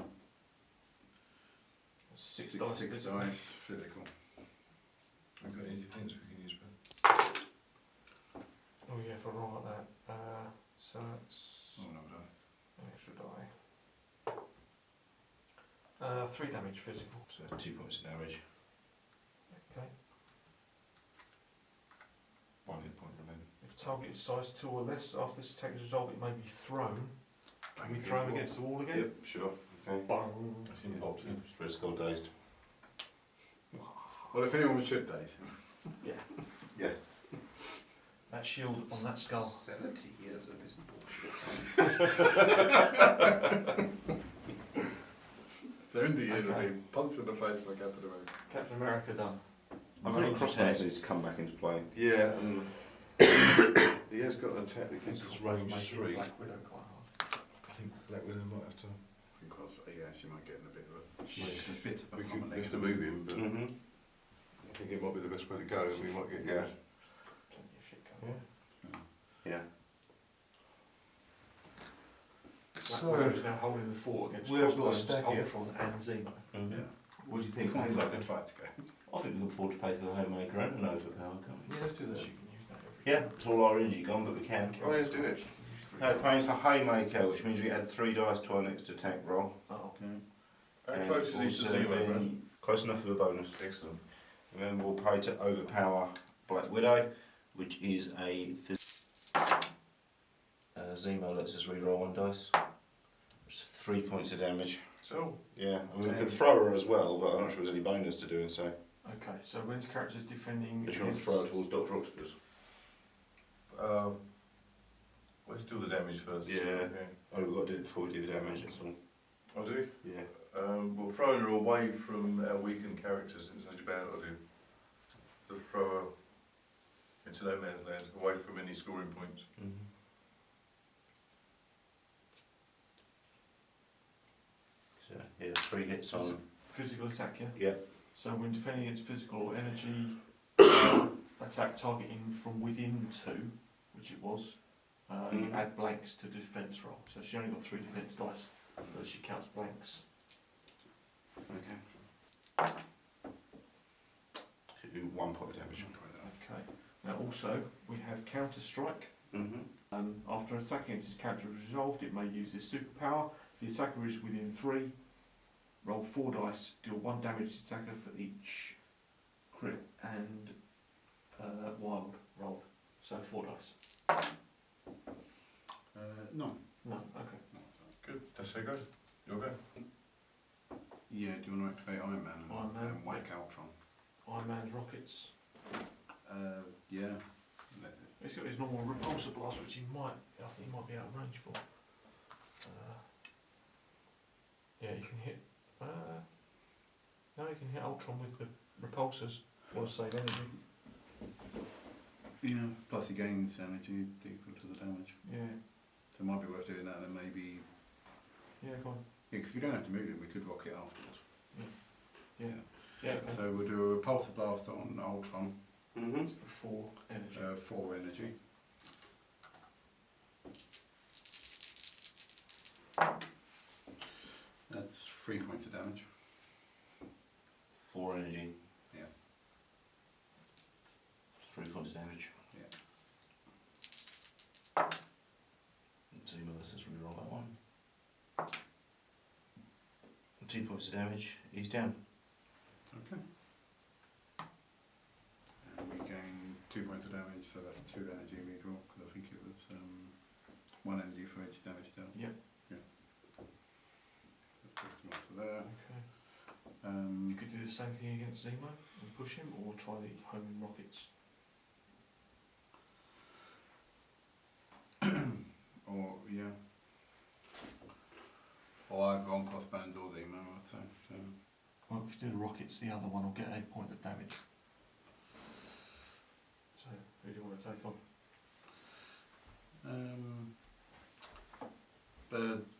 6 dice. 6 isn't it? dice, physical. We've got any defence we can use for. Oh yeah, if I roll like that. So that's Oh, no, die. an extra die. 3 damage physical. So 2 points of damage. Okay. 1 hit point remaining. If target is size 2 or less, after this attack is resolved, it may be thrown. Can we Bang throw him the against the wall again? Yep, sure. Okay. Bang. I think popped in. Red Skull dazed. Well, if anyone should daze him. Yeah. Yeah. That shield on that skull. 70 years of this bullshit. So in the end, Okay. it'll be punch in the face like Captain America. Captain America done. I think CROSSBONES needs to come back into play. Yeah, and he has got an attack defence Think is range making 3. Black Widow quite hard. I think Black Widow might have to. I think yeah, she might get in a bit of a bit of a We common have to leg. move him, but Mm-hmm. I think it might be the best way to go, and we might get Yeah. Plenty of shit going on. Yeah. Black Widow's now holding the fort against we have got a Crossbones, stack here. Ultron and Zemo. Mm-hmm. Yeah. What do you He think? wants Haymaker? that good fight to go. I think we can afford to pay for the Homemaker and an overpower, can't we? Yeah, let's do She that. can use that every Yeah, it's all our energy gone, but we can. Oh, yeah, do it. She can use 3 No, paying for Haymaker, which means we add 3 dice to our next attack roll. Oh, How And close is he to also zero, then- Brad? Close enough for a bonus. Excellent. And then we'll pay to overpower Black Widow, which is a ZEMO lets us re-roll 1 dice. It's 3 points of damage. So, Yeah, I mean, we could throw her as well, but I'm not sure there's any bonus to doing so. okay. So when his character's defending, But you want to throw her towards Dr. Octopus. let's do the damage first. Yeah. Oh, we've got to do it before we do the damage, that's all. I'll do. Yeah. We're throwing her away from our weakened characters in such a bad idea. To throw her into no man's land, away from any scoring points. Mm-hmm. So, yeah, 3 hits on. physical attack, yeah? Yeah. So when defending against physical or energy attack targeting from within 2, which it was, you Mhm. add blanks to defence roll. So she only got 3 defence dice, but she counts blanks. Okay. To 1 point of damage. Okay. Now also, we have counter strike. After an attack against his character is resolved, it may use this superpower. If the attacker is within 3, roll 4 dice, deal 1 damage to the attacker for each crit and wild roll. So 4 dice. No. No, okay. Good, that's how you go. You'll go. Yeah, do you want to activate Iron Man Iron Man, and whack Ultron? Iron Man's rockets. Yeah. He's got his normal repulsor blast, which I think he might be out of range for. Yeah, you can hit. No, you can hit Ultron with the repulsors. Or save energy. Yeah, plus he gains energy equal to the damage. Yeah, So it might be worth doing that, then maybe... yeah, go on. Yeah, because we don't have to move it, we could rock it afterwards. Yeah, yeah, okay. So we'll do a repulsor blast on Ultron, It's for 4 energy. 4 energy. That's 3 points of damage. 4 energy. Yeah. 3 points of damage. Yeah. ZEMO, let's just reroll that one. 2 points of damage. He's down. Okay. And we gain 2 points of damage, so that's 2 energy we draw, because I think it was 1 energy for each damage done. Yep. Yeah. Let's push them up to there. Okay. You could do the same thing against ZEMO and push him, or try the homing rockets. Or, yeah. Or either on crossbones or ZEMO, I'd say. So. Well, if you do the rockets, the other one will get a point of damage. So, who do you want to take on?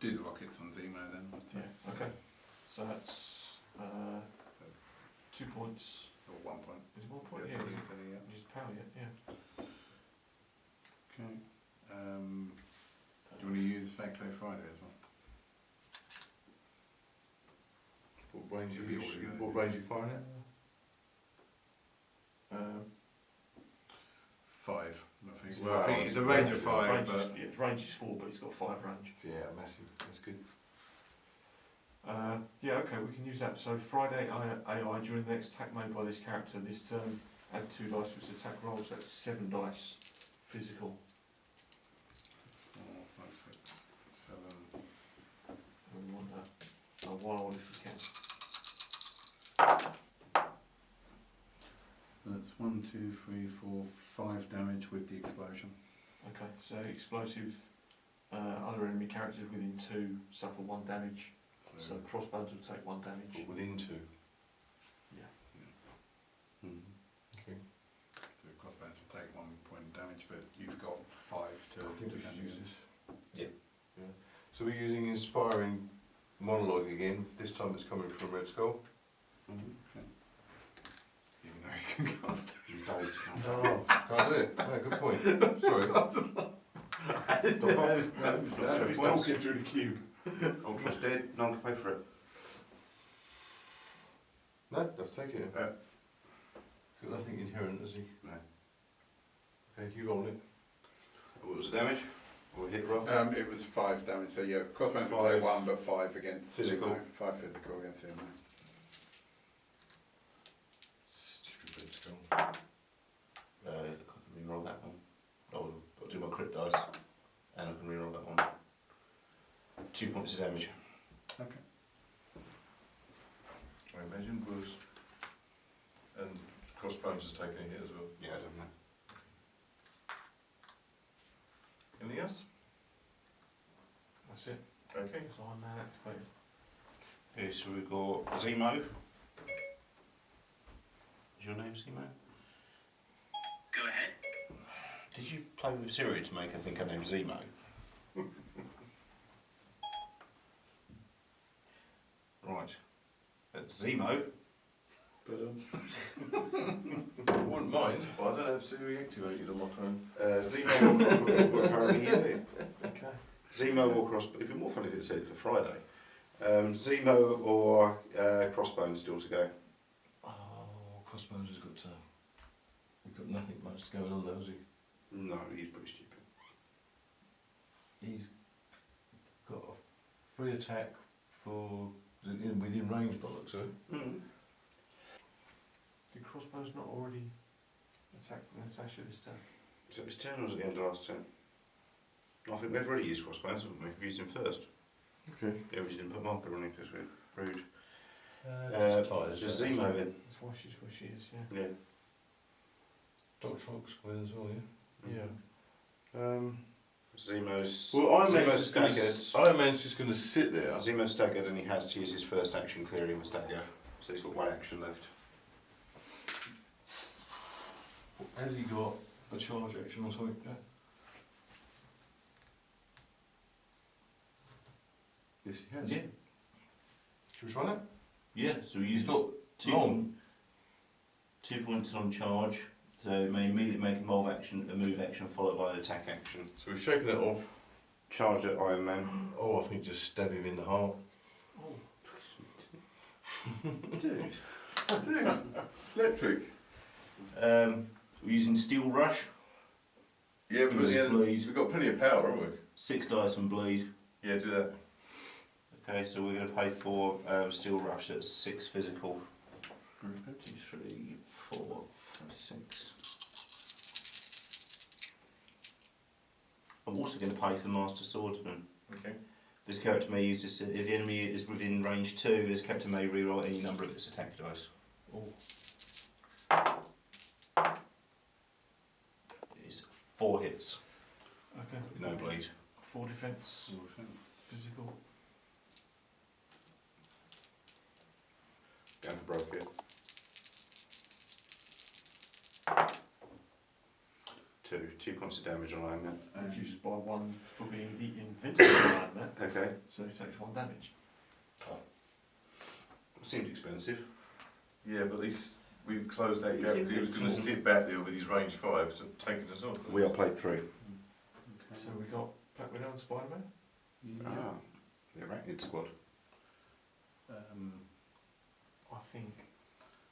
Do the rockets on ZEMO then, I'd say. Yeah, okay. So that's 2 points. Or 1 point. Is it 1 point? Yeah, Yeah, so yeah. yeah. Use power, yeah. Okay. Do you want to use Facto Friday as well? What range Should be all together. what range you firing at? 5, I think. Well, I think it's a range of 5, range but... is, yeah, its range is 4, but it's got 5 range. Yeah, massive. That's good. Yeah, okay, we can use that. So Friday AI during the next attack made by this character this turn, add 2 dice to its attack rolls. That's 7 dice physical. 4, 5, 6, 7. And we want a wild if we can. That's 1, 2, 3, 4, 5 damage with the explosion. Okay, so explosive. Other enemy characters within 2 suffer 1 damage. So crossbones will take 1 damage. But within 2. Yeah. Okay. So crossbones will take 1 point of damage, but you've got 5 to I think we should defend use against. this. Yeah. So we're using inspiring monologue again. This time it's coming from Red Skull. Even though he's going to cast. He's dazed. Oh, can't do it. No, good point. Sorry. So he's talking through the cube. Ultron's dead. No one can pay for it. No, let's take it. He's got nothing inherent, has he? No. Okay, you roll it. What was the damage? Or hit roll? It was 5 damage, so yeah, crossbones will 5 take 1, but 5 against physical. ZEMO. 5 physical against ZEMO. Stupid Red Skull. I can reroll that one. I'll do my crit dice, and I can reroll that one. 2 points of damage. Okay. I imagine was. And Crossbones has taken a hit as well. Yeah, I don't know. Anything else? That's it. Okay. So Iron Man activated. Okay, so we've got ZEMO. Is your name ZEMO? Go ahead. Did you play with Siri to make her think her name's ZEMO? Right. That's ZEMO. But I wouldn't mind, but I don't have Siri activated on my phone. ZEMO will currently in it. Okay. ZEMO will cross. It'd be more fun if it said for Friday. ZEMO or CROSSBONES still to go? Oh, CROSSBONES has got we've got nothing much going on there, has he? No, he's pretty stupid. He's got a free attack for within range bollocks, so. Did CROSSBONES not already attack Natasha this turn? So his turn was at the end of last turn. I think we've already used CROSSBONES, haven't we? We've used him first. Okay. Yeah, we just didn't put a marker on him because we're rude. Just tired. Just ZEMO then. That's why she's where she is, yeah. Yeah. Doctrox wins as well, yeah? ZEMO's. Well, Iron ZEMO's staggered. Iron Man's just going to sit there. ZEMO's staggered and he has to use his first action clearing the stagger. So he's got one action left. Has he got a charge action or something? Yeah. Yes, he has. Yeah. Should we try that? Yeah, so we He's use got long. 2 points on charge. So it may immediately make a move action, followed by an attack action. So we've shaken it off. Charge at Iron Man. Oh, I think just stab him in the heart. Dude. Dude, it's electric. We're using Steel Rush. Yeah, but Uses bleed. we've got plenty of power, haven't we? 6 dice and bleed. Yeah, do that. Okay, so we're going to pay for Steel Rush at 6 physical. 2, 3, 4, 5, 6. I'm also going to pay for Master Swordsman. Okay. This character may use this if the enemy is within range 2. This character may reroll any number of its attack dice. Oh. It's 4 hits, Okay. no bleed. 4 defence, physical. Going for broke here. 2 points of damage on Iron Man. Reduced by 1 for being the invincible Iron Man. Okay, So he takes 1 damage. seems expensive. Yeah, but at least we've closed that It gap. seems He was going to it's- sit back there with his range 5 to take us off. We are played through. So we got Black Widow and Spider-Man. Ah, the Arachnid Squad. I think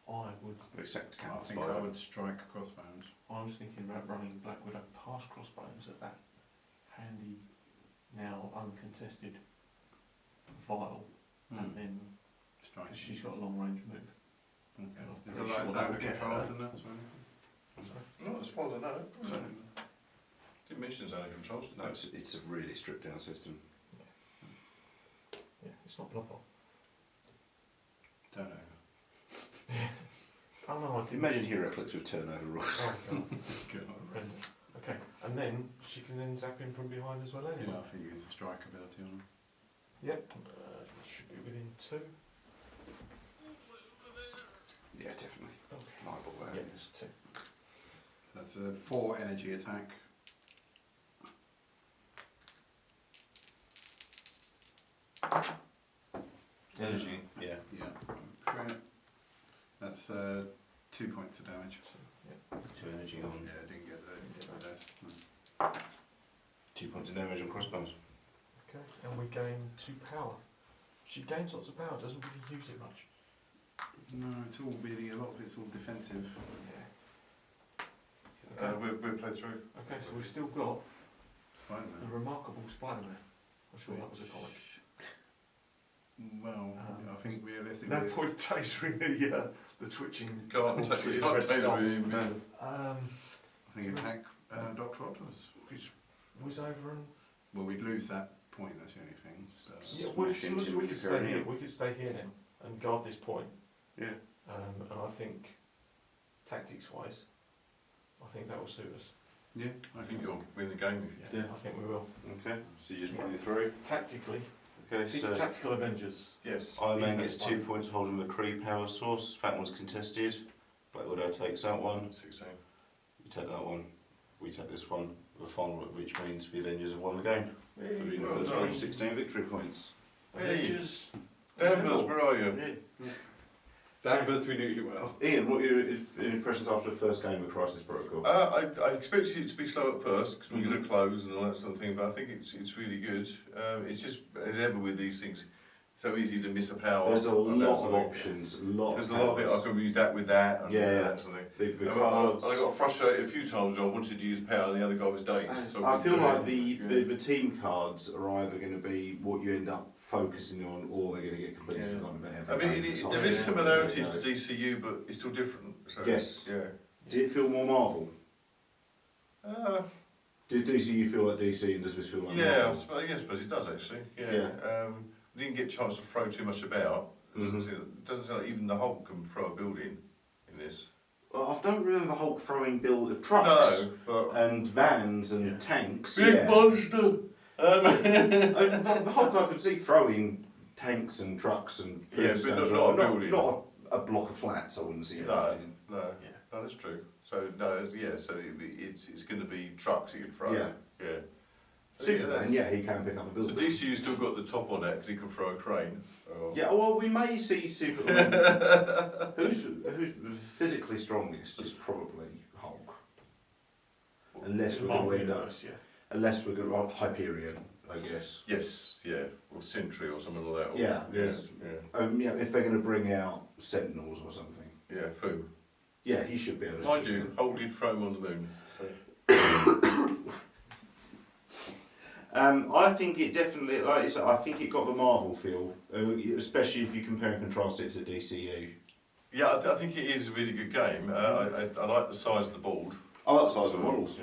I would. Except I Cat think I would strike CROSSBONES. I was thinking about running Black Widow past CROSSBONES at that handy, now uncontested vial, and then Strike. because she's got a long range move. Okay. I'm Is pretty there sure like that zone would of get control her. in that or anything? Sorry? Not as far as I know. No. Didn't mention zone of controls. No, it's a really stripped down system. Yeah, it's not block off. Turnover. Oh no, I didn't. Imagine Heraclix with turnover rules. Oh, God. Good. Horrendous. Okay, and then she can then zap him from behind as well Yeah, anyway. I think you use the strike ability on him. Yep. Should be within 2. Yeah, definitely. Okay. Eyeball there. Yeah, it's 2. That's a 4 energy attack. Energy. Yeah. Yeah. Okay. That's 2 points of damage. 2 energy on. Yeah, didn't get the rest. No. 2 points of damage on crossbones. Okay, and we gain 2 power. She gains lots of power, doesn't really use it much. No, it's all really, a lot of it's all defensive. Yeah. Okay. We're played through. Okay, so we've still got the Spider-Man. remarkable Spider-Man. I'm sure that was a comic. Well, I think realistically... No point tasering the twitching. Can't corpse take is can't red taser dot. him. I think attack Dr. Octopus. Which was over and... Well, we'd lose that point, that's the only thing. So. Yeah, we could stay here. We could stay here now and guard this point. Yeah. And I think, tactics-wise, I think that will suit us. Yeah, I think you'll win the game if you. Yeah. I think we will. Okay, so you just run through. Tactically, Okay, think so tactical Avengers. Yes. Iron Man Yeah, gets that's 2 fine. points holding the Kree power source. That one's contested. Black Widow takes that one. 16. You take that one. We take this one. The final, which means the Avengers have won the game. Hey, For well first done. 16 victory points. Hey. Avengers. Danvers, where are you? Danvers, we knew you well. Ian, what are your impressions after the first game of Crisis Protocol? I expected it to be slow at first because we're going to close and all that sort of thing, but I think it's really good. It's just, as ever with these things, so easy to miss a power. There's a and that lot sort of thing. options, a lot There's of a lot of it. I powers. can use that with that and Yeah. that sort of thing. The I cards. got frustrated a few times when I wanted to use a power and the other guy was dazed. So I feel like yeah. the team cards are either going to be what you end up focusing on, or they're going to get completely Yeah. forgotten about I every mean, game. there is similarities to DCU, but it's still different. So, Yes. Yeah. Did it feel more Marvel? Uh, Did DCU feel like DC and does this feel like yeah, Marvel? I suppose it does actually. Yeah. We didn't get a chance to throw too much about. Mhm. It doesn't sound like even the Hulk can throw a building in this. I don't remember Hulk throwing trucks No, but and vans and Yeah. tanks. big yeah. monster. The Hulk I could see throwing tanks and trucks and Yeah, food but stands, not a building. not a block of flats. I wouldn't see it. No. happening. No, Yeah. no, that's true. So no, yeah, so it's going to be trucks he can throw. Yeah. Yeah. So, Superman, yeah, he can pick up a So building. DCU still got the top on that because he can throw a crane. Oh. Yeah, well, we may see Superman. who's physically strongest is probably Hulk. Unless we're going to Marvel end up, universe, yeah. unless we're going to Hyperion, I guess. Yes, yeah, or Sentry or something like that. Or, Yeah, yeah, yes. yeah, Yeah, if they're going to bring out Sentinels or something. yeah. Fu. Yeah, he should be able to. Mind do you, that. Hulk did throw him on the moon. So. I think it definitely, like I said, I think it got the Marvel feel, especially if you compare and contrast it to DCU. Yeah, I think it is a really good game. I like the size of the board. I like the size of the models.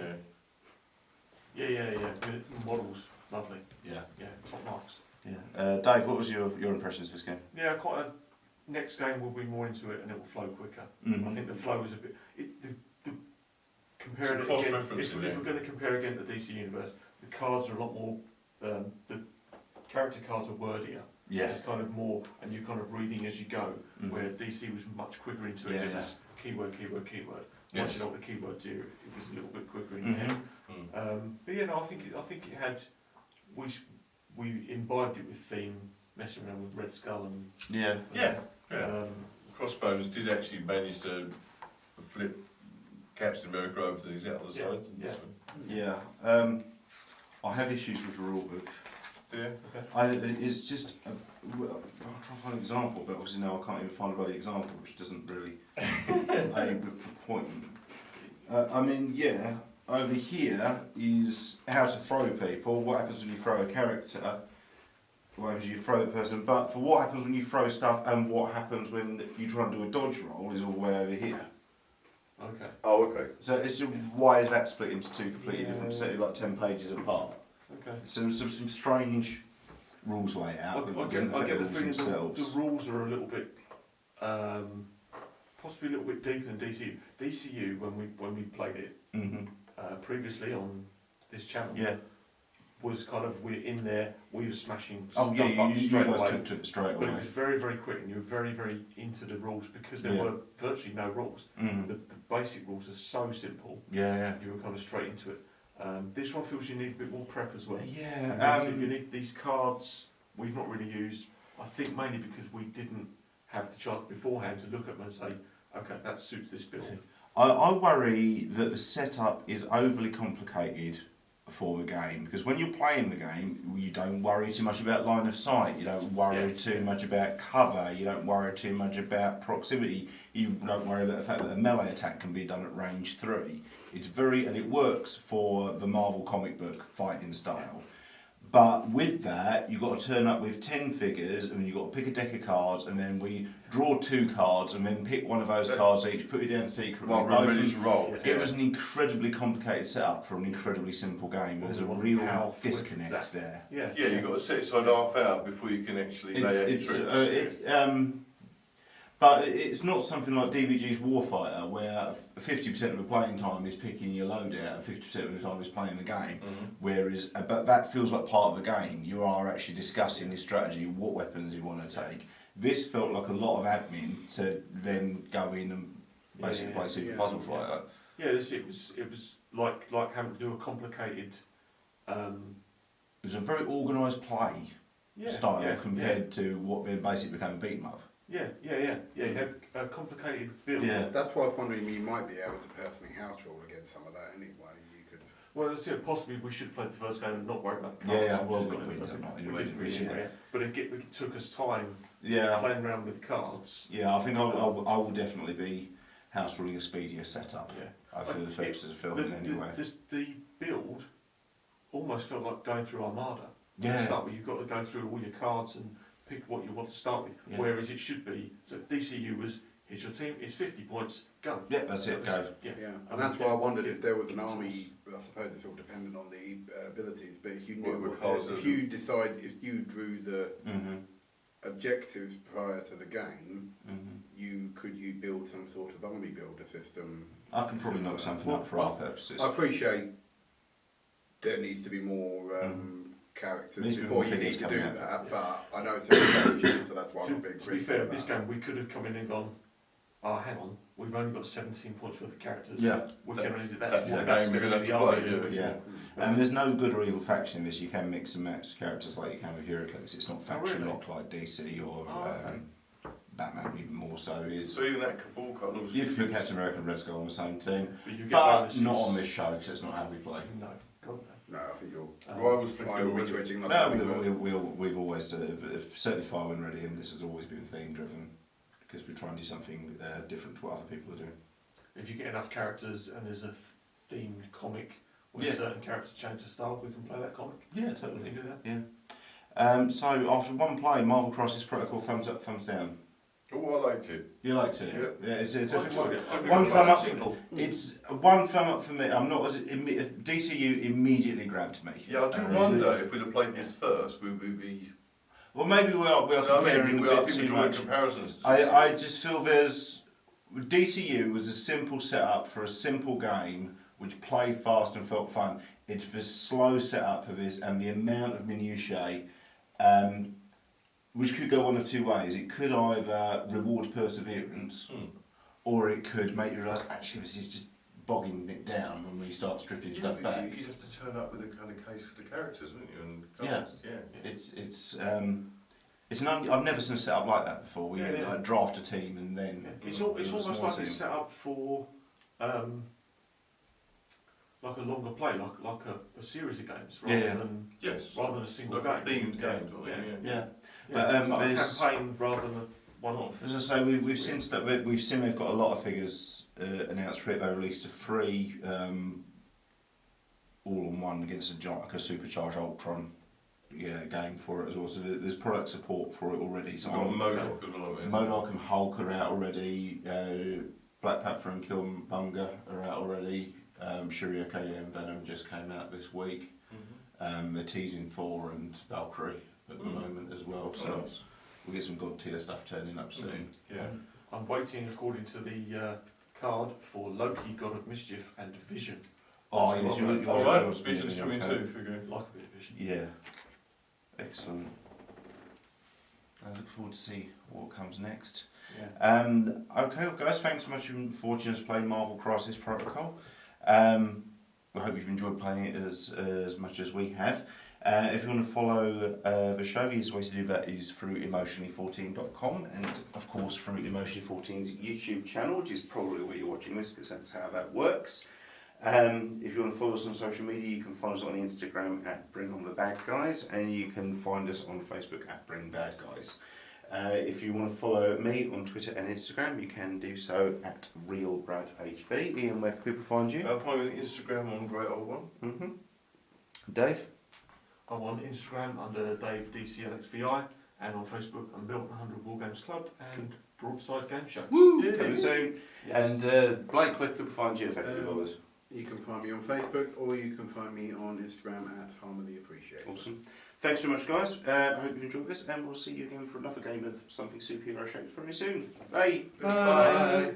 Yeah. Yeah. Good models, lovely. Yeah. Yeah, top marks. Yeah. Dave, what was your impressions of this game? Yeah, quite a. Next game we'll be more into it and it will flow quicker. Mm-hmm. I think the flow is a bit. Comparing It's it a again, cross-reference, if isn't it? we're going to compare again to DC Universe, the cards are a lot more. The character cards are wordier. Yeah. It's kind of more, and you're kind of reading as you go. Mhm. Where DC was much quicker into it. Yeah, It yeah. was keyword. Yes. Once you know what the keywords are, it was a little bit quicker in your head. Mm. But yeah, no, I think it had. We imbibed it with theme, messing around with Red Skull and. Yeah. Yeah. Yeah. Um, CROSSBONES did actually manage to flip Captain America over to the other Yeah, side. yeah. Yeah. I have issues with the rulebook. Yeah. It's just. I'll try to find an example, but obviously now I can't even find a bloody example, which doesn't really aid with the point. I mean, yeah, over here is how to throw people, what happens when you throw a character, what happens when you throw the person, but for what happens when you throw stuff and what happens when you try and do a dodge roll is all the way over here. okay. Oh, okay. So it's just, why is that split into two completely Yeah. different, say, like 10 pages apart? Okay. So some strange rules layout. that doesn't I affect get the rules feeling themselves. the rules are a little bit, possibly a little bit deeper than DCU. DCU, when we played it previously on this channel, Yeah. was kind of we're in there, we were smashing Oh stuff yeah, up you straight guys away. took to it straight But it away. was very, very quick, and you were very, very into the rules because there Yeah. were virtually no rules. Mm. The basic rules are so simple. Yeah, You were kind of straight into it. This one feels you need a bit more prep as well. yeah. You need these cards we've not really used. I think mainly because we didn't have the chance beforehand to look at them and say, okay, that suits this build. I worry that the setup is overly complicated for the game, because when you're playing the game, you don't worry too much about line of sight, you don't worry too much about cover, you don't worry too much about proximity, you don't worry about the fact that a melee attack can be done at range 3. It's and it works for the Marvel comic book fighting style. But with that, you've got to turn up with 10 figures, and you've got to pick a deck of cards, and then we draw 2 cards, and then pick one of those cards each, put it down secretly. Well, we're ready to roll. It was an incredibly complicated setup for an incredibly simple game. There's a real disconnect there. Yeah. Yeah, you've got to set aside half hour before you can actually lay out your troops. But it's not something like DVG's Warfighter, where 50% of the playing time is picking your loadout and 50% of the time is playing the game. Whereas, but that feels like part of the game. You are actually discussing your strategy, what weapons you want to take. This felt like a lot of admin to then go in and basically play Super Puzzle Fighter. Yeah, it was like having to do a complicated. It was a very organised play style compared to what then basically became a beat 'em up. Yeah. You had a complicated build. Yeah. That's why I was wondering you might be able to personally house roll against some of that anyway. You could. Well, that's it. Possibly we should have played the first game and not worry about the Yeah, cards. yeah, which well, is we good. didn't, like, We you didn't really, really, yeah. but it took us time Yeah, playing around with the cards. yeah. I think I will definitely be house ruling a speedier setup. Yeah. For the purposes of filming anyway. The build almost felt like going through Armada. Yeah. Start with, you've got to go through all your cards and pick what you want to start with. Yeah. Whereas it should be, so DCU was, here's your team, it's 50 points, go. Yeah, that's it. Go. Yeah. Yeah, and that's why I wondered if there was an army. I suppose it's all dependent on the abilities, but if you knew, if you drew the Mhm. objectives prior to the game, Mhm. you build some sort of army builder system. I can probably knock something up for our purposes. I appreciate there needs to be more characters Needs to be before more you need figures to coming do out. that, but I know it's encouraging, so that's why I'm being To be fair, this game we could have come in and gone, oh hang on, we've only got 17 points worth of characters. Yeah. We can only do that's what the that's game we're going gonna to have be to the play, army. Yeah. There's no good or evil faction in this. You can mix and match characters like you can with HeroClix. It's not faction really? locked like DC or okay. Batman, even more so. Is So even that Cabal card looks. you can put Captain America and Red Skull on the same team, But you get but bonuses. not on this show because it's not how we play. No, God no. No, I think you're. Well, I was thinking I will be already. twitching. Like No, that. we've always certainly Fire When Ready, and this has always been theme driven because we try and do something different to what other people are doing. If you get enough characters and there's a themed comic where Yeah. certain characters change the style, we can play that comic. Yeah, We totally. can do that. Yeah. So after one play, Marvel Crisis Protocol, thumbs up, thumbs down. Oh, I liked it. You liked it? Yeah. It's I enjoyed it. I one think thumb it's up. single. It's one thumb up for me. I'm not as DCU immediately grabbed me. Yeah, I do wonder if we'd have played this first, would we be? Well, maybe we are comparing a I bit think too we're drawing much. comparisons. I just feel DCU was a simple setup for a simple game which played fast and felt fun. It's the slow setup of this and the amount of minutiae, which could go one of two ways. It could either reward perseverance, or it could make you realise actually this is just bogging it down when we start stripping stuff but back. You have to turn up with a kind of case for the characters, wouldn't you? And Yeah. yeah. It's I've never seen a setup like that before. We Yeah. like draft a team and then Yeah. It's build a almost small like it's team. set up for like a longer play, like a series of games rather Yeah. than Yes. rather than a single Like a game. themed game, sort of thing, Yeah. Yeah, But, it's like a there's- campaign rather than a one-off. As I say, we've seen stuff. We've seen they've got a lot of figures announced for it. They released a free all-on-one against like a supercharged Ultron game for it as well. So there's product support for it already. So We've got MODOK as well, haven't we? MODOK and Hulk are out already. Black Panther and Killmonger are out already. Shuri and Venom just came out this week. They're teasing Thor and Valkyrie at the moment as well. So Nice. we'll get some god tier stuff turning up soon. Yeah. I'm waiting, according to the card, for Loki, God of Mischief, and Vision. Oh, That's yes, what you're I'm All right. right, Vision's coming too. Figure. Like a bit of Vision. Yeah. Excellent. I look forward to see what comes next. Yeah. Okay, well, guys, thanks so much for watching us play Marvel Crisis Protocol. I hope you've enjoyed playing it as much as we have. If you want to follow the show, the easiest way to do that is through emotionally14.com and, of course, through Emotionally14's YouTube channel, which is probably where you're watching this because that's how that works. If you want to follow us on social media, you can find us on Instagram at BringOnTheBadGuys, and you can find us on Facebook at BringBadGuys. If you want to follow me on Twitter and Instagram, you can do so at RealBradHB. Ian, where can people find you? Find me on Instagram on Great Old One. Dave? I'm on Instagram under Dave DCLXVI, and on Facebook I'm Milton 100 War Games Club and Broadside Game Show. Woo! Yeah. Coming soon. Yes. And Blake, where can people find you effectively, brothers? You can find me on Facebook, or you can find me on Instagram at Harmony Appreciate. Awesome. Thanks very much, guys. I hope you've enjoyed this, and we'll see you again for another game of something superhero shaped very soon. Bye. Bye.